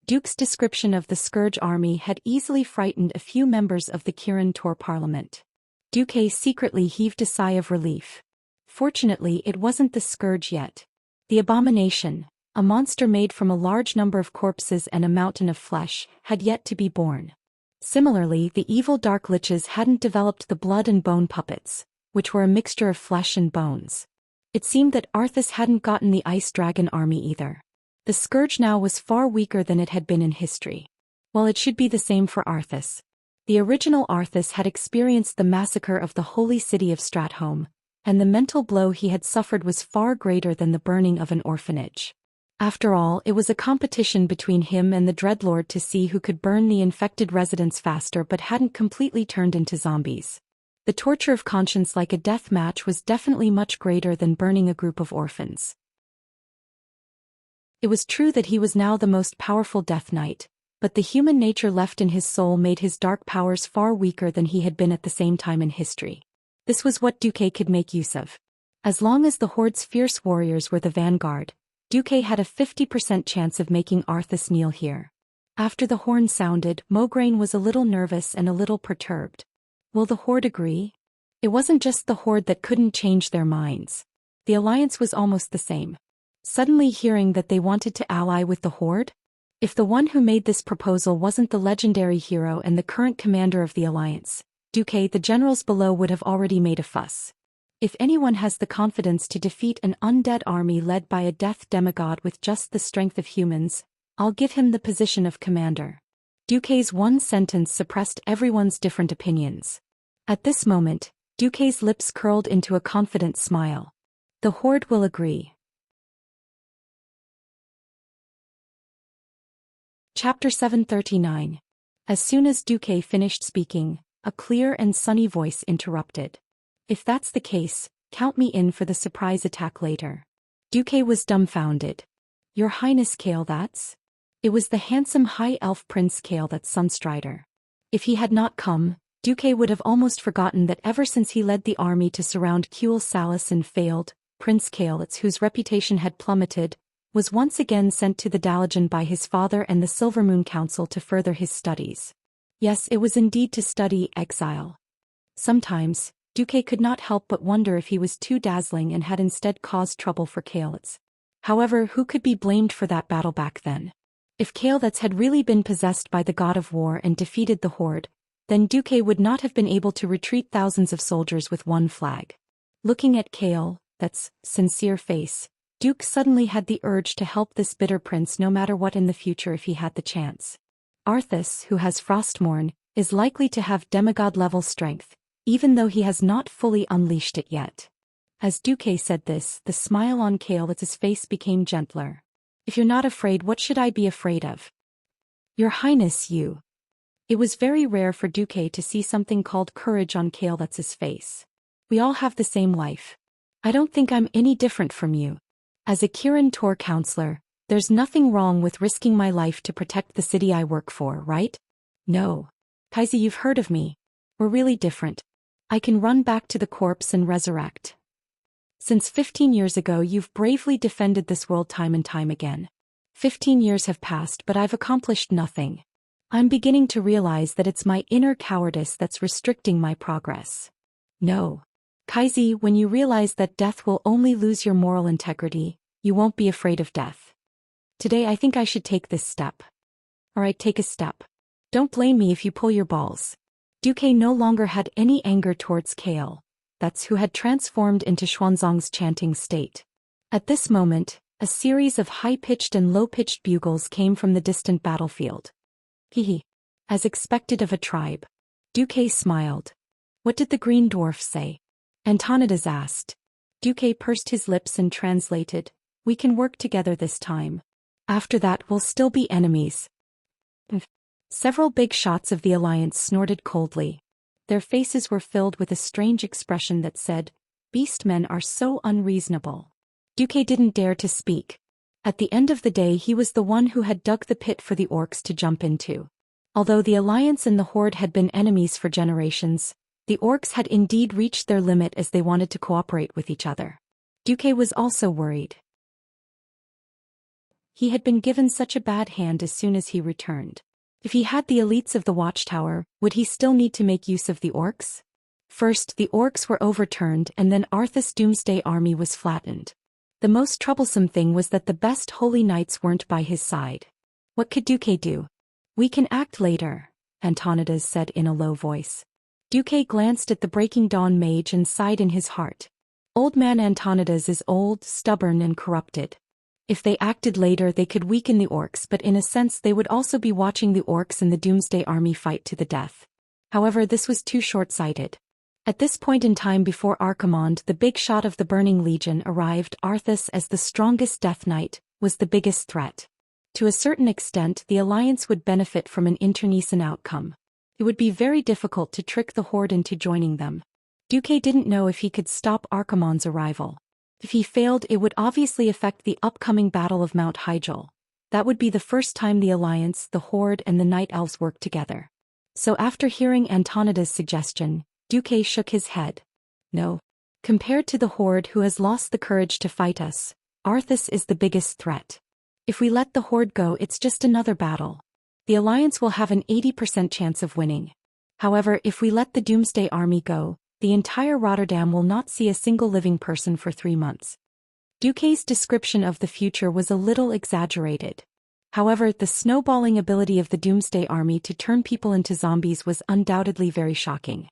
Duke's description of the Scourge army had easily frightened a few members of the Kirin Tor parliament. Duque secretly heaved a sigh of relief. Fortunately, it wasn't the Scourge yet. The Abomination, a monster made from a large number of corpses and a mountain of flesh, had yet to be born. Similarly, the evil Dark Liches hadn't developed the blood and bone puppets, which were a mixture of flesh and bones. It seemed that Arthas hadn't gotten the Ice Dragon army either. The Scourge now was far weaker than it had been in history. Well, it should be the same for Arthas. The original Arthas had experienced the massacre of the holy city of Stratholme, and the mental blow he had suffered was far greater than the burning of an orphanage. After all, it was a competition between him and the Dreadlord to see who could burn the infected residents faster but hadn't completely turned into zombies. The torture of conscience like a death match was definitely much greater than burning a group of orphans. It was true that he was now the most powerful Death Knight, but the human nature left in his soul made his dark powers far weaker than he had been at the same time in history. This was what Duque could make use of. As long as the Horde's fierce warriors were the vanguard, Duque had a 50% chance of making Arthas kneel here. After the horn sounded, Mograine was a little nervous and a little perturbed. Will the Horde agree? It wasn't just the Horde that couldn't change their minds. The alliance was almost the same. Suddenly hearing that they wanted to ally with the Horde? If the one who made this proposal wasn't the legendary hero and the current commander of the alliance, Duque, the generals below would have already made a fuss. If anyone has the confidence to defeat an undead army led by a death demigod with just the strength of humans, I'll give him the position of commander. Duque's one sentence suppressed everyone's different opinions. At this moment, Duque's lips curled into a confident smile. The Horde will agree. Chapter 739. As soon as Duque finished speaking, a clear and sunny voice interrupted. If that's the case, count me in for the surprise attack later. Duque was dumbfounded. Your Highness Kale, that's? It was the handsome high elf Prince Kale, that's Sunstrider. If he had not come, Duque would have almost forgotten that ever since he led the army to surround Kuel Salas and failed, Prince Kale, whose reputation had plummeted, was once again sent to the Dalajan by his father and the Silvermoon Council to further his studies. Yes, it was indeed to study exile. Sometimes, Duque could not help but wonder if he was too dazzling and had instead caused trouble for Kael'thas. However, who could be blamed for that battle back then? If Kael'thas had really been possessed by the god of war and defeated the Horde, then Duque would not have been able to retreat thousands of soldiers with one flag. Looking at Kale, that's sincere face, Duke suddenly had the urge to help this bitter prince no matter what in the future if he had the chance. Arthas, who has Frostmourne, is likely to have demigod-level strength, even though he has not fully unleashed it yet. As Duque said this, the smile on Kale's face became gentler. If you're not afraid, what should I be afraid of? Your Highness, you. It was very rare for Duque to see something called courage on Kale's face. We all have the same life. I don't think I'm any different from you. As a Kirin Tor counselor, there's nothing wrong with risking my life to protect the city I work for, right? No. Kaiser, you've heard of me. We're really different. I can run back to the corpse and resurrect. Since 15 years ago you've bravely defended this world time and time again. 15 years have passed but I've accomplished nothing. I'm beginning to realize that it's my inner cowardice that's restricting my progress. No. Kaiser, when you realize that death will only lose your moral integrity, you won't be afraid of death. Today I think I should take this step. Alright, take a step. Don't blame me if you pull your balls. Duque no longer had any anger towards Kale, that's who had transformed into Xuanzang's chanting state. At this moment, a series of high-pitched and low-pitched bugles came from the distant battlefield. Hehe. As expected of a tribe. Duque smiled. What did the green dwarf say? Antonidas asked. Duque pursed his lips and translated, we can work together this time. After that we'll still be enemies. Several big shots of the alliance snorted coldly. Their faces were filled with a strange expression that said, Beastmen are so unreasonable. Duque didn't dare to speak. At the end of the day he was the one who had dug the pit for the orcs to jump into. Although the alliance and the horde had been enemies for generations, the orcs had indeed reached their limit as they wanted to cooperate with each other. Duque was also worried. He had been given such a bad hand as soon as he returned. If he had the elites of the watchtower, would he still need to make use of the orcs? First the orcs were overturned and then Arthas' doomsday army was flattened. The most troublesome thing was that the best holy knights weren't by his side. What could Duque do? We can act later, Antonidas said in a low voice. Duque glanced at the breaking dawn mage and sighed in his heart. Old man Antonidas is old, stubborn and corrupted. If they acted later they could weaken the orcs, but in a sense they would also be watching the orcs and the doomsday army fight to the death. However, this was too short-sighted. At this point in time before Archimonde, the big shot of the Burning Legion arrived. Arthas, as the strongest Death Knight, was the biggest threat. To a certain extent the alliance would benefit from an internecine outcome. It would be very difficult to trick the horde into joining them. Duque didn't know if he could stop Archimonde's arrival. If he failed it would obviously affect the upcoming Battle of Mount Hyjal. That would be the first time the alliance, the horde and the night elves worked together. So after hearing Antonidas' suggestion, Duque shook his head. No. Compared to the horde who has lost the courage to fight us, Arthas is the biggest threat. If we let the horde go it's just another battle. The alliance will have an 80% chance of winning. However, if we let the doomsday army go, the entire Rotterdam will not see a single living person for 3 months. Duque's description of the future was a little exaggerated. However, the snowballing ability of the doomsday army to turn people into zombies was undoubtedly very shocking.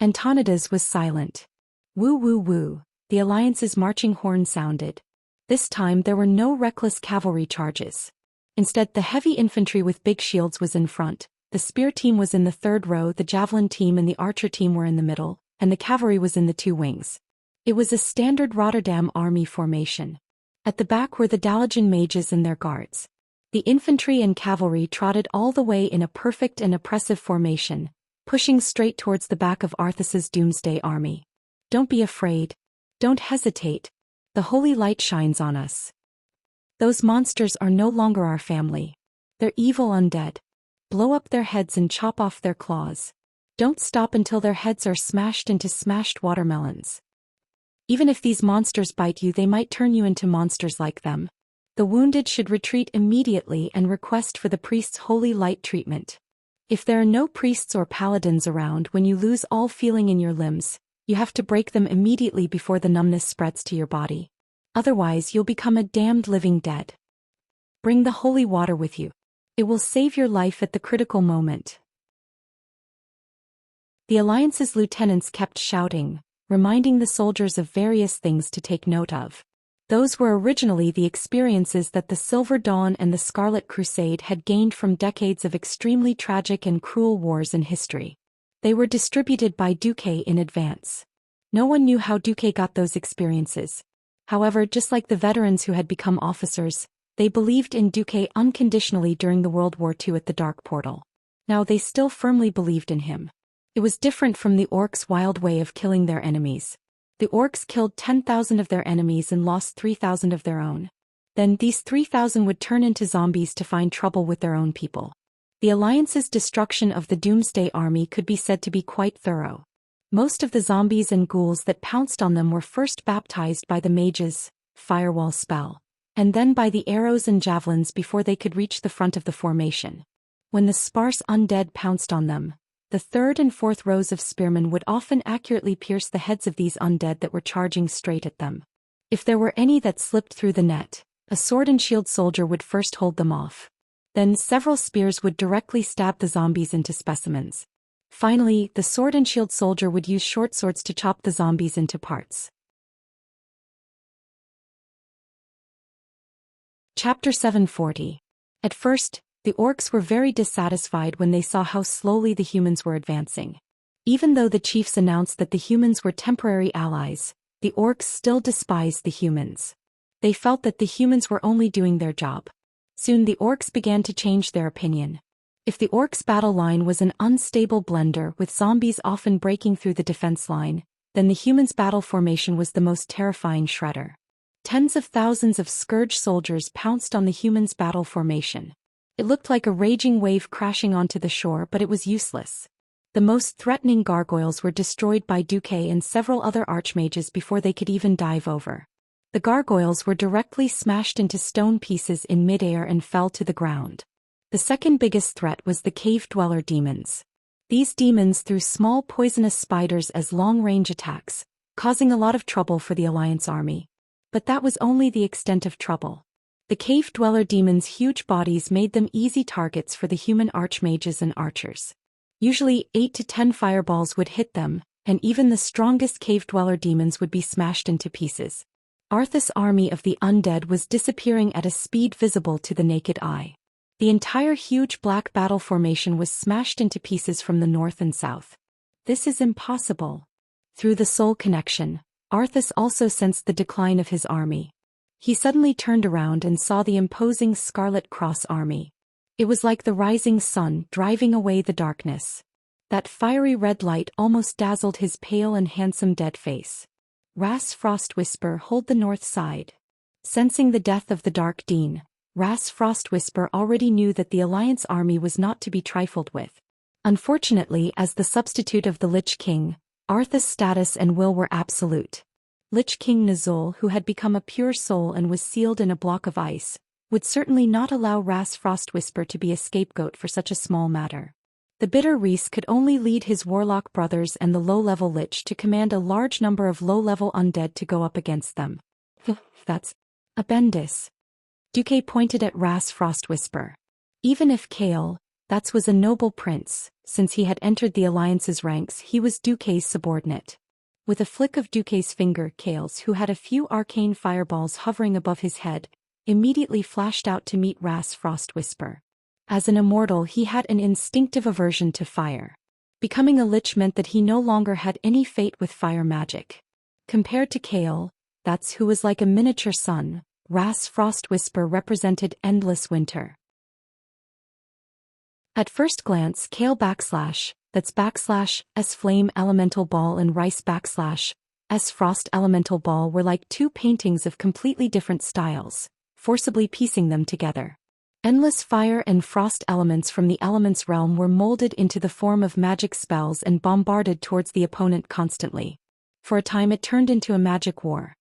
Antonidas was silent. Woo woo woo, the alliance's marching horn sounded. This time there were no reckless cavalry charges. Instead, the heavy infantry with big shields was in front, the spear team was in the third row, the javelin team and the archer team were in the middle, and the cavalry was in the 2 wings. It was a standard Rotterdam army formation. At the back were the Dalajan mages and their guards. The infantry and cavalry trotted all the way in a perfect and oppressive formation, pushing straight towards the back of Arthas's doomsday army. Don't be afraid. Don't hesitate. The holy light shines on us. Those monsters are no longer our family. They're evil undead. Blow up their heads and chop off their claws. Don't stop until their heads are smashed into smashed watermelons. Even if these monsters bite you, they might turn you into monsters like them. The wounded should retreat immediately and request for the priest's holy light treatment. If there are no priests or paladins around when you lose all feeling in your limbs, you have to break them immediately before the numbness spreads to your body. Otherwise you'll become a damned living dead. Bring the holy water with you. It will save your life at the critical moment. The Alliance's lieutenants kept shouting, reminding the soldiers of various things to take note of. Those were originally the experiences that the Silver Dawn and the Scarlet Crusade had gained from decades of extremely tragic and cruel wars in history. They were distributed by Duque in advance. No one knew how Duque got those experiences. However, just like the veterans who had become officers, they believed in Duque unconditionally during the World War II at the Dark Portal. Now they still firmly believed in him. It was different from the orcs' wild way of killing their enemies. The orcs killed 10,000 of their enemies and lost 3,000 of their own. Then these 3,000 would turn into zombies to find trouble with their own people. The Alliance's destruction of the Doomsday Army could be said to be quite thorough. Most of the zombies and ghouls that pounced on them were first baptized by the mages' firewall spell, and then by the arrows and javelins before they could reach the front of the formation. When the sparse undead pounced on them, the third and fourth rows of spearmen would often accurately pierce the heads of these undead that were charging straight at them. If there were any that slipped through the net, a sword and shield soldier would first hold them off. Then several spears would directly stab the zombies into specimens. Finally, the sword and shield soldier would use short swords to chop the zombies into parts. Chapter 740. At first, the orcs were very dissatisfied when they saw how slowly the humans were advancing. Even though the chiefs announced that the humans were temporary allies, the orcs still despised the humans. They felt that the humans were only doing their job. Soon the orcs began to change their opinion. If the orcs' battle line was an unstable blender with zombies often breaking through the defense line, then the humans' battle formation was the most terrifying shredder. Tens of thousands of scourge soldiers pounced on the humans' battle formation. It looked like a raging wave crashing onto the shore, but it was useless. The most threatening gargoyles were destroyed by Duque and several other archmages before they could even dive over. The gargoyles were directly smashed into stone pieces in midair and fell to the ground. The second biggest threat was the cave-dweller demons. These demons threw small poisonous spiders as long-range attacks, causing a lot of trouble for the Alliance army. But that was only the extent of trouble. The cave-dweller demons' huge bodies made them easy targets for the human archmages and archers. Usually 8 to 10 fireballs would hit them, and even the strongest cave-dweller demons would be smashed into pieces. Arthas' army of the undead was disappearing at a speed visible to the naked eye. The entire huge black battle formation was smashed into pieces from the north and south. This is impossible. Through the soul connection, Arthas also sensed the decline of his army. He suddenly turned around and saw the imposing Scarlet Cross army. It was like the rising sun driving away the darkness. That fiery red light almost dazzled his pale and handsome dead face. Ras Frostwhisper, hold the north side. Sensing the death of the Dark Dean, Ras Frostwhisper already knew that the Alliance army was not to be trifled with. Unfortunately, as the substitute of the Lich King, Arthas' status and will were absolute. Lich King Nazul, who had become a pure soul and was sealed in a block of ice, would certainly not allow Ras Frostwhisper to be a scapegoat for such a small matter. The bitter Reese could only lead his warlock brothers and the low-level Lich to command a large number of low-level undead to go up against them. That's a Bendis. Duque pointed at Ras Frostwhisper. Even if Kale, that was a noble prince, since he had entered the Alliance's ranks, he was Duque's subordinate. With a flick of Duque's finger, Kales, who had a few arcane fireballs hovering above his head, immediately flashed out to meet Ras Frostwhisper. As an immortal, he had an instinctive aversion to fire. Becoming a lich meant that he no longer had any fate with fire magic. Compared to Kale, that's who was like a miniature sun, Ras Frostwhisper represented endless winter. At first glance, Kale S Flame Elemental Ball and Rice S Frost Elemental Ball were like two paintings of completely different styles, forcibly piecing them together. Endless fire and frost elements from the elements realm were molded into the form of magic spells and bombarded towards the opponent constantly. For a time it turned into a magic war.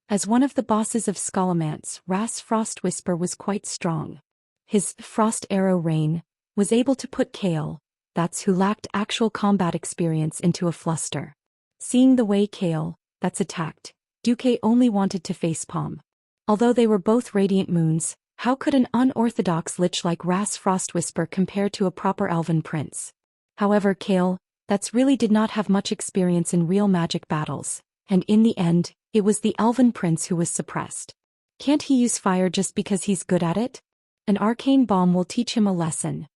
As one of the bosses of Scholomance, Ras Frostwhisper was quite strong. His Frost Arrow Rain was able to put Kale, that's who lacked actual combat experience, into a fluster. Seeing the way Kale, that's attacked, Duque only wanted to facepalm. Although they were both radiant moons, how could an unorthodox lich like Ras Frostwhisper compare to a proper elven prince? However, Kale, That's really did not have much experience in real magic battles, and in the end, it was the elven prince who was suppressed. Can't he use fire just because he's good at it? An arcane bomb will teach him a lesson.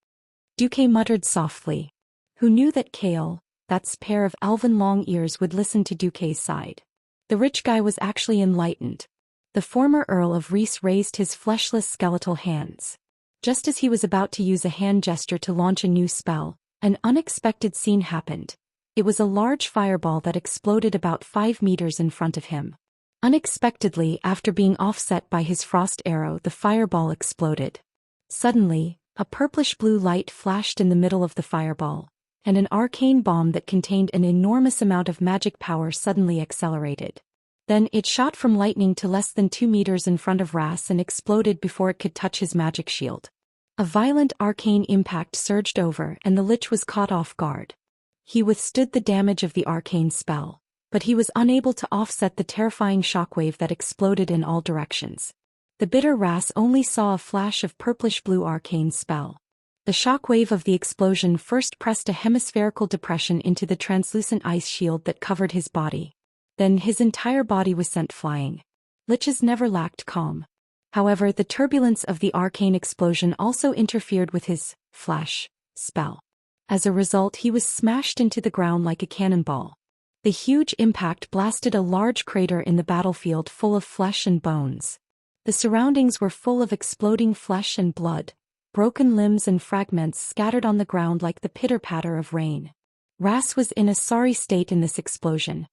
Duque muttered softly. Who knew that Kale, that pair of elven long ears, would listen to Duque's side? The rich guy was actually enlightened. The former Earl of Reese raised his fleshless skeletal hands. Just as he was about to use a hand gesture to launch a new spell, an unexpected scene happened. It was a large fireball that exploded about 5 meters in front of him. Unexpectedly, after being offset by his frost arrow, the fireball exploded. Suddenly, a purplish-blue light flashed in the middle of the fireball, and an arcane bomb that contained an enormous amount of magic power suddenly accelerated. Then it shot from lightning to less than 2 meters in front of Ras and exploded before it could touch his magic shield. A violent arcane impact surged over and the Lich was caught off guard. He withstood the damage of the arcane spell, but he was unable to offset the terrifying shockwave that exploded in all directions. The bitter Ras only saw a flash of purplish-blue arcane spell. The shockwave of the explosion first pressed a hemispherical depression into the translucent ice shield that covered his body. Then his entire body was sent flying. Liches never lacked calm. However, the turbulence of the arcane explosion also interfered with his flash spell. As a result, he was smashed into the ground like a cannonball. The huge impact blasted a large crater in the battlefield full of flesh and bones. The surroundings were full of exploding flesh and blood, broken limbs and fragments scattered on the ground like the pitter-patter of rain. Ras was in a sorry state in this explosion.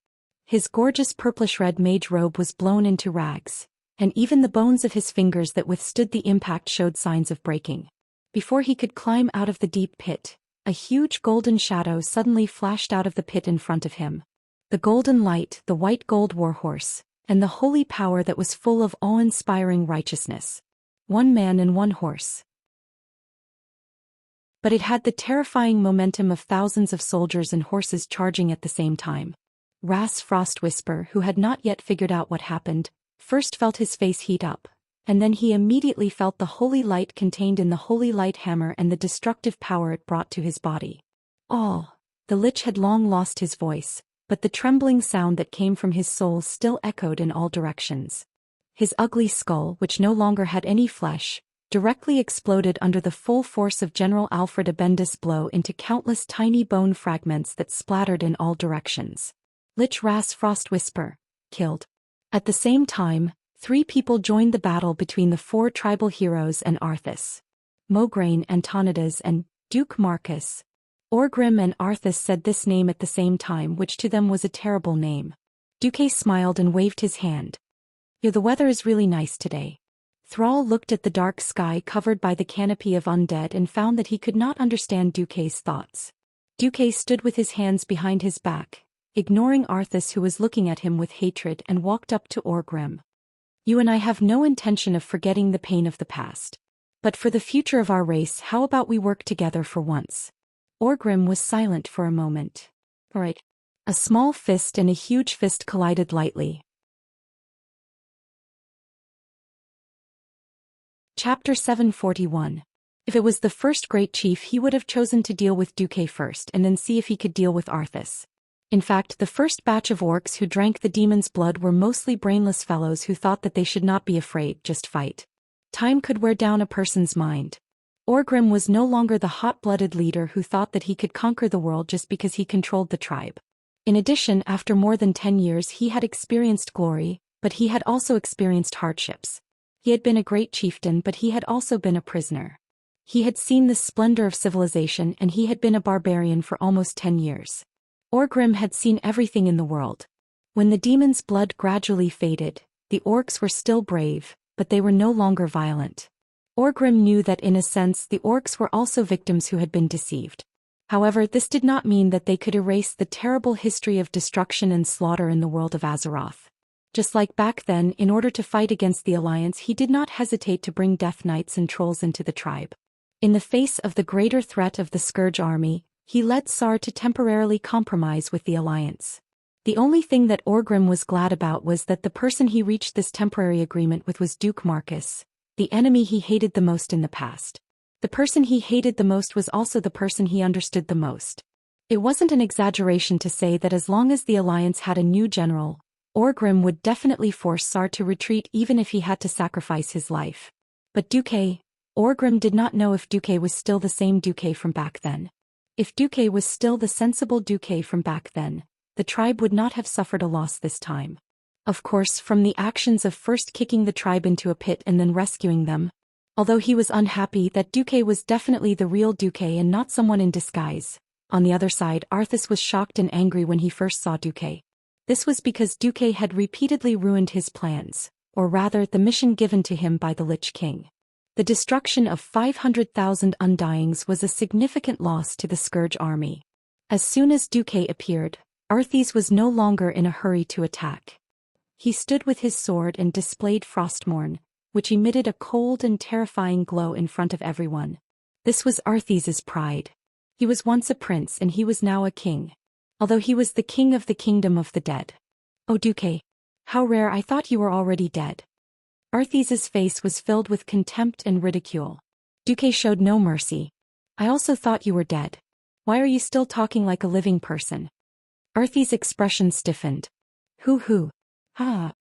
His gorgeous purplish-red mage robe was blown into rags, and even the bones of his fingers that withstood the impact showed signs of breaking. Before he could climb out of the deep pit, a huge golden shadow suddenly flashed out of the pit in front of him. The golden light, the white gold warhorse, and the holy power that was full of awe-inspiring righteousness. One man and one horse. But it had the terrifying momentum of thousands of soldiers and horses charging at the same time. Ras Frostwhisper, who had not yet figured out what happened, first felt his face heat up, and then he immediately felt the holy light contained in the holy light hammer and the destructive power it brought to his body. Oh! The Lich had long lost his voice, but the trembling sound that came from his soul still echoed in all directions. His ugly skull, which no longer had any flesh, directly exploded under the full force of General Alfred Abendus' blow into countless tiny bone fragments that splattered in all directions. Lich Ras Frostwhisper, killed. At the same time, 3 people joined the battle between the 4 tribal heroes and Arthas. Mograine, Antonidas, and Duke Marcus. Orgrim and Arthas said this name at the same time, which to them was a terrible name. Duque smiled and waved his hand. "Yeah, the weather is really nice today." Thrall looked at the dark sky covered by the canopy of undead and found that he could not understand Duque's thoughts. Duque stood with his hands behind his back, ignoring Arthas, who was looking at him with hatred, and walked up to Orgrim. "You and I have no intention of forgetting the pain of the past. But for the future of our race, how about we work together for once?" Orgrim was silent for a moment. "All right." A small fist and a huge fist collided lightly. Chapter 741. If it was the first great chief, he would have chosen to deal with Duque first and then see if he could deal with Arthas. In fact, the first batch of orcs who drank the demon's blood were mostly brainless fellows who thought that they should not be afraid, just fight. Time could wear down a person's mind. Orgrim was no longer the hot-blooded leader who thought that he could conquer the world just because he controlled the tribe. In addition, after more than 10 years he had experienced glory, but he had also experienced hardships. He had been a great chieftain, but he had also been a prisoner. He had seen the splendor of civilization, and he had been a barbarian for almost 10 years. Orgrim had seen everything in the world. When the demon's blood gradually faded, the orcs were still brave, but they were no longer violent. Orgrim knew that in a sense the orcs were also victims who had been deceived. However, this did not mean that they could erase the terrible history of destruction and slaughter in the world of Azeroth. Just like back then, in order to fight against the Alliance, he did not hesitate to bring Death Knights and Trolls into the tribe. In the face of the greater threat of the Scourge army, he led Sar to temporarily compromise with the Alliance. The only thing that Orgrim was glad about was that the person he reached this temporary agreement with was Duke Marcus, the enemy he hated the most in the past. The person he hated the most was also the person he understood the most. It wasn't an exaggeration to say that as long as the alliance had a new general, Orgrim would definitely force Sar to retreat even if he had to sacrifice his life. But Orgrim did not know if Duque was still the same Duque from back then. If Duque was still the sensible Duque from back then, the tribe would not have suffered a loss this time. Of course, from the actions of first kicking the tribe into a pit and then rescuing them. Although he was unhappy that Duque was definitely the real Duque and not someone in disguise. On the other side, Arthas was shocked and angry when he first saw Duque. This was because Duque had repeatedly ruined his plans, or rather the mission given to him by the Lich King. The destruction of 500,000 Undyings was a significant loss to the Scourge army. As soon as Duque appeared, Arthas was no longer in a hurry to attack. He stood with his sword and displayed Frostmourne, which emitted a cold and terrifying glow in front of everyone. This was Arthas's pride. He was once a prince and he was now a king. Although he was the king of the kingdom of the dead. Oh Duque! How rare, I thought you were already dead. Arthas's face was filled with contempt and ridicule. Duque showed no mercy. I also thought you were dead. Why are you still talking like a living person? Arthas's expression stiffened. Hoo. Ah.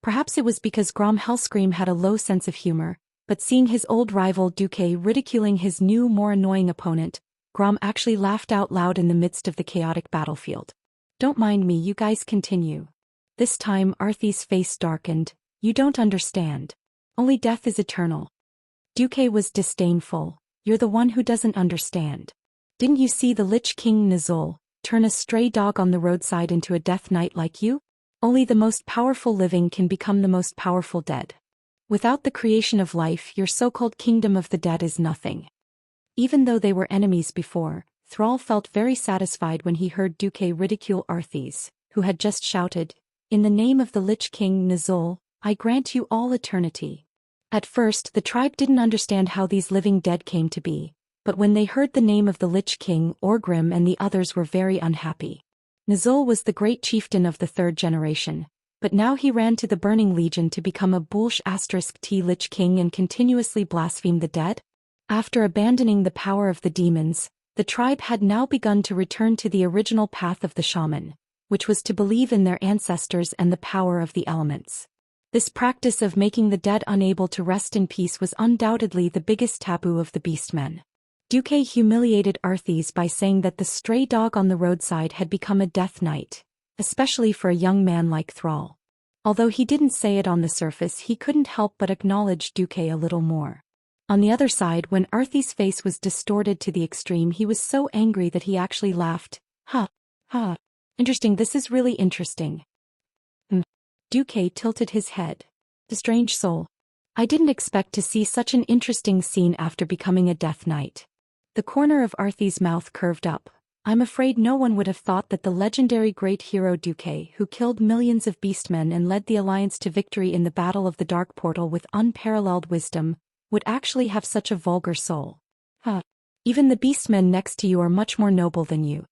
Perhaps it was because Grom Hellscream had a low sense of humor, but seeing his old rival Duque ridiculing his new, more annoying opponent, Grom actually laughed out loud in the midst of the chaotic battlefield. Don't mind me, you guys continue. This time Arthas's face darkened. You don't understand. Only death is eternal. Duque was disdainful. You're the one who doesn't understand. Didn't you see the Lich King Nizul turn a stray dog on the roadside into a death knight like you? Only the most powerful living can become the most powerful dead. Without the creation of life, your so-called kingdom of the dead is nothing. Even though they were enemies before, Thrall felt very satisfied when he heard Duque ridicule Arthas, who had just shouted, "In the name of the Lich King Nizul, I grant you all eternity." At first, the tribe didn't understand how these living dead came to be, but when they heard the name of the Lich King, Orgrim and the others were very unhappy. Nizul was the great chieftain of the third generation, but now he ran to the Burning Legion to become a *T Lich King and continuously blaspheme the dead? After abandoning the power of the demons, the tribe had now begun to return to the original path of the shaman, which was to believe in their ancestors and the power of the elements. This practice of making the dead unable to rest in peace was undoubtedly the biggest taboo of the beastmen. Duque humiliated Arthas by saying that the stray dog on the roadside had become a death knight, especially for a young man like Thrall. Although he didn't say it on the surface, he couldn't help but acknowledge Duque a little more. On the other side, when Arthas's face was distorted to the extreme, he was so angry that he actually laughed. Ha. Interesting, this is really interesting. Duque tilted his head. The strange soul. I didn't expect to see such an interesting scene after becoming a death knight. The corner of Arthas's mouth curved up. I'm afraid no one would have thought that the legendary great hero Duque, who killed millions of beastmen and led the Alliance to victory in the Battle of the Dark Portal with unparalleled wisdom, would actually have such a vulgar soul. Even the beastmen next to you are much more noble than you.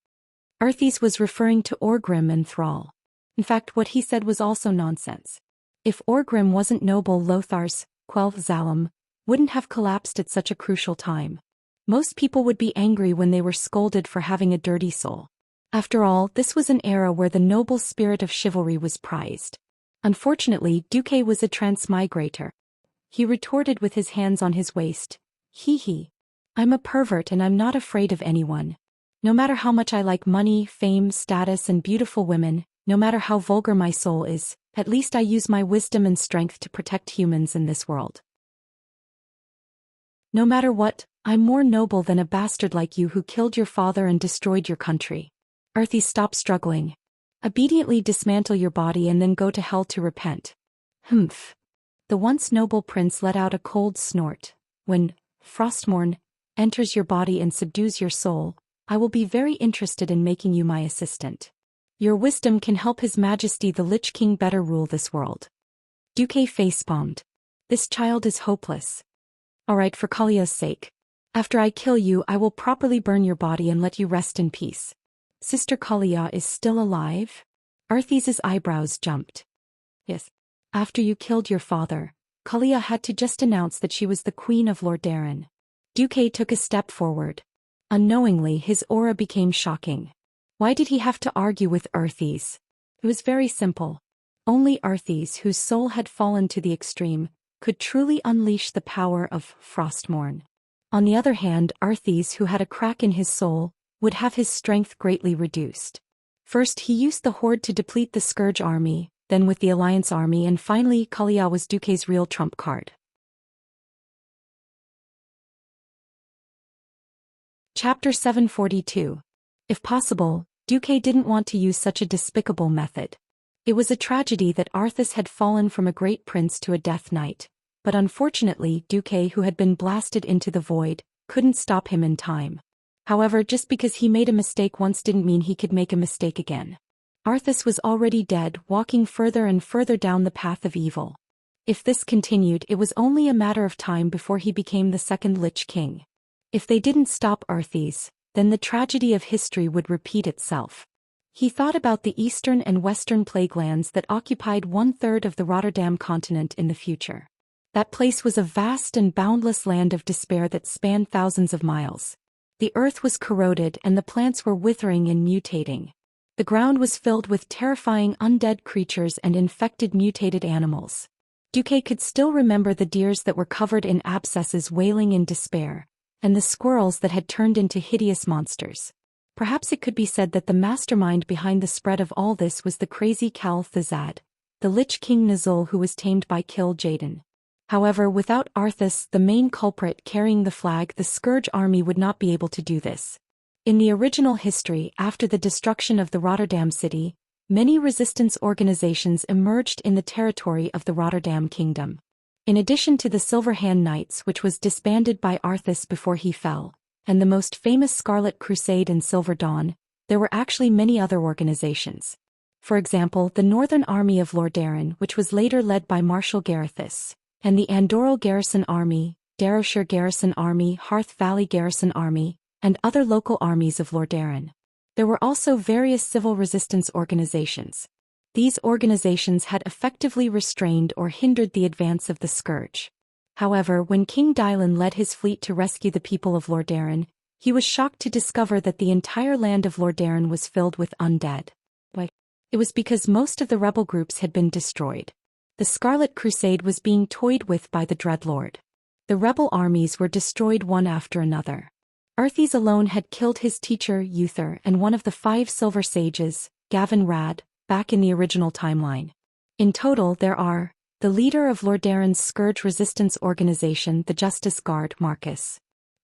Arthas was referring to Orgrim and Thrall. In fact, what he said was also nonsense. If Orgrim wasn't noble, Lothar's, Quel'The Zalim, wouldn't have collapsed at such a crucial time. Most people would be angry when they were scolded for having a dirty soul. After all, this was an era where the noble spirit of chivalry was prized. Unfortunately, Duque was a transmigrator. He retorted with his hands on his waist. Hee. I'm a pervert and I'm not afraid of anyone. No matter how much I like money, fame, status and beautiful women, no matter how vulgar my soul is, at least I use my wisdom and strength to protect humans in this world. No matter what, I'm more noble than a bastard like you who killed your father and destroyed your country. Arthas, stop struggling. Obediently dismantle your body and then go to hell to repent. Humph. The once noble prince let out a cold snort. When Frostmourne enters your body and subdues your soul, I will be very interested in making you my assistant. Your wisdom can help His Majesty the Lich King better rule this world. Duque facepalmed. This child is hopeless. Alright, for Kalia's sake. After I kill you, I will properly burn your body and let you rest in peace. Sister Kalia is still alive? Arthas's eyebrows jumped. Yes. After you killed your father, Kalia had to just announce that she was the queen of Lordaeron. Duque took a step forward. Unknowingly, his aura became shocking. Why did he have to argue with Earthies? It was very simple. Only Earthies, whose soul had fallen to the extreme, could truly unleash the power of Frostmourne. On the other hand, Earthies who had a crack in his soul would have his strength greatly reduced. First he used the Horde to deplete the Scourge army, then with the Alliance army, and finally Kalia was Duque's real trump card. Chapter 742. If possible, Duque didn't want to use such a despicable method. It was a tragedy that Arthas had fallen from a great prince to a death knight, but unfortunately Duque, who had been blasted into the void, couldn't stop him in time. However, just because he made a mistake once didn't mean he could make a mistake again. Arthas was already dead, walking further and further down the path of evil. If this continued, it was only a matter of time before he became the second Lich King. If they didn't stop Earthies, then the tragedy of history would repeat itself. He thought about the eastern and western plague lands that occupied 1/3 of the Rotterdam continent in the future. That place was a vast and boundless land of despair that spanned thousands of miles. The earth was corroded and the plants were withering and mutating. The ground was filled with terrifying undead creatures and infected mutated animals. Duque could still remember the deers that were covered in abscesses wailing in despair, and the squirrels that had turned into hideous monsters. Perhaps it could be said that the mastermind behind the spread of all this was the crazy Kal Thazad, the Lich King Nazul, who was tamed by Kil Jaden. However, without Arthas, the main culprit carrying the flag, the Scourge army would not be able to do this. In the original history, after the destruction of the Rotterdam city, many resistance organizations emerged in the territory of the Rotterdam kingdom. In addition to the Silver Hand Knights, which was disbanded by Arthas before he fell, and the most famous Scarlet Crusade and Silver Dawn, there were actually many other organizations. For example, the Northern Army of Lordaeron, which was later led by Marshal Garithus, and the Andoril Garrison Army, Darrowshire Garrison Army, Hearth Valley Garrison Army, and other local armies of Lordaeron. There were also various civil resistance organizations. These organizations had effectively restrained or hindered the advance of the Scourge. However, when King Dylan led his fleet to rescue the people of Lordaeron, he was shocked to discover that the entire land of Lordaeron was filled with undead. Why? It was because most of the rebel groups had been destroyed. The Scarlet Crusade was being toyed with by the Dreadlord. The rebel armies were destroyed one after another. Earthies alone had killed his teacher, Uther, and one of the 5 Silver Sages, Gavin Rad, back in the original timeline. In total, there are the leader of Lordaeron's Scourge Resistance Organization, the Justice Guard, Marcus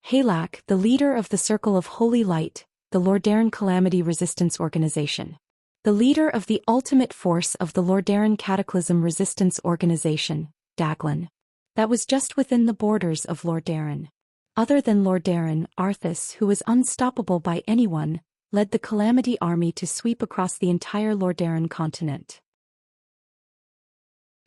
Halak, the leader of the Circle of Holy Light, the Lordaeron Calamity Resistance Organization, the leader of the Ultimate Force of the Lordaeron Cataclysm Resistance Organization, Daglan. That was just within the borders of Lordaeron. Other than Lordaeron, Arthas, who was unstoppable by anyone, led the Calamity Army to sweep across the entire Lordaeron continent.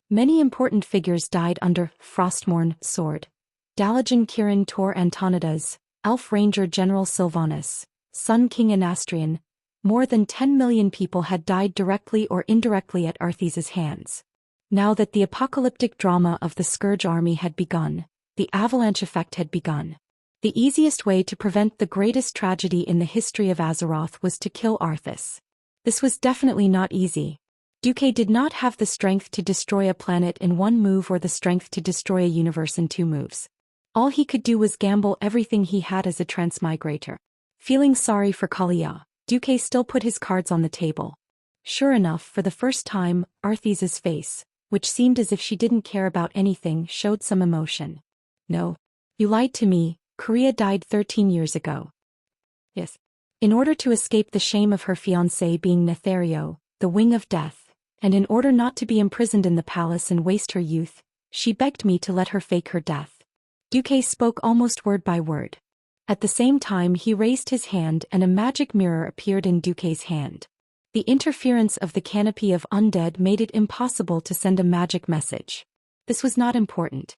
Many important figures died under Frostmourne sword. Dalajan Kirin Tor Antonidas, Elf Ranger General Sylvanas, Sun King Anastrian. More than 10 million people had died directly or indirectly at Arthas' hands. Now that the apocalyptic drama of the Scourge army had begun, the avalanche effect had begun. The easiest way to prevent the greatest tragedy in the history of Azeroth was to kill Arthas. This was definitely not easy. Duque did not have the strength to destroy a planet in one move or the strength to destroy a universe in 2 moves. All he could do was gamble everything he had as a transmigrator. Feeling sorry for Kalia, Duque still put his cards on the table. Sure enough, for the first time, Arthas' face, which seemed as if she didn't care about anything, showed some emotion. No. You lied to me, Korea died 13 years ago. Yes. In order to escape the shame of her fiancé being Nethario, the Wing of Death, and in order not to be imprisoned in the palace and waste her youth, she begged me to let her fake her death. Duque spoke almost word by word. At the same time he raised his hand and a magic mirror appeared in Duque's hand. The interference of the canopy of undead made it impossible to send a magic message. This was not important.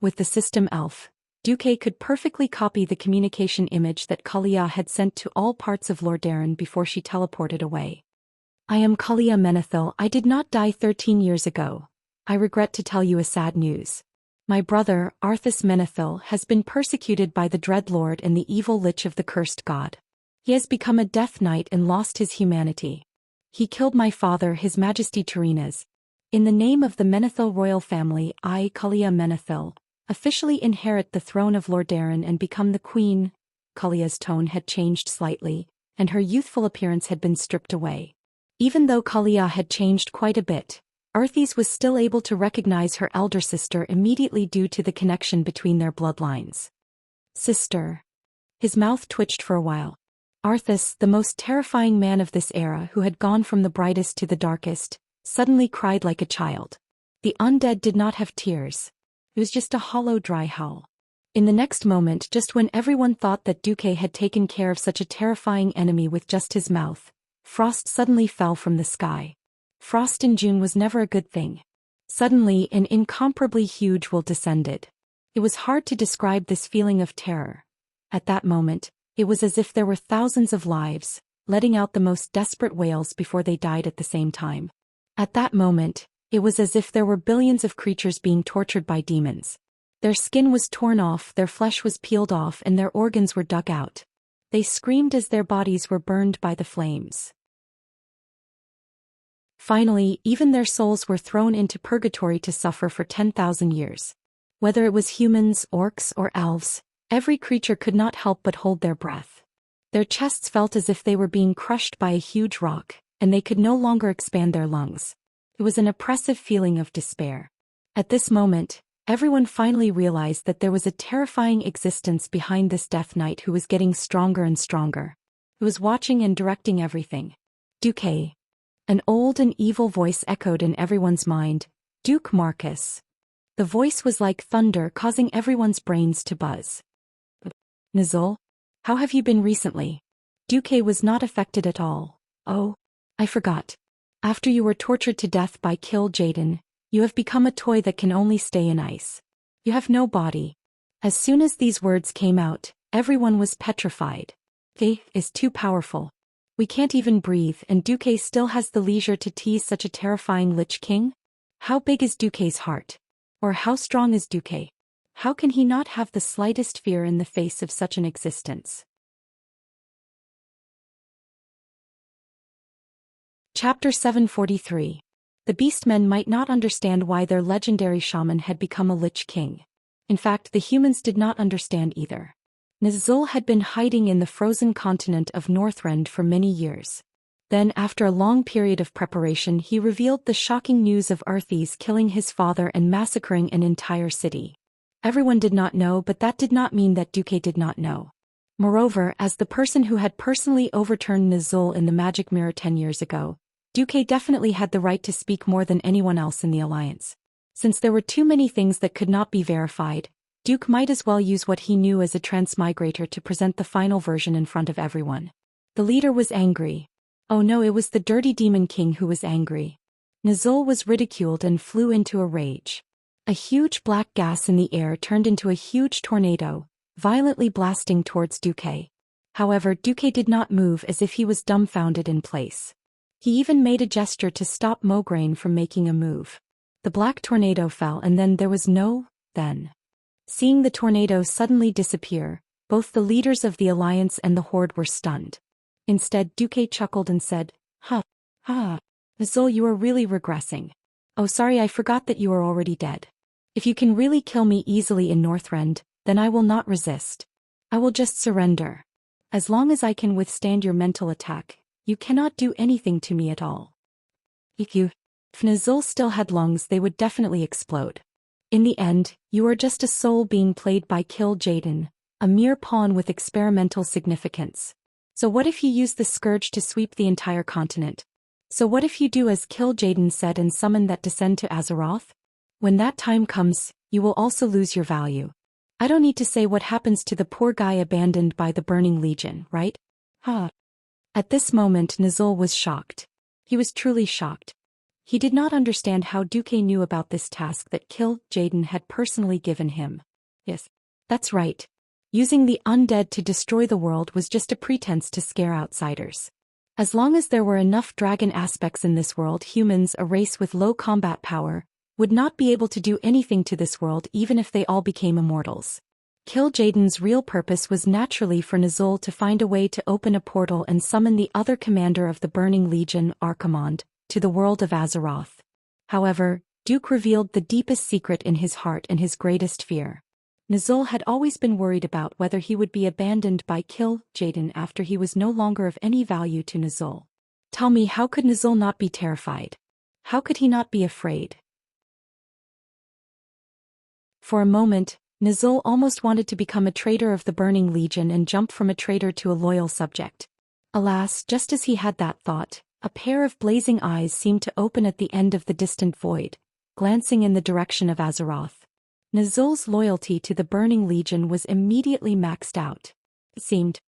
With the system Elf, Duque could perfectly copy the communication image that Kalia had sent to all parts of Lordaeron before she teleported away. I am Kalia Menethil. I did not die 13 years ago. I regret to tell you a sad news. My brother, Arthas Menethil, has been persecuted by the Dread Lord and the evil Lich of the Cursed God. He has become a Death Knight and lost his humanity. He killed my father, His Majesty Turinas. In the name of the Menethil royal family, I, Kalia Menethil, officially inherit the throne of Lordaeron and become the queen. Kalia's tone had changed slightly, and her youthful appearance had been stripped away. Even though Kalia had changed quite a bit, Arthas was still able to recognize her elder sister immediately due to the connection between their bloodlines. Sister. His mouth twitched for a while. Arthas, the most terrifying man of this era who had gone from the brightest to the darkest, suddenly cried like a child. The undead did not have tears. It was just a hollow, dry howl. In the next moment, just when everyone thought that Duque had taken care of such a terrifying enemy with just his mouth, frost suddenly fell from the sky. Frost in June was never a good thing. Suddenly, an incomparably huge will descended. It was hard to describe this feeling of terror. At that moment, it was as if there were thousands of lives, letting out the most desperate wails before they died at the same time. At that moment, it was as if there were billions of creatures being tortured by demons. Their skin was torn off, their flesh was peeled off, and their organs were dug out. They screamed as their bodies were burned by the flames. Finally, even their souls were thrown into purgatory to suffer for 10,000 years. Whether it was humans, orcs, or elves, every creature could not help but hold their breath. Their chests felt as if they were being crushed by a huge rock, and they could no longer expand their lungs. It was an oppressive feeling of despair. At this moment, everyone finally realized that there was a terrifying existence behind this Death Knight who was getting stronger and stronger. He was watching and directing everything. Duque. An old and evil voice echoed in everyone's mind. Duke Marcus. The voice was like thunder, causing everyone's brains to buzz. Nizul? How have you been recently? Duque was not affected at all. Oh, I forgot. After you were tortured to death by Kill Jaden, you have become a toy that can only stay in ice. You have no body. As soon as these words came out, everyone was petrified. Duque is too powerful. We can't even breathe, and Duque still has the leisure to tease such a terrifying Lich King? How big is Duque's heart? Or how strong is Duque? How can he not have the slightest fear in the face of such an existence? Chapter 743. The Beastmen might not understand why their legendary shaman had become a Lich King. In fact, the humans did not understand either. Nizul had been hiding in the frozen continent of Northrend for many years. Then, after a long period of preparation, he revealed the shocking news of Arthas killing his father and massacring an entire city. Everyone did not know, but that did not mean that Duque did not know. Moreover, as the person who had personally overturned Nizul in the magic mirror 10 years ago, Duque definitely had the right to speak more than anyone else in the alliance. Since there were too many things that could not be verified, Duke might as well use what he knew as a transmigrator to present the final version in front of everyone. The leader was angry. Oh no, it was the dirty demon king who was angry. Nizul was ridiculed and flew into a rage. A huge black gas in the air turned into a huge tornado, violently blasting towards Duque. However, Duque did not move, as if he was dumbfounded in place. He even made a gesture to stop Mograine from making a move. The black tornado fell, and then there was no then. Seeing the tornado suddenly disappear, both the leaders of the alliance and the horde were stunned. Instead, Duque chuckled and said, "Ha, ha, Nizul, you are really regressing. Oh, sorry, I forgot that you are already dead. If you can really kill me easily in Northrend, then I will not resist. I will just surrender. As long as I can withstand your mental attack, you cannot do anything to me at all. If Nizul still had lungs, they would definitely explode. In the end, you are just a soul being played by Kill Jaden, a mere pawn with experimental significance. So what if you use the scourge to sweep the entire continent? So what if you do as Kill Jaden said and summon that descend to Azeroth? When that time comes, you will also lose your value. I don't need to say what happens to the poor guy abandoned by the Burning Legion, right? Ha." At this moment, Nizul was shocked. He was truly shocked. He did not understand how Duque knew about this task that Kill Jaden had personally given him. Yes, that's right. Using the undead to destroy the world was just a pretense to scare outsiders. As long as there were enough dragon aspects in this world, humans, a race with low combat power, would not be able to do anything to this world even if they all became immortals. Kil'jaeden's real purpose was naturally for Nizul to find a way to open a portal and summon the other commander of the Burning Legion, Archimonde, to the world of Azeroth. However, Duke revealed the deepest secret in his heart and his greatest fear. Nizul had always been worried about whether he would be abandoned by Kil'jaeden after he was no longer of any value to Nizul. Tell me, how could Nizul not be terrified? How could he not be afraid? For a moment, Nizul almost wanted to become a traitor of the Burning Legion and jump from a traitor to a loyal subject. Alas, just as he had that thought, a pair of blazing eyes seemed to open at the end of the distant void, glancing in the direction of Azeroth. Nizul's loyalty to the Burning Legion was immediately maxed out. It seemed.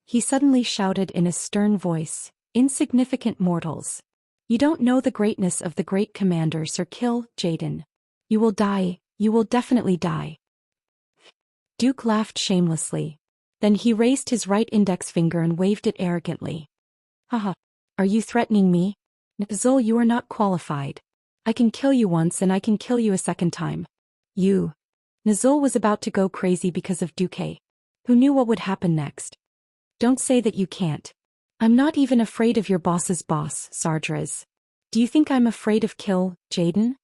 He suddenly shouted in a stern voice, "Insignificant mortals! You don't know the greatness of the great commander Sir Kil'jaeden. You will die, you will definitely die." Duke laughed shamelessly. Then he raised his right index finger and waved it arrogantly. "Haha. Are you threatening me? Nizul, you are not qualified. I can kill you once and I can kill you a second time. You." Nizul was about to go crazy because of Duque. Who knew what would happen next? "Don't say that you can't. I'm not even afraid of your boss's boss, Sardras. Do you think I'm afraid of Kil'jaeden?"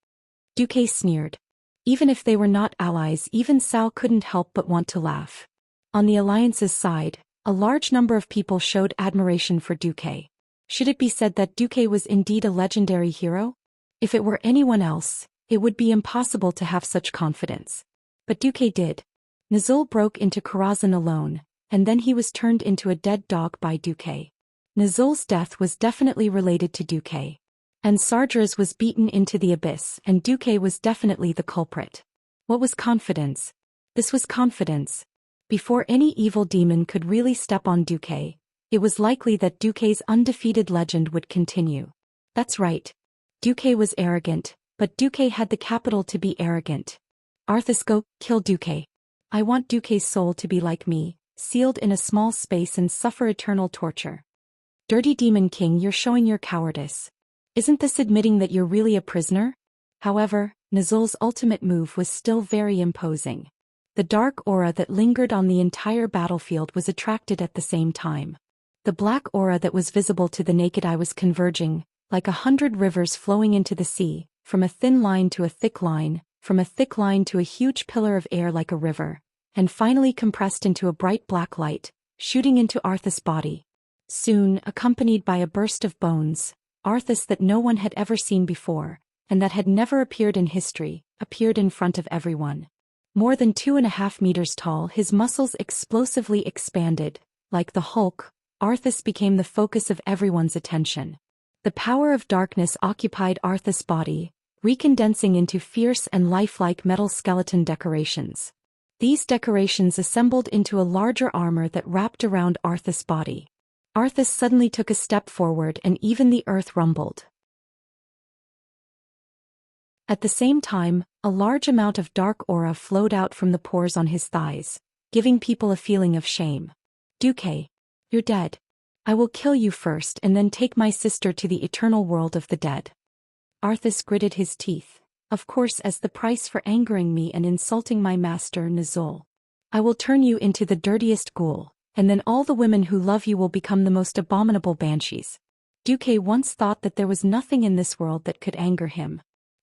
Duque sneered. Even if they were not allies, even Sal couldn't help but want to laugh. On the Alliance's side, a large number of people showed admiration for Duque. Should it be said that Duque was indeed a legendary hero? If it were anyone else, it would be impossible to have such confidence. But Duque did. Nizul broke into Karazhan alone, and then he was turned into a dead dog by Duque. Nizul's death was definitely related to Duque. And Sardras was beaten into the abyss, and Duque was definitely the culprit. What was confidence? This was confidence. Before any evil demon could really step on Duque, it was likely that Duque's undefeated legend would continue. That's right. Duque was arrogant, but Duque had the capital to be arrogant. Arthas, go, kill Duque. I want Duque's soul to be like me, sealed in a small space and suffer eternal torture. Dirty Demon King, you're showing your cowardice. Isn't this admitting that you're really a prisoner? However, Nizul's ultimate move was still very imposing. The dark aura that lingered on the entire battlefield was attracted at the same time. The black aura that was visible to the naked eye was converging, like 100 rivers flowing into the sea, from a thin line to a thick line, from a thick line to a huge pillar of air like a river, and finally compressed into a bright black light, shooting into Arthas' body. Soon, accompanied by a burst of bones, Arthas that no one had ever seen before, and that had never appeared in history, appeared in front of everyone. More than 2.5 meters tall, his muscles explosively expanded. Like the Hulk, Arthas became the focus of everyone's attention. The power of darkness occupied Arthas' body, recondensing into fierce and lifelike metal skeleton decorations. These decorations assembled into a larger armor that wrapped around Arthas' body. Arthas suddenly took a step forward and even the earth rumbled. At the same time, a large amount of dark aura flowed out from the pores on his thighs, giving people a feeling of shame. Duque, you're dead. I will kill you first and then take my sister to the eternal world of the dead. Arthas gritted his teeth. Of course, as the price for angering me and insulting my master Nizul. I will turn you into the dirtiest ghoul, and then all the women who love you will become the most abominable banshees. Duque once thought that there was nothing in this world that could anger him.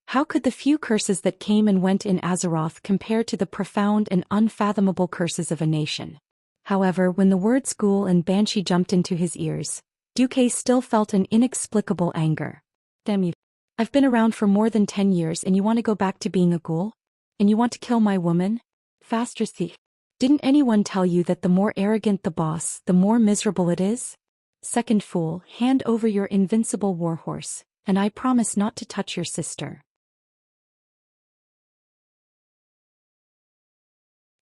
How could the few curses that came and went in Azeroth compare to the profound and unfathomable curses of a nation? However, when the words ghoul and banshee jumped into his ears, Duque still felt an inexplicable anger. Damn you. I've been around for more than 10 years and you want to go back to being a ghoul? And you want to kill my woman? Faster, thief. Didn't anyone tell you that the more arrogant the boss, the more miserable it is? Second fool, hand over your invincible warhorse, and I promise not to touch your sister.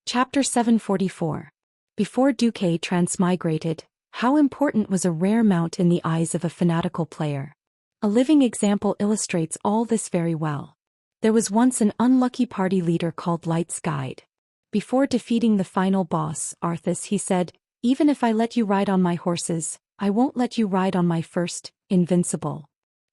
Chapter 744. Before Duque transmigrated, how important was a rare mount in the eyes of a fanatical player? A living example illustrates all this very well. There was once an unlucky party leader called Light's Guide. Before defeating the final boss, Arthas, he said, "Even if I let you ride on my horses, I won't let you ride on my first, Invincible."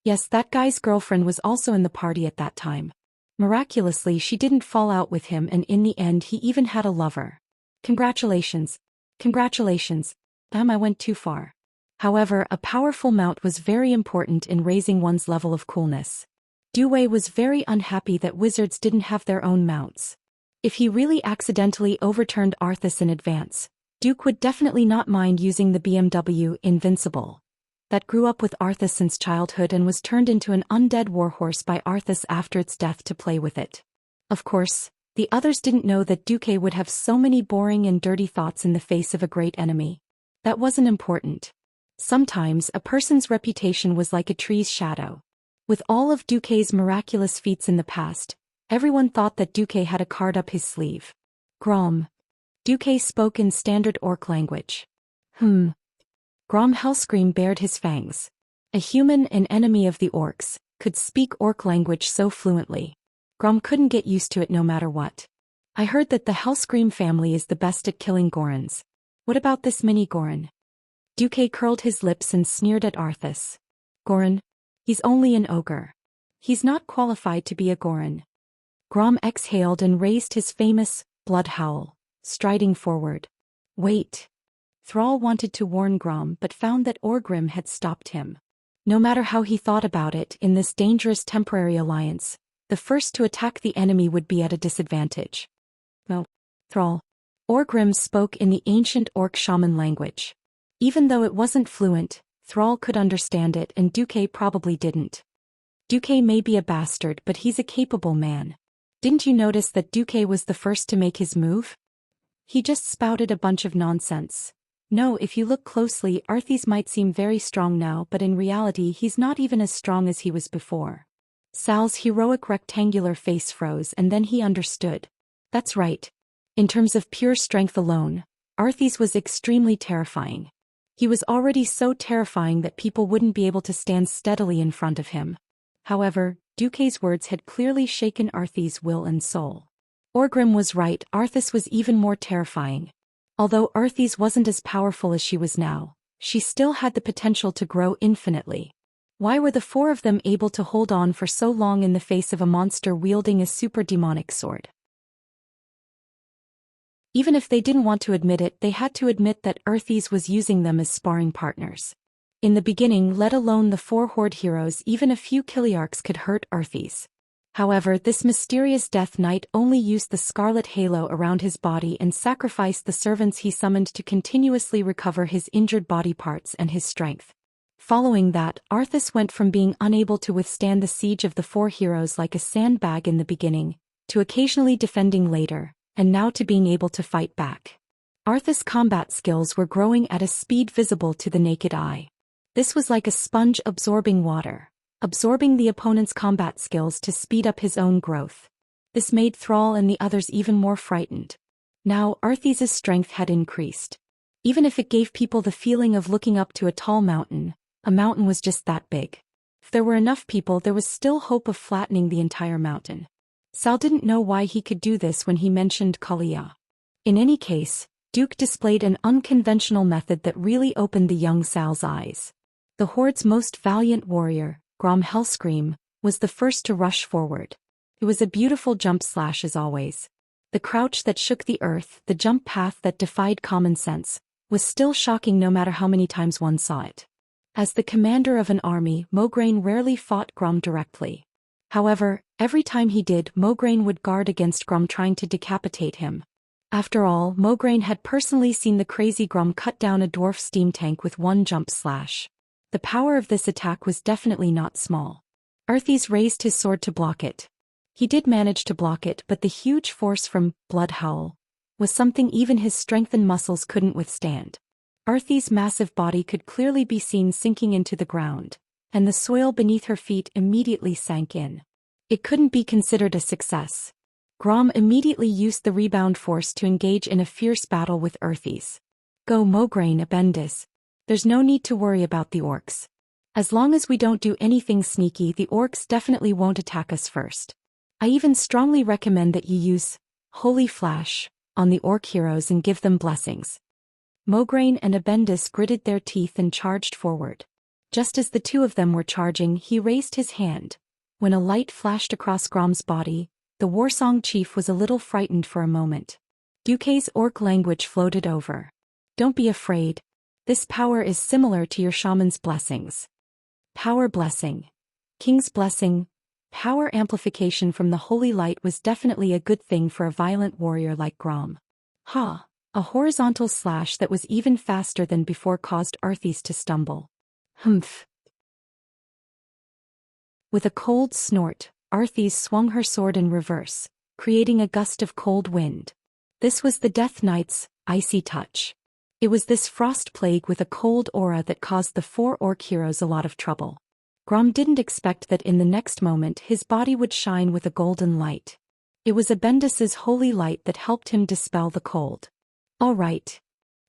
Yes, that guy's girlfriend was also in the party at that time. Miraculously, she didn't fall out with him, and in the end he even had a lover. Congratulations. Congratulations. I went too far. However, a powerful mount was very important in raising one's level of coolness. Du Wei was very unhappy that wizards didn't have their own mounts. If he really accidentally overturned Arthas in advance, Duke would definitely not mind using the BMW Invincible that grew up with Arthas since childhood and was turned into an undead warhorse by Arthas after its death to play with it. Of course, the others didn't know that Duke would have so many boring and dirty thoughts in the face of a great enemy. That wasn't important. Sometimes a person's reputation was like a tree's shadow. With all of Duke's miraculous feats in the past, everyone thought that Duke had a card up his sleeve. Grom. Duke spoke in standard orc language. Grom Hellscream bared his fangs. A human, an enemy of the orcs, could speak orc language so fluently. Grom couldn't get used to it no matter what. I heard that the Hellscream family is the best at killing Gorons. What about this mini Goron? Duke curled his lips and sneered at Arthas. Goron? He's only an ogre. He's not qualified to be a Goron. Grom exhaled and raised his famous blood howl, striding forward. Wait. Thrall wanted to warn Grom but found that Orgrim had stopped him. No matter how he thought about it, in this dangerous temporary alliance, the first to attack the enemy would be at a disadvantage. No. Thrall. Orgrim spoke in the ancient orc shaman language. Even though it wasn't fluent, Thrall could understand it and Duke probably didn't. Duke may be a bastard, but he's a capable man. Didn't you notice that Duke was the first to make his move? He just spouted a bunch of nonsense. No, if you look closely, Arthas might seem very strong now, but in reality he's not even as strong as he was before. Sal's heroic rectangular face froze and then he understood. That's right. In terms of pure strength alone, Arthas was extremely terrifying. He was already so terrifying that people wouldn't be able to stand steadily in front of him. However, Duke's words had clearly shaken Arthas' will and soul. Orgrim was right, Arthas was even more terrifying. Although Arthas wasn't as powerful as she was now, she still had the potential to grow infinitely. Why were the four of them able to hold on for so long in the face of a monster wielding a super demonic sword? Even if they didn't want to admit it, they had to admit that Arthas was using them as sparring partners. In the beginning, let alone the four Horde heroes, even a few Kiliarchs could hurt Arthas. However, this mysterious Death Knight only used the scarlet halo around his body and sacrificed the servants he summoned to continuously recover his injured body parts and his strength. Following that, Arthas went from being unable to withstand the siege of the four heroes like a sandbag in the beginning, to occasionally defending later, and now to being able to fight back. Arthas' combat skills were growing at a speed visible to the naked eye. This was like a sponge absorbing water, absorbing the opponent's combat skills to speed up his own growth. This made Thrall and the others even more frightened. Now, Arthas' strength had increased. Even if it gave people the feeling of looking up to a tall mountain, a mountain was just that big. If there were enough people, there was still hope of flattening the entire mountain. Sal didn't know why he could do this when he mentioned Kalia. In any case, Duke displayed an unconventional method that really opened the young Sal's eyes. The Horde's most valiant warrior, Grom Hellscream, was the first to rush forward. It was a beautiful jump slash as always. The crouch that shook the earth, the jump path that defied common sense, was still shocking no matter how many times one saw it. As the commander of an army, Mograine rarely fought Grom directly. However, every time he did, Mograine would guard against Grom trying to decapitate him. After all, Mograine had personally seen the crazy Grom cut down a dwarf steam tank with one jump slash. The power of this attack was definitely not small. Arthas raised his sword to block it. He did manage to block it, but the huge force from Blood Howl was something even his strengthened muscles couldn't withstand. Arthas' massive body could clearly be seen sinking into the ground, and the soil beneath her feet immediately sank in. It couldn't be considered a success. Grom immediately used the rebound force to engage in a fierce battle with Arthas. Go Mograine Abendis. There's no need to worry about the orcs. As long as we don't do anything sneaky, the orcs definitely won't attack us first. I even strongly recommend that you use Holy Flash on the orc heroes and give them blessings. Mograine and Abendis gritted their teeth and charged forward. Just as the two of them were charging, he raised his hand, When a light flashed across Grom's body, the Warsong chief was a little frightened for a moment. Duke's orc language floated over. Don't be afraid. This power is similar to your shaman's blessings. Power blessing. King's blessing. Power amplification from the holy light was definitely a good thing for a violent warrior like Grom. Ha! A horizontal slash that was even faster than before caused Arthas to stumble. Humph. With a cold snort, Arthas swung her sword in reverse, creating a gust of cold wind. This was the Death Knight's icy touch. It was this frost plague with a cold aura that caused the 4 orc heroes a lot of trouble. Grom didn't expect that in the next moment his body would shine with a golden light. It was Abendis's holy light that helped him dispel the cold. All right.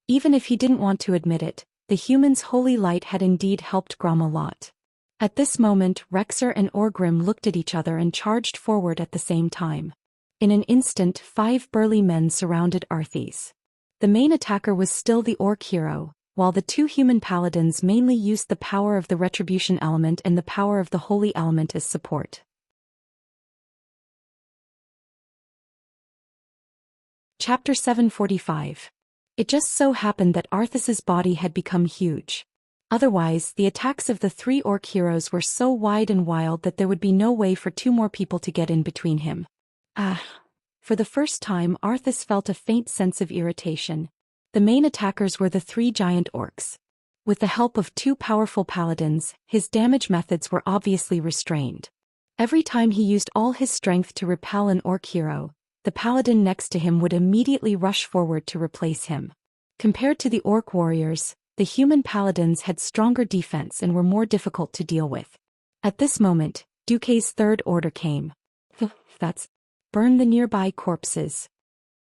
Even if he didn't want to admit it, the human's holy light had indeed helped Grom a lot. At this moment Rexer and Orgrim looked at each other and charged forward at the same time. In an instant 5 burly men surrounded Arthas. The main attacker was still the orc hero, while the 2 human paladins mainly used the power of the retribution element and the power of the holy element as support. Chapter 745. It just so happened that Arthas's body had become huge. Otherwise, the attacks of the 3 orc heroes were so wide and wild that there would be no way for 2 more people to get in between him. For the first time Arthas felt a faint sense of irritation. The main attackers were the 3 giant orcs. With the help of 2 powerful paladins, his damage methods were obviously restrained. Every time he used all his strength to repel an orc hero, the paladin next to him would immediately rush forward to replace him. Compared to the orc warriors, the human paladins had stronger defense and were more difficult to deal with. At this moment, Duke's third order came. That's burn the nearby corpses.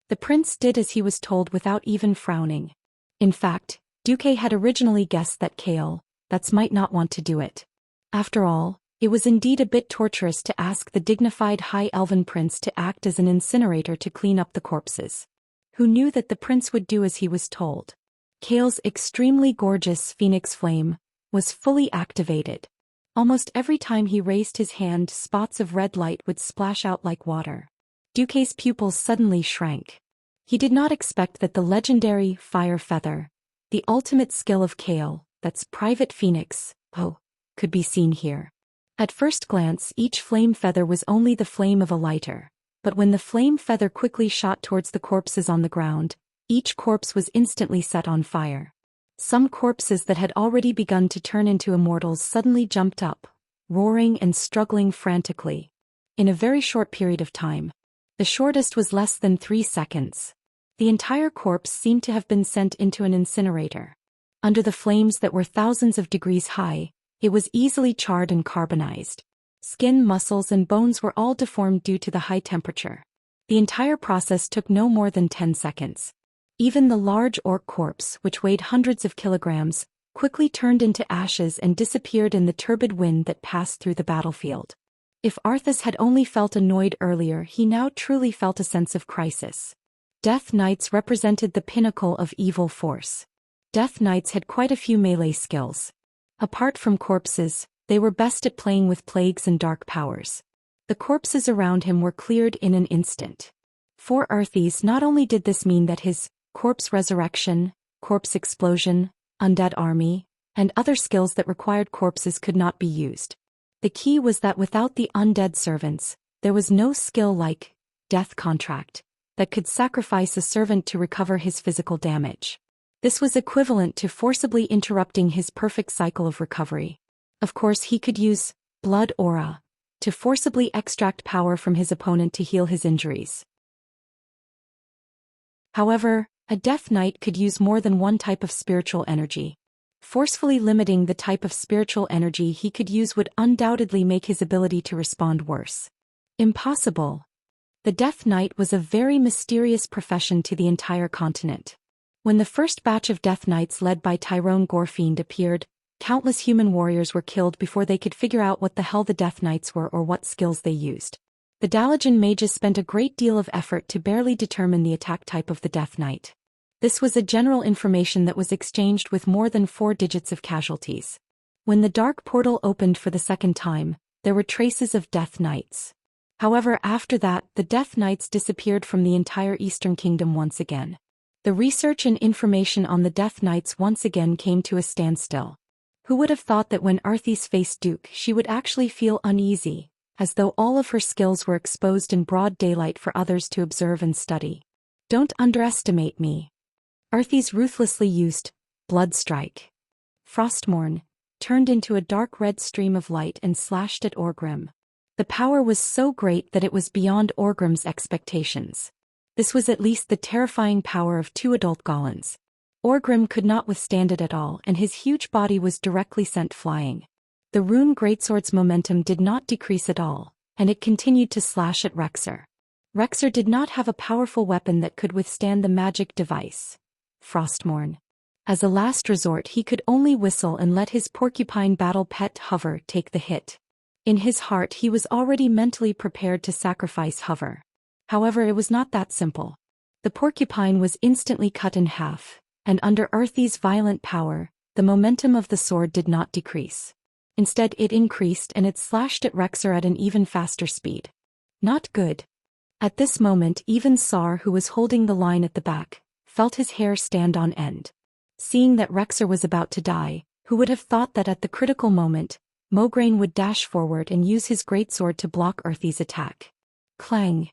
The prince did as he was told without even frowning. In fact, Duke had originally guessed that Kale, might not want to do it. After all, it was indeed a bit torturous to ask the dignified High Elven prince to act as an incinerator to clean up the corpses. Who knew that the prince would do as he was told? Kale's extremely gorgeous phoenix flame was fully activated. Almost every time he raised his hand, spots of red light would splash out like water. Duke's pupils suddenly shrank. He did not expect that the legendary Fire Feather, the ultimate skill of Kale, that's Private Phoenix, could be seen here. At first glance each flame feather was only the flame of a lighter, but when the flame feather quickly shot towards the corpses on the ground, each corpse was instantly set on fire. Some corpses that had already begun to turn into immortals suddenly jumped up, roaring and struggling frantically. In a very short period of time, the shortest was less than 3 seconds, the entire corpse seemed to have been sent into an incinerator. Under the flames that were thousands of degrees high, it was easily charred and carbonized. Skin, muscles and bones were all deformed due to the high temperature. The entire process took no more than 10 seconds. Even the large orc corpse, which weighed hundreds of kilograms, quickly turned into ashes and disappeared in the turbid wind that passed through the battlefield. If Arthas had only felt annoyed earlier, he now truly felt a sense of crisis. Death Knights represented the pinnacle of evil force. Death Knights had quite a few melee skills. Apart from corpses, they were best at playing with plagues and dark powers. The corpses around him were cleared in an instant. For Arthas, not only did this mean that his corpse resurrection, corpse explosion, undead army, and other skills that required corpses could not be used. The key was that without the undead servants, there was no skill like Death Contract that could sacrifice a servant to recover his physical damage. This was equivalent to forcibly interrupting his perfect cycle of recovery. Of course, he could use Blood Aura to forcibly extract power from his opponent to heal his injuries. However, a Death Knight could use more than one type of spiritual energy. Forcefully limiting the type of spiritual energy he could use would undoubtedly make his ability to respond worse. Impossible. The Death Knight was a very mysterious profession to the entire continent. When the first batch of Death Knights led by Tyrone Gorefiend appeared, countless human warriors were killed before they could figure out what the hell the Death Knights were or what skills they used. The Dalajan mages spent a great deal of effort to barely determine the attack type of the Death Knight. This was a general information that was exchanged with more than 4 digits of casualties. When the dark portal opened for the second time, there were traces of Death Knights. However, after that, the Death Knights disappeared from the entire Eastern Kingdom once again. The research and information on the Death Knights once again came to a standstill. Who would have thought that when Arthis faced Duke she would actually feel uneasy, as though all of her skills were exposed in broad daylight for others to observe and study. Don't underestimate me. Arthis ruthlessly used Blood Strike. Frostmourne turned into a dark red stream of light and slashed at Orgrim. The power was so great that it was beyond Orgrim's expectations. This was at least the terrifying power of 2 adult Gollans. Orgrim could not withstand it at all, and his huge body was directly sent flying. The rune greatsword's momentum did not decrease at all, and it continued to slash at Rexer. Rexer did not have a powerful weapon that could withstand the magic device, Frostmourne. As a last resort he could only whistle and let his porcupine battle pet Hover take the hit. In his heart he was already mentally prepared to sacrifice Hover. However, it was not that simple. The porcupine was instantly cut in half, and under Arthis' violent power, the momentum of the sword did not decrease. Instead it increased and it slashed at Rexer at an even faster speed. Not good. At this moment even Sar, who was holding the line at the back, felt his hair stand on end. Seeing that Rexer was about to die, who would have thought that at the critical moment, Mograine would dash forward and use his greatsword to block Arthis' attack. Clang!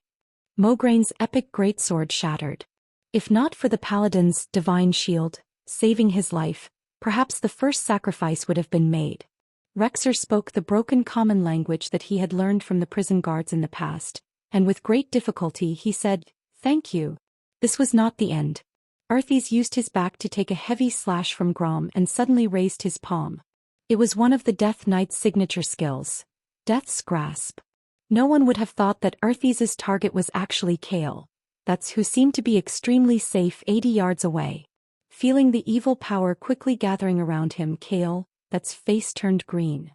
Mograine's epic greatsword shattered. If not for the paladin's divine shield saving his life, perhaps the first sacrifice would have been made. Rexer spoke the broken common language that he had learned from the prison guards in the past, and with great difficulty he said, "Thank you." This was not the end. Arthis used his back to take a heavy slash from Grom and suddenly raised his palm. It was one of the Death Knight's signature skills, Death's Grasp. No one would have thought that Arthis' target was actually Kale, that's who seemed to be extremely safe 80 yards away. Feeling the evil power quickly gathering around him, Kale, that's face turned green.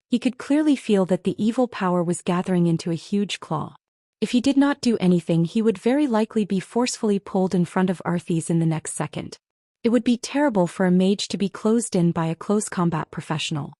He could clearly feel that the evil power was gathering into a huge claw. If he did not do anything he would very likely be forcefully pulled in front of Arthis in the next second. It would be terrible for a mage to be closed in by a close combat professional.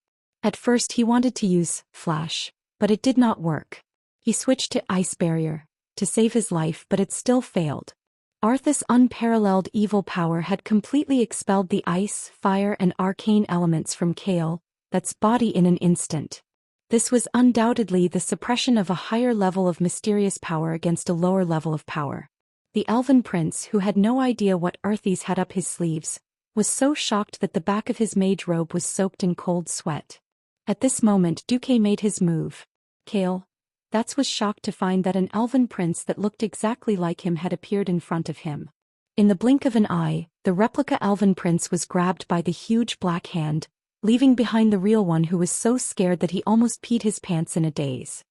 At first he wanted to use Flash, but it did not work. He switched to Ice Barrier to save his life, but it still failed. Arthis' unparalleled evil power had completely expelled the ice, fire and arcane elements from Kale, that's body in an instant. This was undoubtedly the suppression of a higher level of mysterious power against a lower level of power. The elven prince, who had no idea what Arthis had up his sleeves, was so shocked that the back of his mage robe was soaked in cold sweat. At this moment Duque made his move. Kale, that's was shocked to find that an elven prince that looked exactly like him had appeared in front of him. In the blink of an eye, the replica elven prince was grabbed by the huge black hand, leaving behind the real one, who was so scared that he almost peed his pants in a daze.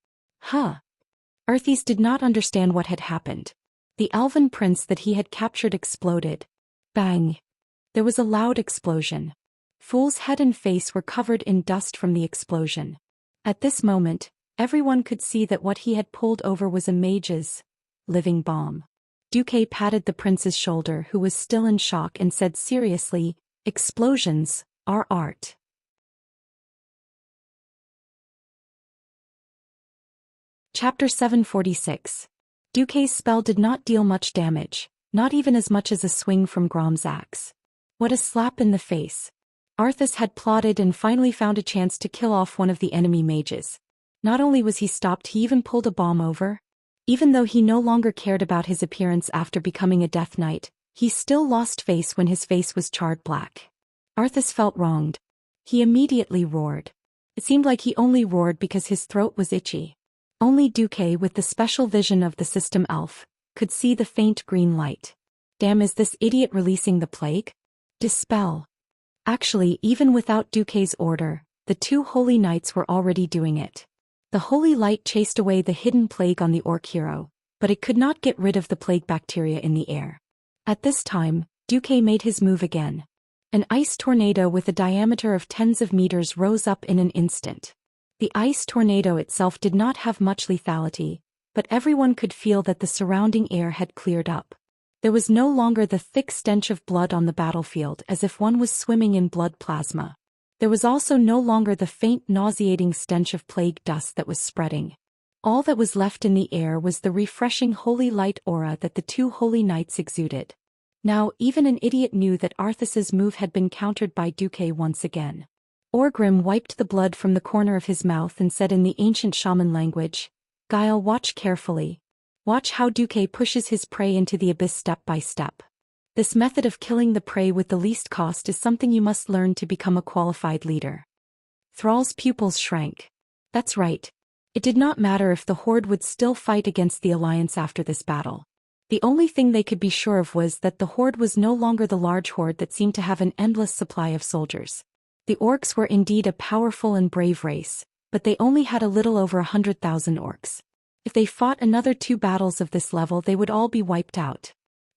Arthis did not understand what had happened. The elven prince that he had captured exploded. Bang! There was a loud explosion. Fool's head and face were covered in dust from the explosion. At this moment, everyone could see that what he had pulled over was a mage's living bomb. Duque patted the prince's shoulder, who was still in shock, and said seriously, "Explosions are art." Chapter 746. Duque's spell did not deal much damage, not even as much as a swing from Grom's axe. What a slap in the face. Arthis had plotted and finally found a chance to kill off one of the enemy mages. Not only was he stopped, he even pulled a bomb over. Even though he no longer cared about his appearance after becoming a Death Knight, he still lost face when his face was charred black. Arthis felt wronged. He immediately roared. It seemed like he only roared because his throat was itchy. Only Duque, with the special vision of the system elf, could see the faint green light. Damn, is this idiot releasing the plague? Dispel. Actually, even without Duque's order, the 2 holy knights were already doing it. The holy light chased away the hidden plague on the orc hero, but it could not get rid of the plague bacteria in the air. At this time, Duque made his move again. An ice tornado with a diameter of tens of meters rose up in an instant. The ice tornado itself did not have much lethality, but everyone could feel that the surrounding air had cleared up. There was no longer the thick stench of blood on the battlefield, as if one was swimming in blood plasma. There was also no longer the faint nauseating stench of plague dust that was spreading. All that was left in the air was the refreshing holy light aura that the two holy knights exuded. Now, even an idiot knew that Arthas's move had been countered by Duque once again. Orgrim wiped the blood from the corner of his mouth and said in the ancient shaman language, "Guile, watch carefully. Watch how Duque pushes his prey into the abyss step by step. This method of killing the prey with the least cost is something you must learn to become a qualified leader." Thrall's pupils shrank. That's right. It did not matter if the Horde would still fight against the Alliance after this battle. The only thing they could be sure of was that the Horde was no longer the large horde that seemed to have an endless supply of soldiers. The orcs were indeed a powerful and brave race, but they only had a little over 100,000 orcs. If they fought another 2 battles of this level, they would all be wiped out.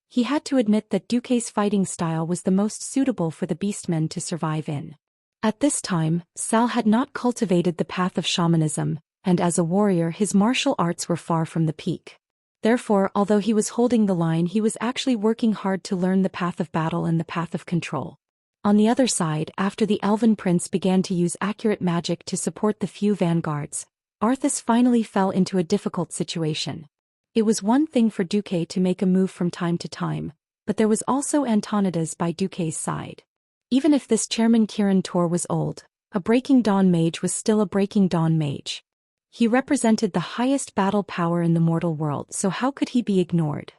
He had to admit that Duque's fighting style was the most suitable for the beastmen to survive in. At this time, Sal had not cultivated the path of shamanism, and as a warrior his martial arts were far from the peak. Therefore, although he was holding the line, he was actually working hard to learn the path of battle and the path of control. On the other side, after the Elven Prince began to use accurate magic to support the few vanguards, Arthas finally fell into a difficult situation. It was one thing for Duque to make a move from time to time, but there was also Antonidas by Duque's side. Even if this chairman Kirin Tor was old, a Breaking Dawn mage was still a Breaking Dawn mage. He represented the highest battle power in the mortal world, so how could he be ignored?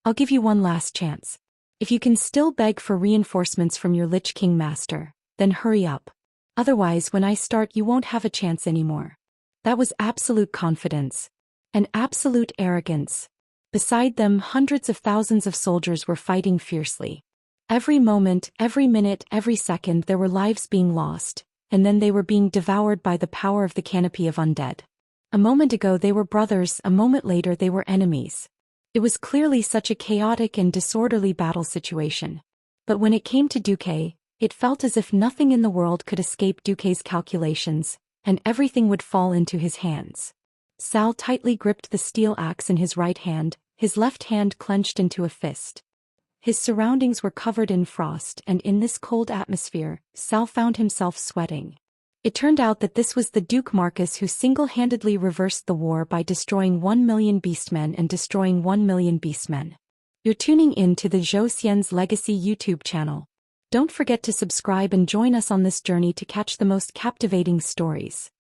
"I'll give you one last chance. If you can still beg for reinforcements from your Lich King master, then hurry up. Otherwise, when I start, you won't have a chance anymore." That was absolute confidence. And absolute arrogance. Beside them, hundreds of thousands of soldiers were fighting fiercely. Every moment, every minute, every second there were lives being lost, and then they were being devoured by the power of the canopy of undead. A moment ago they were brothers, a moment later they were enemies. It was clearly such a chaotic and disorderly battle situation. But when it came to Duque, it felt as if nothing in the world could escape Duque's calculations, and everything would fall into his hands. Sal tightly gripped the steel axe in his right hand, his left hand clenched into a fist. His surroundings were covered in frost, and in this cold atmosphere, Sal found himself sweating. It turned out that this was the Duke Marcus who single-handedly reversed the war by destroying 1 million beastmen and destroying 1 million beastmen. You're tuning in to the Zhou Xian's Legacy YouTube channel. Don't forget to subscribe and join us on this journey to catch the most captivating stories.